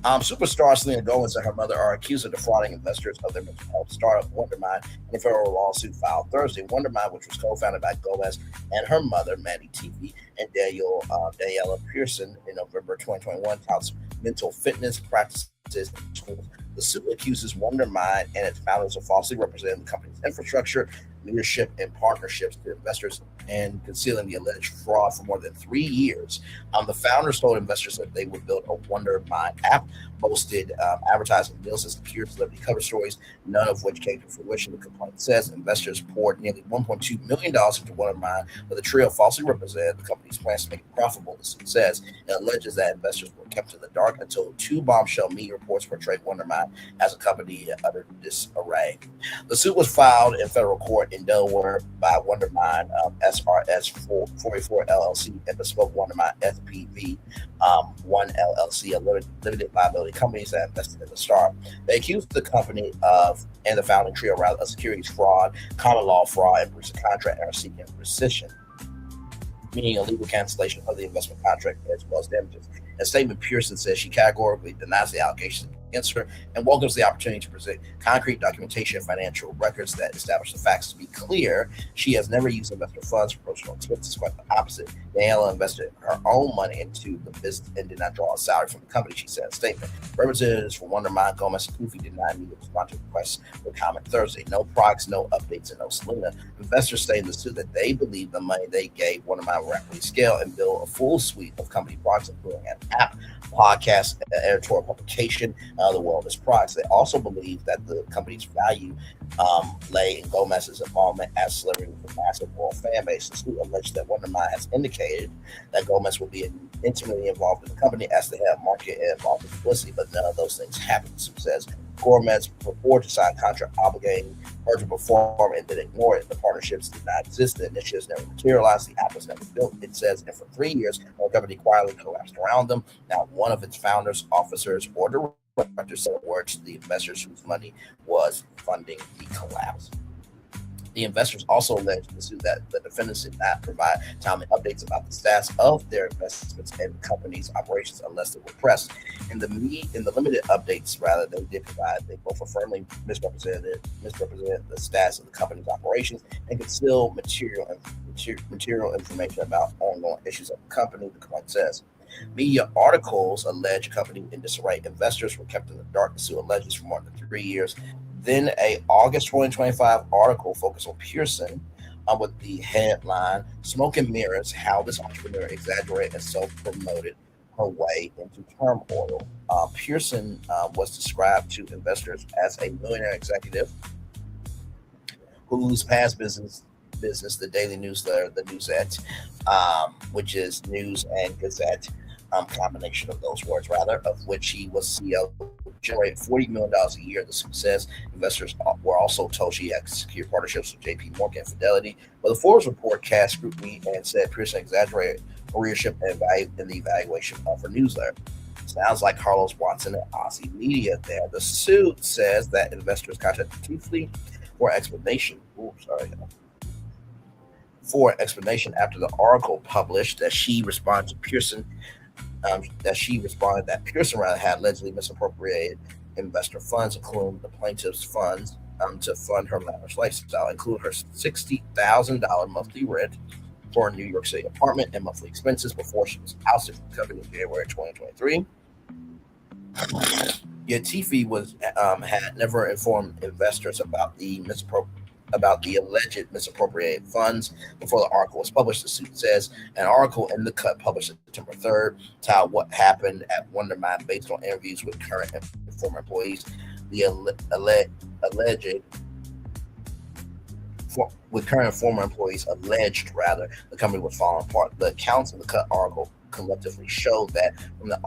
Superstar Selena Gomez and her mother are accused of defrauding investors of their mental health startup Wondermine in a federal lawsuit filed Thursday. Wondermine, which was co-founded by Gomez and her mother, Maddie TV, and Daniela Pearson in November 2021, touts mental fitness practices in schools. The suit accuses Wondermine and its founders of falsely representing the company's infrastructure, leadership, and partnerships to investors and concealing the alleged fraud for more than 3 years. The founders told investors that they would build a Wondermine app, boasted advertising deals and secured celebrity cover stories, none of which came to fruition. The complaint says investors poured nearly $1.2 million into Wondermine, but the trio falsely represented the company's plans to make it profitable. The suit says it alleges that investors were kept in the dark until 2 bombshell media reports portrayed Wondermine as a company under disarray. The suit was filed in federal court in Delaware by Wondermine SRS 44 LLC and Bespoke Wondermine SPV 1 LLC, a limited liability companies that invested in the startup. They accused the company of, and the founding trio rather, of securities fraud, common law fraud, and breach of contract, and are seeking rescission, meaning a legal cancellation of the investment contract as well as damages. A statement, Pearson says she categorically denies the allegations against her and welcomes the opportunity to present concrete documentation and financial records that establish the facts. To be clear, she has never used investor funds for personal expenses. Quite the opposite. Daniela invested her own money into the business and did not draw a salary from the company, she said in a statement. Representatives from Wondermine, Gomez, and Kofi did not need to respond to requests for comment Thursday. No products, no updates, and no Selena. Investors say in the suit that they believe the money they gave Wondermine will rapidly scale and build a full suite of company products, including an app, podcast, editorial publication, other wellness products. They also believe that the company's value lay in Gomez's involvement as celebrity with a massive world fan base. The suit alleged that Wondermine has indicated that Gomez will be intimately involved in the company as the head of market and involved in publicity, but none of those things happened. The suit says Gomez purported to sign contract obligating her to perform and then ignore it. The partnerships did not exist. The initiatives never materialized. The app was never built. It says, and for 3 years, the company quietly collapsed around them. Now, one of its founders, officers, or directors said words to the investors whose money was funding the collapse. The investors also alleged in the suit that the defendants did not provide timely updates about the status of their investments and the company's operations unless they were pressed. In the limited updates, rather, they did provide. They both firmly misrepresented the status of the company's operations and concealed material information about ongoing issues of the company, the complaint says. Media articles allege a company in disarray. Investors were kept in the dark. The suit alleges for more than 3 years. Then a August 2025 article focused on Pearson with the headline, Smoke and Mirrors, How This Entrepreneur Exaggerated and Self-Promoted Her Way into Turmoil. Pearson was described to investors as a millionaire executive whose past business, the Daily Newsletter, the Newsette, which is News and Gazette, combination of those words, rather, of which he was CEO, generated $40 million a year. The success investors were also told she had secured partnerships with JP Morgan and Fidelity. But the Forbes report cast scrutiny and said Pearson exaggerated careership and value in the evaluation of her newsletter. Sounds like Carlos Watson and Aussie Media there. The suit says that investors contacted chiefly for explanation. For explanation after the article published that she responded to Pearson. That Pearson rather had allegedly misappropriated investor funds, including the plaintiff's funds, to fund her lavish lifestyle, including her $60,000 monthly rent for a New York City apartment and monthly expenses before she was ousted from the company in January 2023. Tiffany was had never informed investors about the alleged misappropriated funds before the article was published. The suit says an article in The Cut published September 3rd titled "What Happened at Wondermind" based on interviews with current and former employees. The with current and former employees alleged the company was falling apart. The accounts in The Cut article collectively showed that from the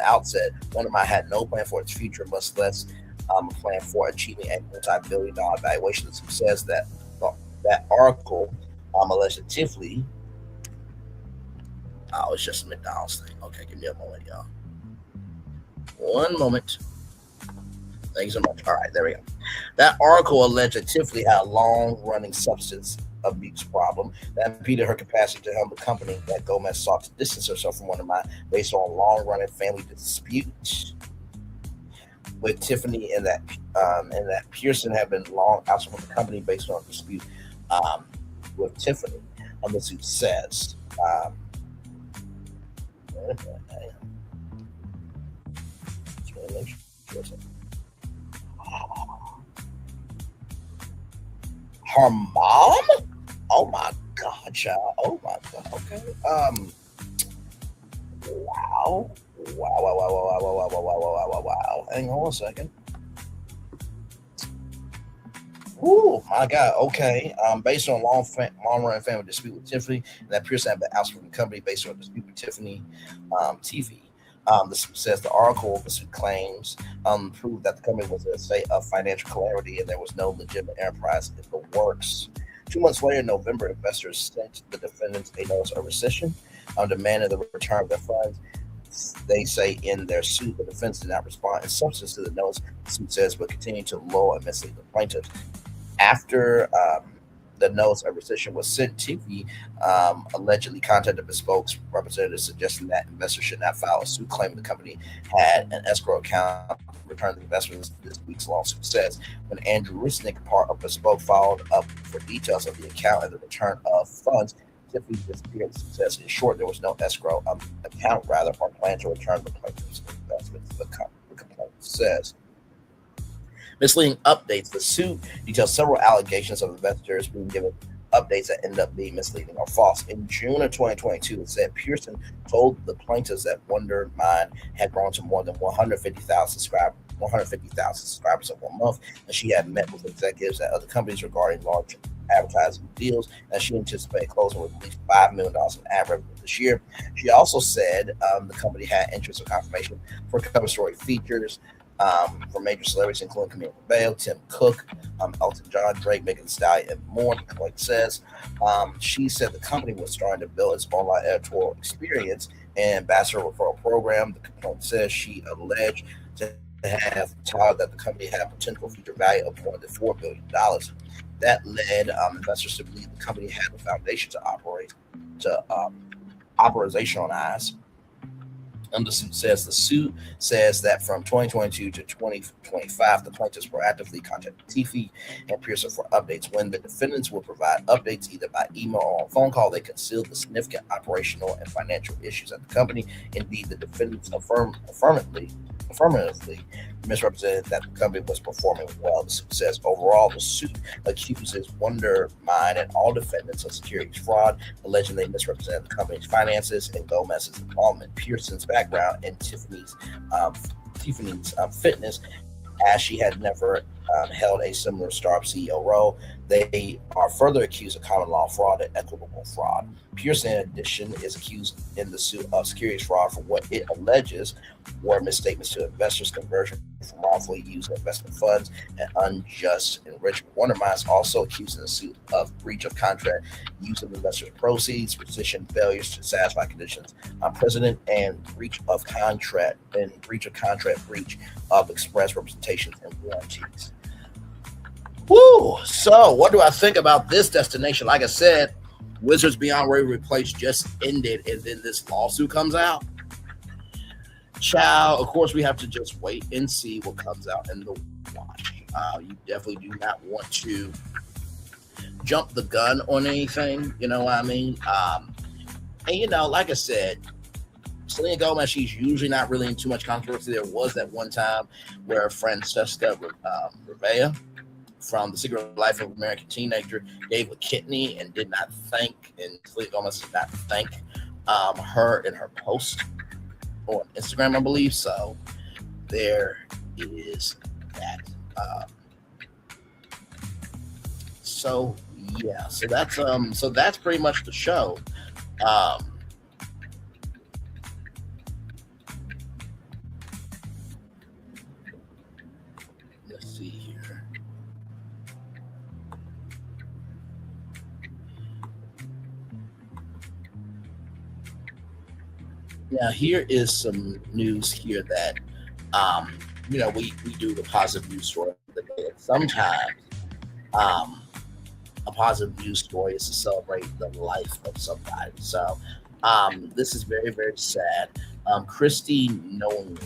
outset, Wondermind had no plan for its future, much less a plan for achieving a multi-billion-dollar valuation. The suit says that that article alleged Tiffany. Oh, it's just a McDonald's thing. Okay, give me a moment, y'all. One moment. Thank you so much. All right, there we go. That article alleged that Tiffany had a long-running substance abuse problem that impeded her capacity to help the company. That Gomez sought to distance herself from Wondermind based on long-running family disputes with Tiffany, and that Pearson had been long outside from the company based on a dispute with Tiffany. The suit says. Her mom? Oh my God, child. Oh my God. Okay. Wow. Hang on a second. Oh my God. Okay. Based on long-running family dispute with Tiffany, and that Pearson had been ousted from the company based on a dispute with Tiffany TV. The suit says the suit claims proved that the company was in a state of financial calamity and there was no legitimate enterprise in the works. 2 months later, in November, investors sent the defendants a notice of rescission, demanding the return of their funds. They say in their suit, the defense did not respond in substance to the notice. The suit says, but continued to lure and mislead the plaintiffs. After the notice of rescission was sent, TV allegedly contacted Bespoke representatives suggesting that investors should not file a suit claiming the company had an escrow account return the investors. This week's lawsuit says when Andrew Risnick, part of Bespoke, followed up for details of the account and the return of funds, Tiffany disappeared. Says in short, there was no escrow account, or plan to return the plaintiff's investments. The complaint says. Misleading updates. The suit details several allegations of investors being given updates that end up being misleading or false. In June of 2022, it said Pearson told the plaintiffs that Wondermind had grown to more than 150,000 subscribers in 1 month, and she had met with executives at other companies regarding large advertising deals, and she anticipated closing with at least $5 million in ad revenue this year. She also said the company had interest in confirmation for cover story features from major celebrities, including Camille Cabello, Tim Cook, Elton John, Drake, Megan Thee Stallion, and more. The complaint says she said the company was starting to build its online editorial experience and ambassador referral program. The complaint says she alleged to have touted that the company had a potential future value of more than $4 billion. That led investors to believe the company had the foundation to operationalize. The suit says that from 2022 to 2025, the plaintiffs proactively contacted Tiffany and Pearson for updates. When the defendants will provide updates either by email or on phone call, they concealed the significant operational and financial issues at the company. Indeed, the defendants affirmatively misrepresented that the company was performing well. The suit says overall, the suit accuses Wondermind and all defendants of securities fraud, alleging they misrepresented the company's finances and Gomez's involvement, Pearson's background, and Tiffany's fitness, as she had never held a similar startup CEO role. They are further accused of common law fraud and equitable fraud. Pearson, in addition, is accused in the suit of securities fraud for what it alleges were misstatements to investors, conversion from wrongfully used investment funds, and unjust enrichment. Wondermind is also accused in the suit of breach of contract, use of investors' proceeds, position failures to satisfy conditions precedent, and breach of contract, breach of express representations and warranties. Woo! So, what do I think about this destination? Like I said, Wizards Beyond Waverly Place just ended, and then this lawsuit comes out. Child, of course, we have to just wait and see what comes out in the wash. You definitely do not want to jump the gun on anything, you know what I mean? And, like I said, Selena Gomez, she's usually not really in too much controversy. There was that one time where a friend Jessica Rivera from The Secret Life of American Teenager gave a kidney and did not thank, and Selena Gomez did not thank her in her post on Instagram, I believe. So there is that. So yeah, so that's pretty much the show. Let's see here. Now here is some news here that we do the positive news story of the day. Sometimes a positive news story is to celebrate the life of somebody. So this is very, very sad. Christy Nolan,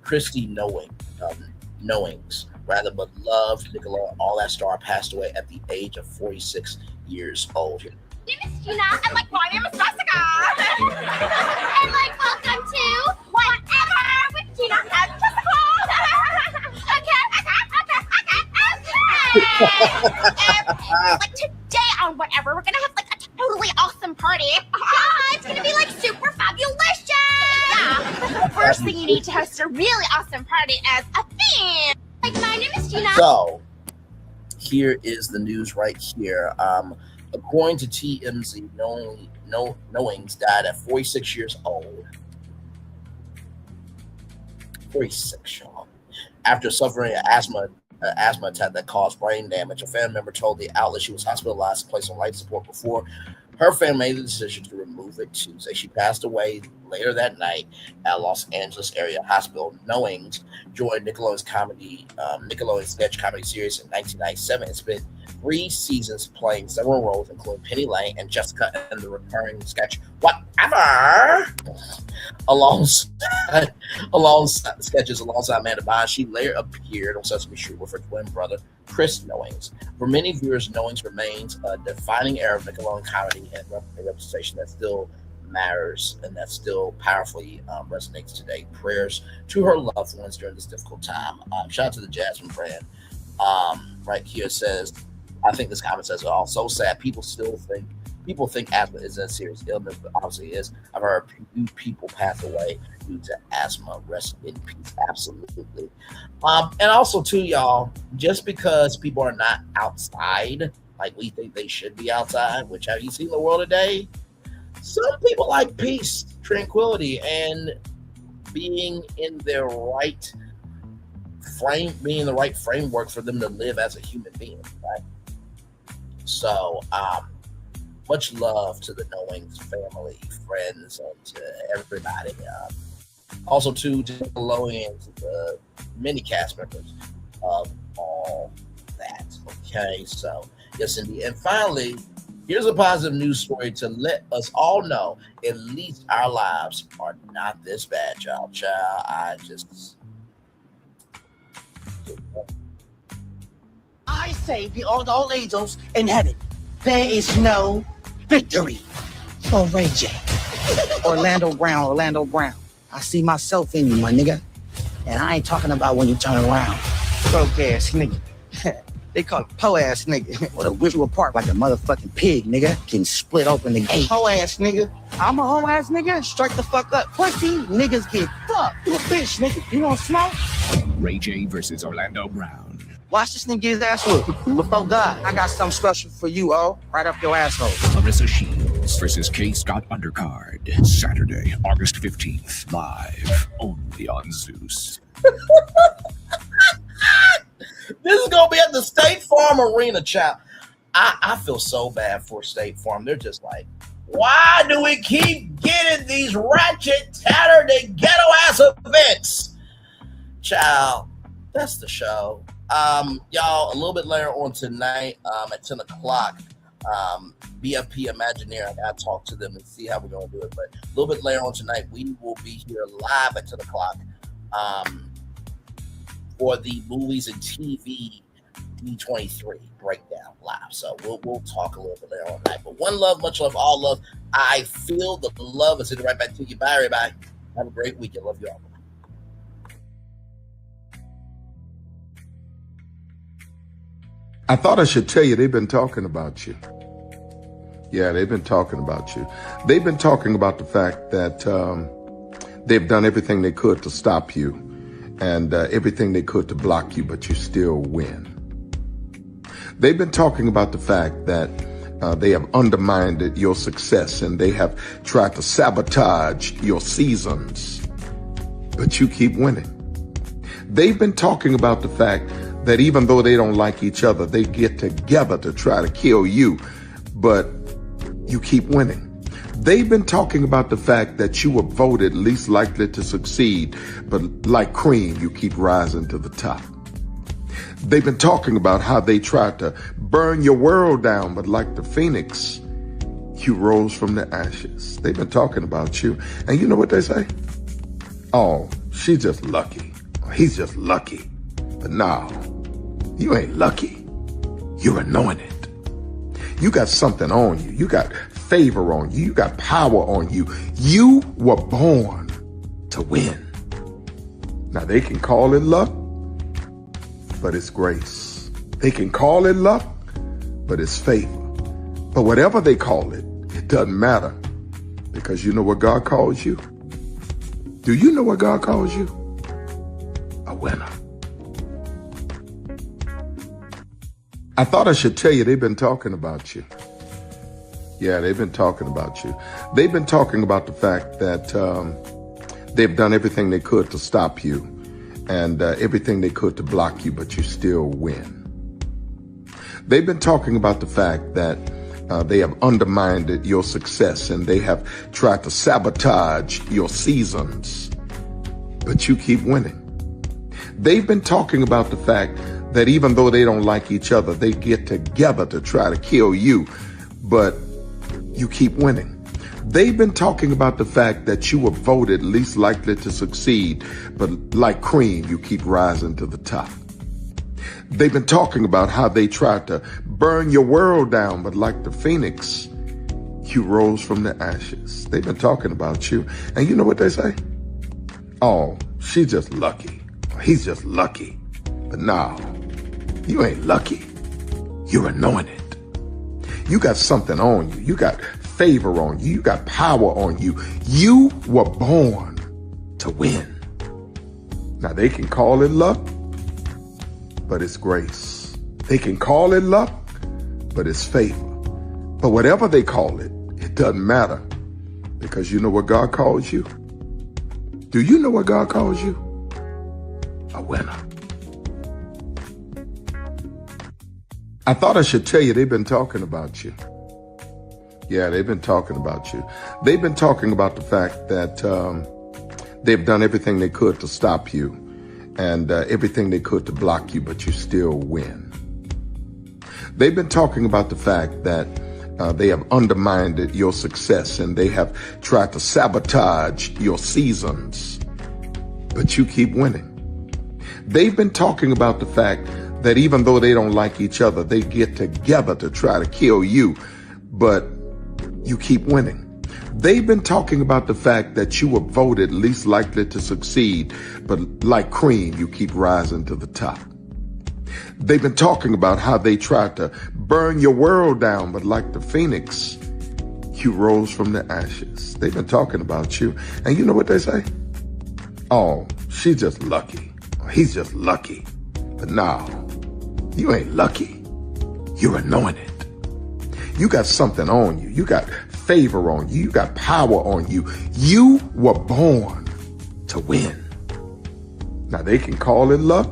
Christy Knowings, rather beloved Nickelodeon All-That Star, passed away at the age of 46 years old. My name is Gina, and my name is Jessica. And welcome to Whatever with Gina and Jessica. Okay. Today on Whatever, we're gonna have a totally awesome party. Yeah, it's gonna be super fabulous. Yeah. But the first thing you need to host a really awesome party as a theme. My name is Gina. So here is the news right here. According to TMZ, Knowings died at 46 years old. 46, y'all. After suffering an asthma attack that caused brain damage, a family member told the outlet she was hospitalized and placed on life support before her family made the decision to remove it Tuesday. She passed away later that night at Los Angeles area hospital. Knowings joined Nickelodeon sketch comedy series in 1997 and spent 3 seasons playing several roles, including Penny Lane and Jessica in the recurring sketch Whatever. Alongside sketches alongside Amanda Bynes, she later appeared on Sesame Street with her twin brother, Chris Knowings. For many viewers, Knowings remains a defining era of Nickelodeon comedy and representation that still matters and that still powerfully resonates today. Prayers to her loved ones during this difficult time. Shout out to the Jasmine brand. Right here says, I think this comment says it all. So sad. People think asthma is a serious illness, but obviously it is. I've heard people pass away due to asthma. Rest in peace. Absolutely. And also too, y'all, just because people are not outside like we think they should be outside, which have you seen the world today? Some people like peace, tranquility, and being in their right framework for them to live as a human being, right? So, much love to the Knowings family, friends, and to everybody. Also to Nickelodeon, the many cast members of all that. Okay, so yes, indeed. And finally, here's a positive news story to let us all know at least our lives are not this bad, y'all. I say, be all angels in heaven, there is no victory for Ray J. Orlando Brown. I see myself in you, my nigga. And I ain't talking about when you turn around. Broke ass nigga. They call it po ass nigga. Or the whistle apart like a motherfucking pig, nigga. Can split open the gate. Ho ass nigga. I'm a ho ass nigga. Strike the fuck up. Pussy niggas get fucked. You a bitch, nigga. You want smoke? Ray J versus Orlando Brown. Watch this nigga get his ass whooped. Before God, I got something special for you, right up your asshole. Larissa Shields versus K. Scott Undercard. Saturday, August 15th. Live only on Zeus. This is gonna be at the State Farm Arena, child. I feel so bad for State Farm. They're just like, why do we keep getting these ratchet, Saturday ghetto ass events? Child, that's the show. Y'all, a little bit later on tonight, at 10 o'clock, BFP Imagineer, I gotta talk to them and see how we're gonna do it. But a little bit later on tonight, we will be here live at 10 o'clock for the movies and TV B23 breakdown live. So we'll talk a little bit later on that. But one love, much love, all love. I feel the love. I'll send it right back to you. Bye, everybody. Have a great weekend. Love you all. I thought I should tell you, they've been talking about you. Yeah, they've been talking about you. They've been talking about the fact that they've done everything they could to stop you and everything they could to block you, but you still win. They've been talking about the fact that they have undermined your success and they have tried to sabotage your seasons, but you keep winning. They've been talking about the fact that even though they don't like each other, they get together to try to kill you, but you keep winning. They've been talking about the fact that you were voted least likely to succeed, but like cream, you keep rising to the top. They've been talking about how they tried to burn your world down, but like the phoenix, you rose from the ashes. They've been talking about you. And you know what they say? Oh, she's just lucky. He's just lucky. But no, you ain't lucky. You're anointed. You got something on you. You got favor on you. You got power on you. You were born to win. Now they can call it luck, but it's grace. They can call it luck, but it's favor. But whatever they call it, it doesn't matter, because you know what God calls you? Do you know what God calls you? A winner. I thought I should tell you, they've been talking about you. Yeah, they've been talking about you. They've been talking about the fact that they've done everything they could to stop you and everything they could to block you, but you still win. They've been talking about the fact that they have undermined your success and they have tried to sabotage your seasons, but you keep winning. They've been talking about the fact that even though they don't like each other, they get together to try to kill you, but you keep winning. They've been talking about the fact that you were voted least likely to succeed, but like cream, you keep rising to the top. They've been talking about how they tried to burn your world down, but like the phoenix, you rose from the ashes. They've been talking about you. And you know what they say? Oh, she's just lucky. He's just lucky. But no, you ain't lucky. You're anointed. You got something on you. You got favor on you. You got power on you. You were born to win. Now they can call it luck, but it's grace. They can call it luck, but it's favor. But whatever they call it, it doesn't matter, because you know what God calls you? Do you know what God calls you? A winner. I thought I should tell you, they've been talking about you. Yeah, they've been talking about you. They've been talking about the fact that they've done everything they could to stop you and everything they could to block you, but you still win. They've been talking about the fact that they have undermined your success and they have tried to sabotage your seasons, but you keep winning. They've been talking about the fact that even though they don't like each other, they get together to try to kill you, but you keep winning. They've been talking about the fact that you were voted least likely to succeed, but like cream, you keep rising to the top. They've been talking about how they tried to burn your world down, but like the phoenix, you rose from the ashes. They've been talking about you. And you know what they say? Oh, she's just lucky. He's just lucky. But no, you ain't lucky. You're anointed. You got something on you. You got favor on you. You got power on you. You were born to win. Now they can call it luck,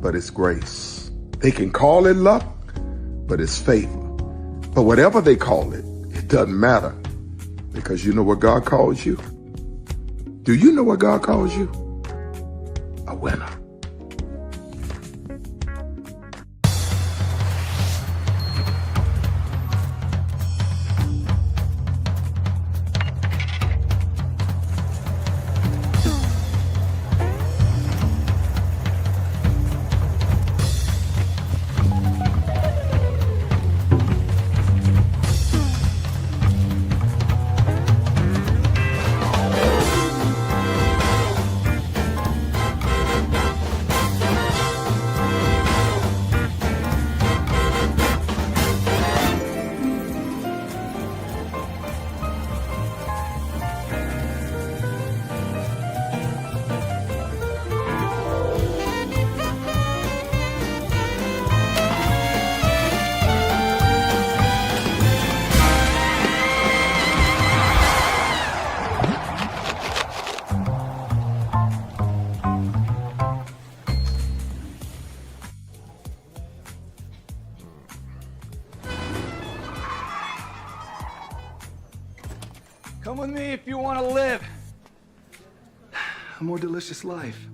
but it's grace. They can call it luck, but it's favor. But whatever they call it, it doesn't matter, because you know what God calls you? Do you know what God calls you? A winner. Come with me if you want to live a more delicious life.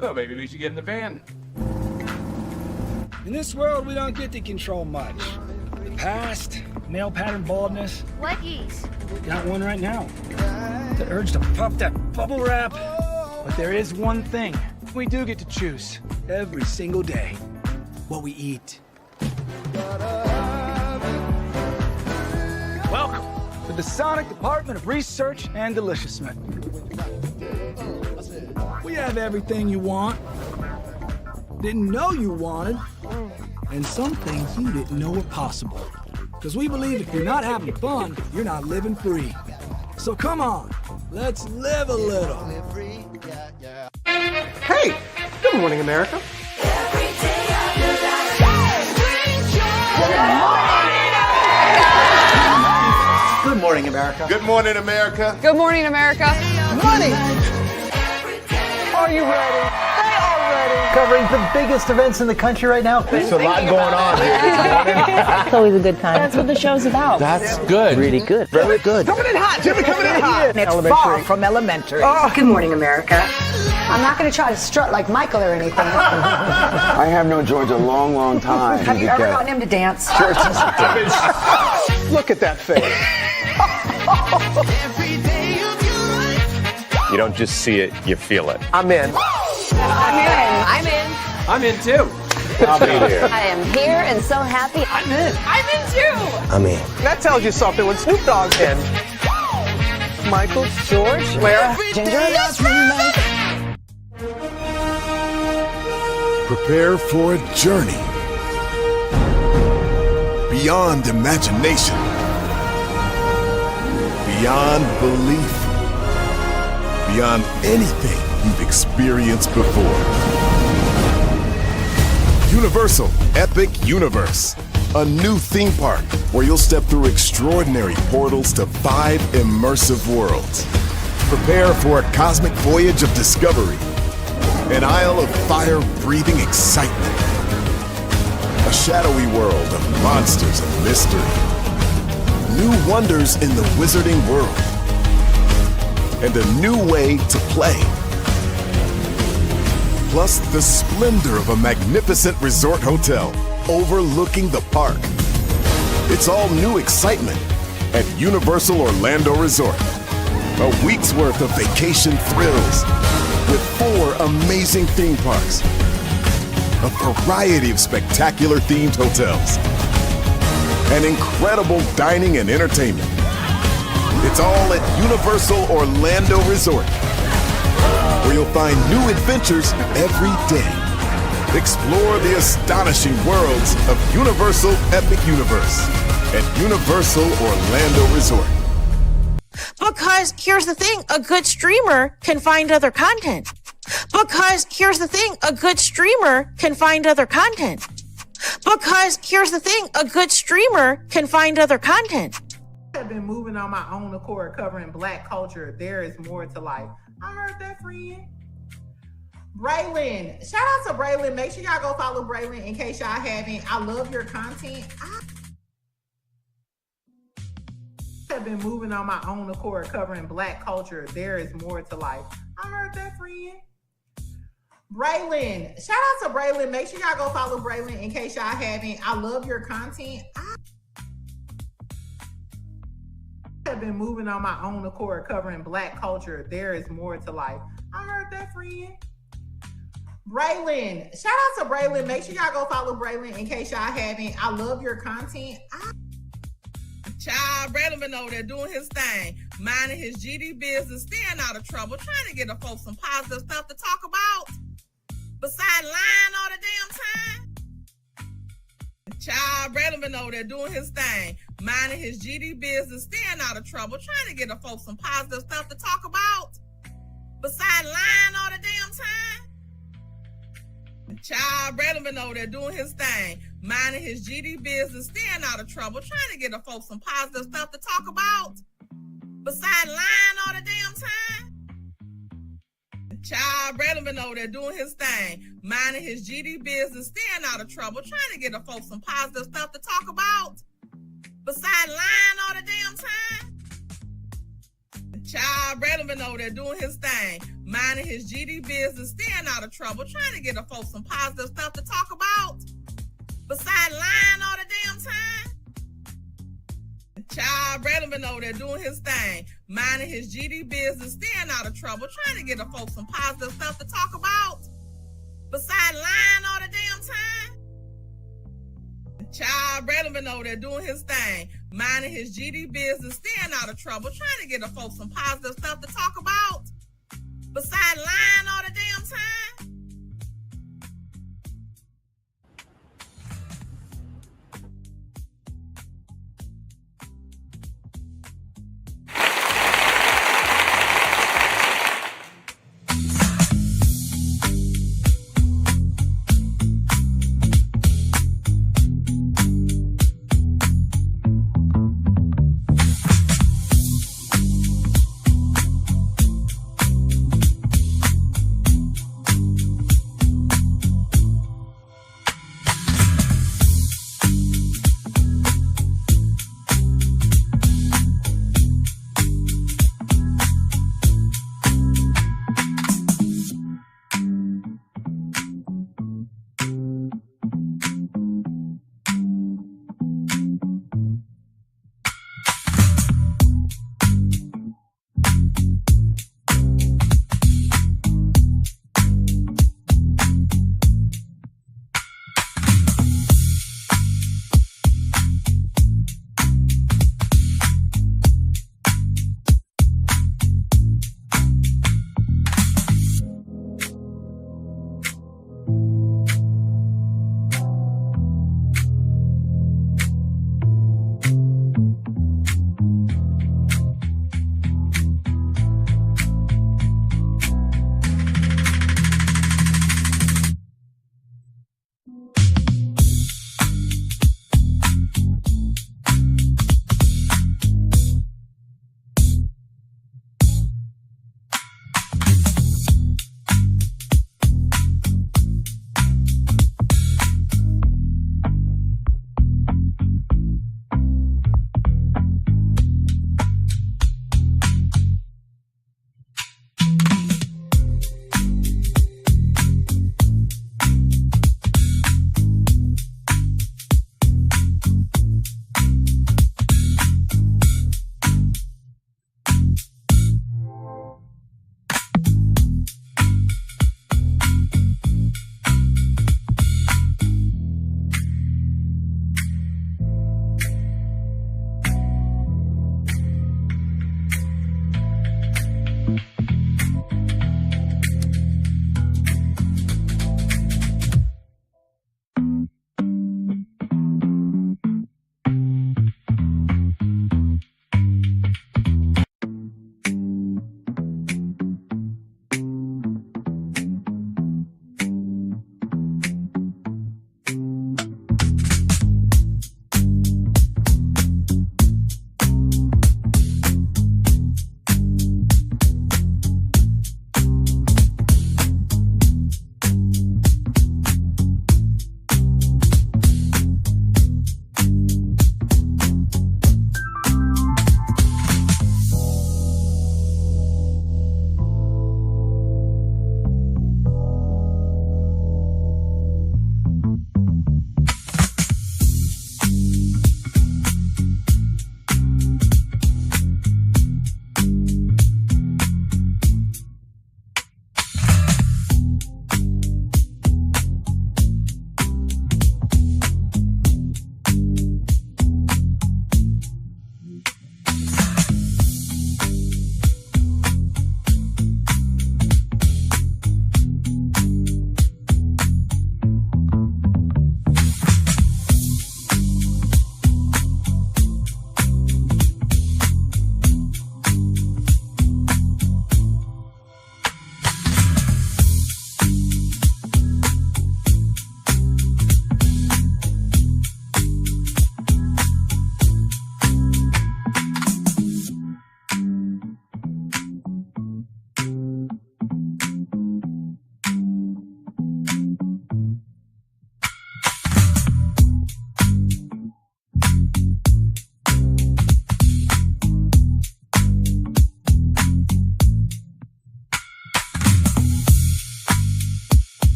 Oh, maybe we should get in the van. In this world, we don't get to control much. The past, male pattern baldness. What yeast? Got one right now. The urge to puff that bubble wrap. But there is one thing we do get to choose every single day. What we eat. Welcome to the Sonic Department of Research and Deliciousness. We have everything you want, didn't know you wanted, and some things you didn't know were possible. Because we believe if you're not having fun, you're not living free. So come on, let's live a little. Hey, good morning, America. Good morning, America. Good morning, America. Good morning, America. Money! Are you ready? They are ready. Covering the biggest events in the country right now. There's a lot going on here this morning. It's always a good time. That's what the show's about. That's good. Really good. Very good. Coming in hot, Jimmy, coming in hot. It's far from elementary. Good morning, America. I'm not going to try to strut like Michael or anything. I have known George a long, long time. Have you ever gotten him to dance? Look at that face. You don't just see it, you feel it. I'm in. I'm in. I'm in. I'm in too. I'll be there. I am here and so happy. I'm in. I'm in too. I'm in. That tells you something when Snoop Dogg's in. Michael, George, Lara, Ginger. Prepare for a journey beyond imagination, beyond belief, beyond anything you've experienced before. Universal Epic Universe, a new theme park where you'll step through extraordinary portals to 5 immersive worlds. Prepare for a cosmic voyage of discovery, an isle of fire-breathing excitement, a shadowy world of monsters and mystery, new wonders in the wizarding world, and a new way to play. Plus the splendor of a magnificent resort hotel overlooking the park. It's all new excitement at Universal Orlando Resort. A week's worth of vacation thrills with 4 amazing theme parks, a variety of spectacular themed hotels, and incredible dining and entertainment. It's all at Universal Orlando Resort, where you'll find new adventures every day. Explore the astonishing worlds of Universal Epic Universe at Universal Orlando Resort. Because here's the thing, a good streamer can find other content. Because here's the thing, a good streamer can find other content. Because here's the thing, a good streamer can find other content. I've been moving on my own accord, covering Black culture. There is more to life. I heard that, friend. Braylon, shout out to Braylon. Make sure y'all go follow Braylon in case y'all haven't. I love your content. I've been moving on my own accord, covering Black culture. There is more to life. I heard that, friend. Braylon, shout out to Braylon. Make sure y'all go follow Braylon in case y'all haven't. I love your content. I've been moving on my own accord, covering Black culture. There is more to life. I heard that, friend. Braylon, shout out to Braylon. Make sure y'all go follow Braylon in case y'all haven't. I love your content. Child, Braylon been over there doing his thing, minding his GD business, staying out of trouble, trying to get the folks some positive stuff to talk about, besides lying all the damn time. Child, Braylon been over there doing his thing, minding his GD business, staying out of trouble, trying to get the folks some positive stuff to talk about, besides lying all the damn time. Child, Braylon been over there doing his thing, minding his GD business, staying out of trouble, trying to get the folks some positive stuff to talk about, besides lying all the damn time. Child, Braylon been over there doing his thing, minding his GD business, staying out of trouble, trying to get the folks some positive stuff to talk about, Besides lying all the damn time. Child Braylon been over there doing his thing, minding his GD business, staying out of trouble, trying to get a folks some positive stuff to talk about. Besides lying all the damn time. Child Braylon been over there doing his thing, minding his GD business, staying out of trouble, trying to get a folks some positive stuff to talk about. Besides lying all the damn time. Child Braylon been over there doing his thing, minding his GD business, staying out of trouble, trying to get a folks some positive stuff to talk about. Besides lying all the damn time.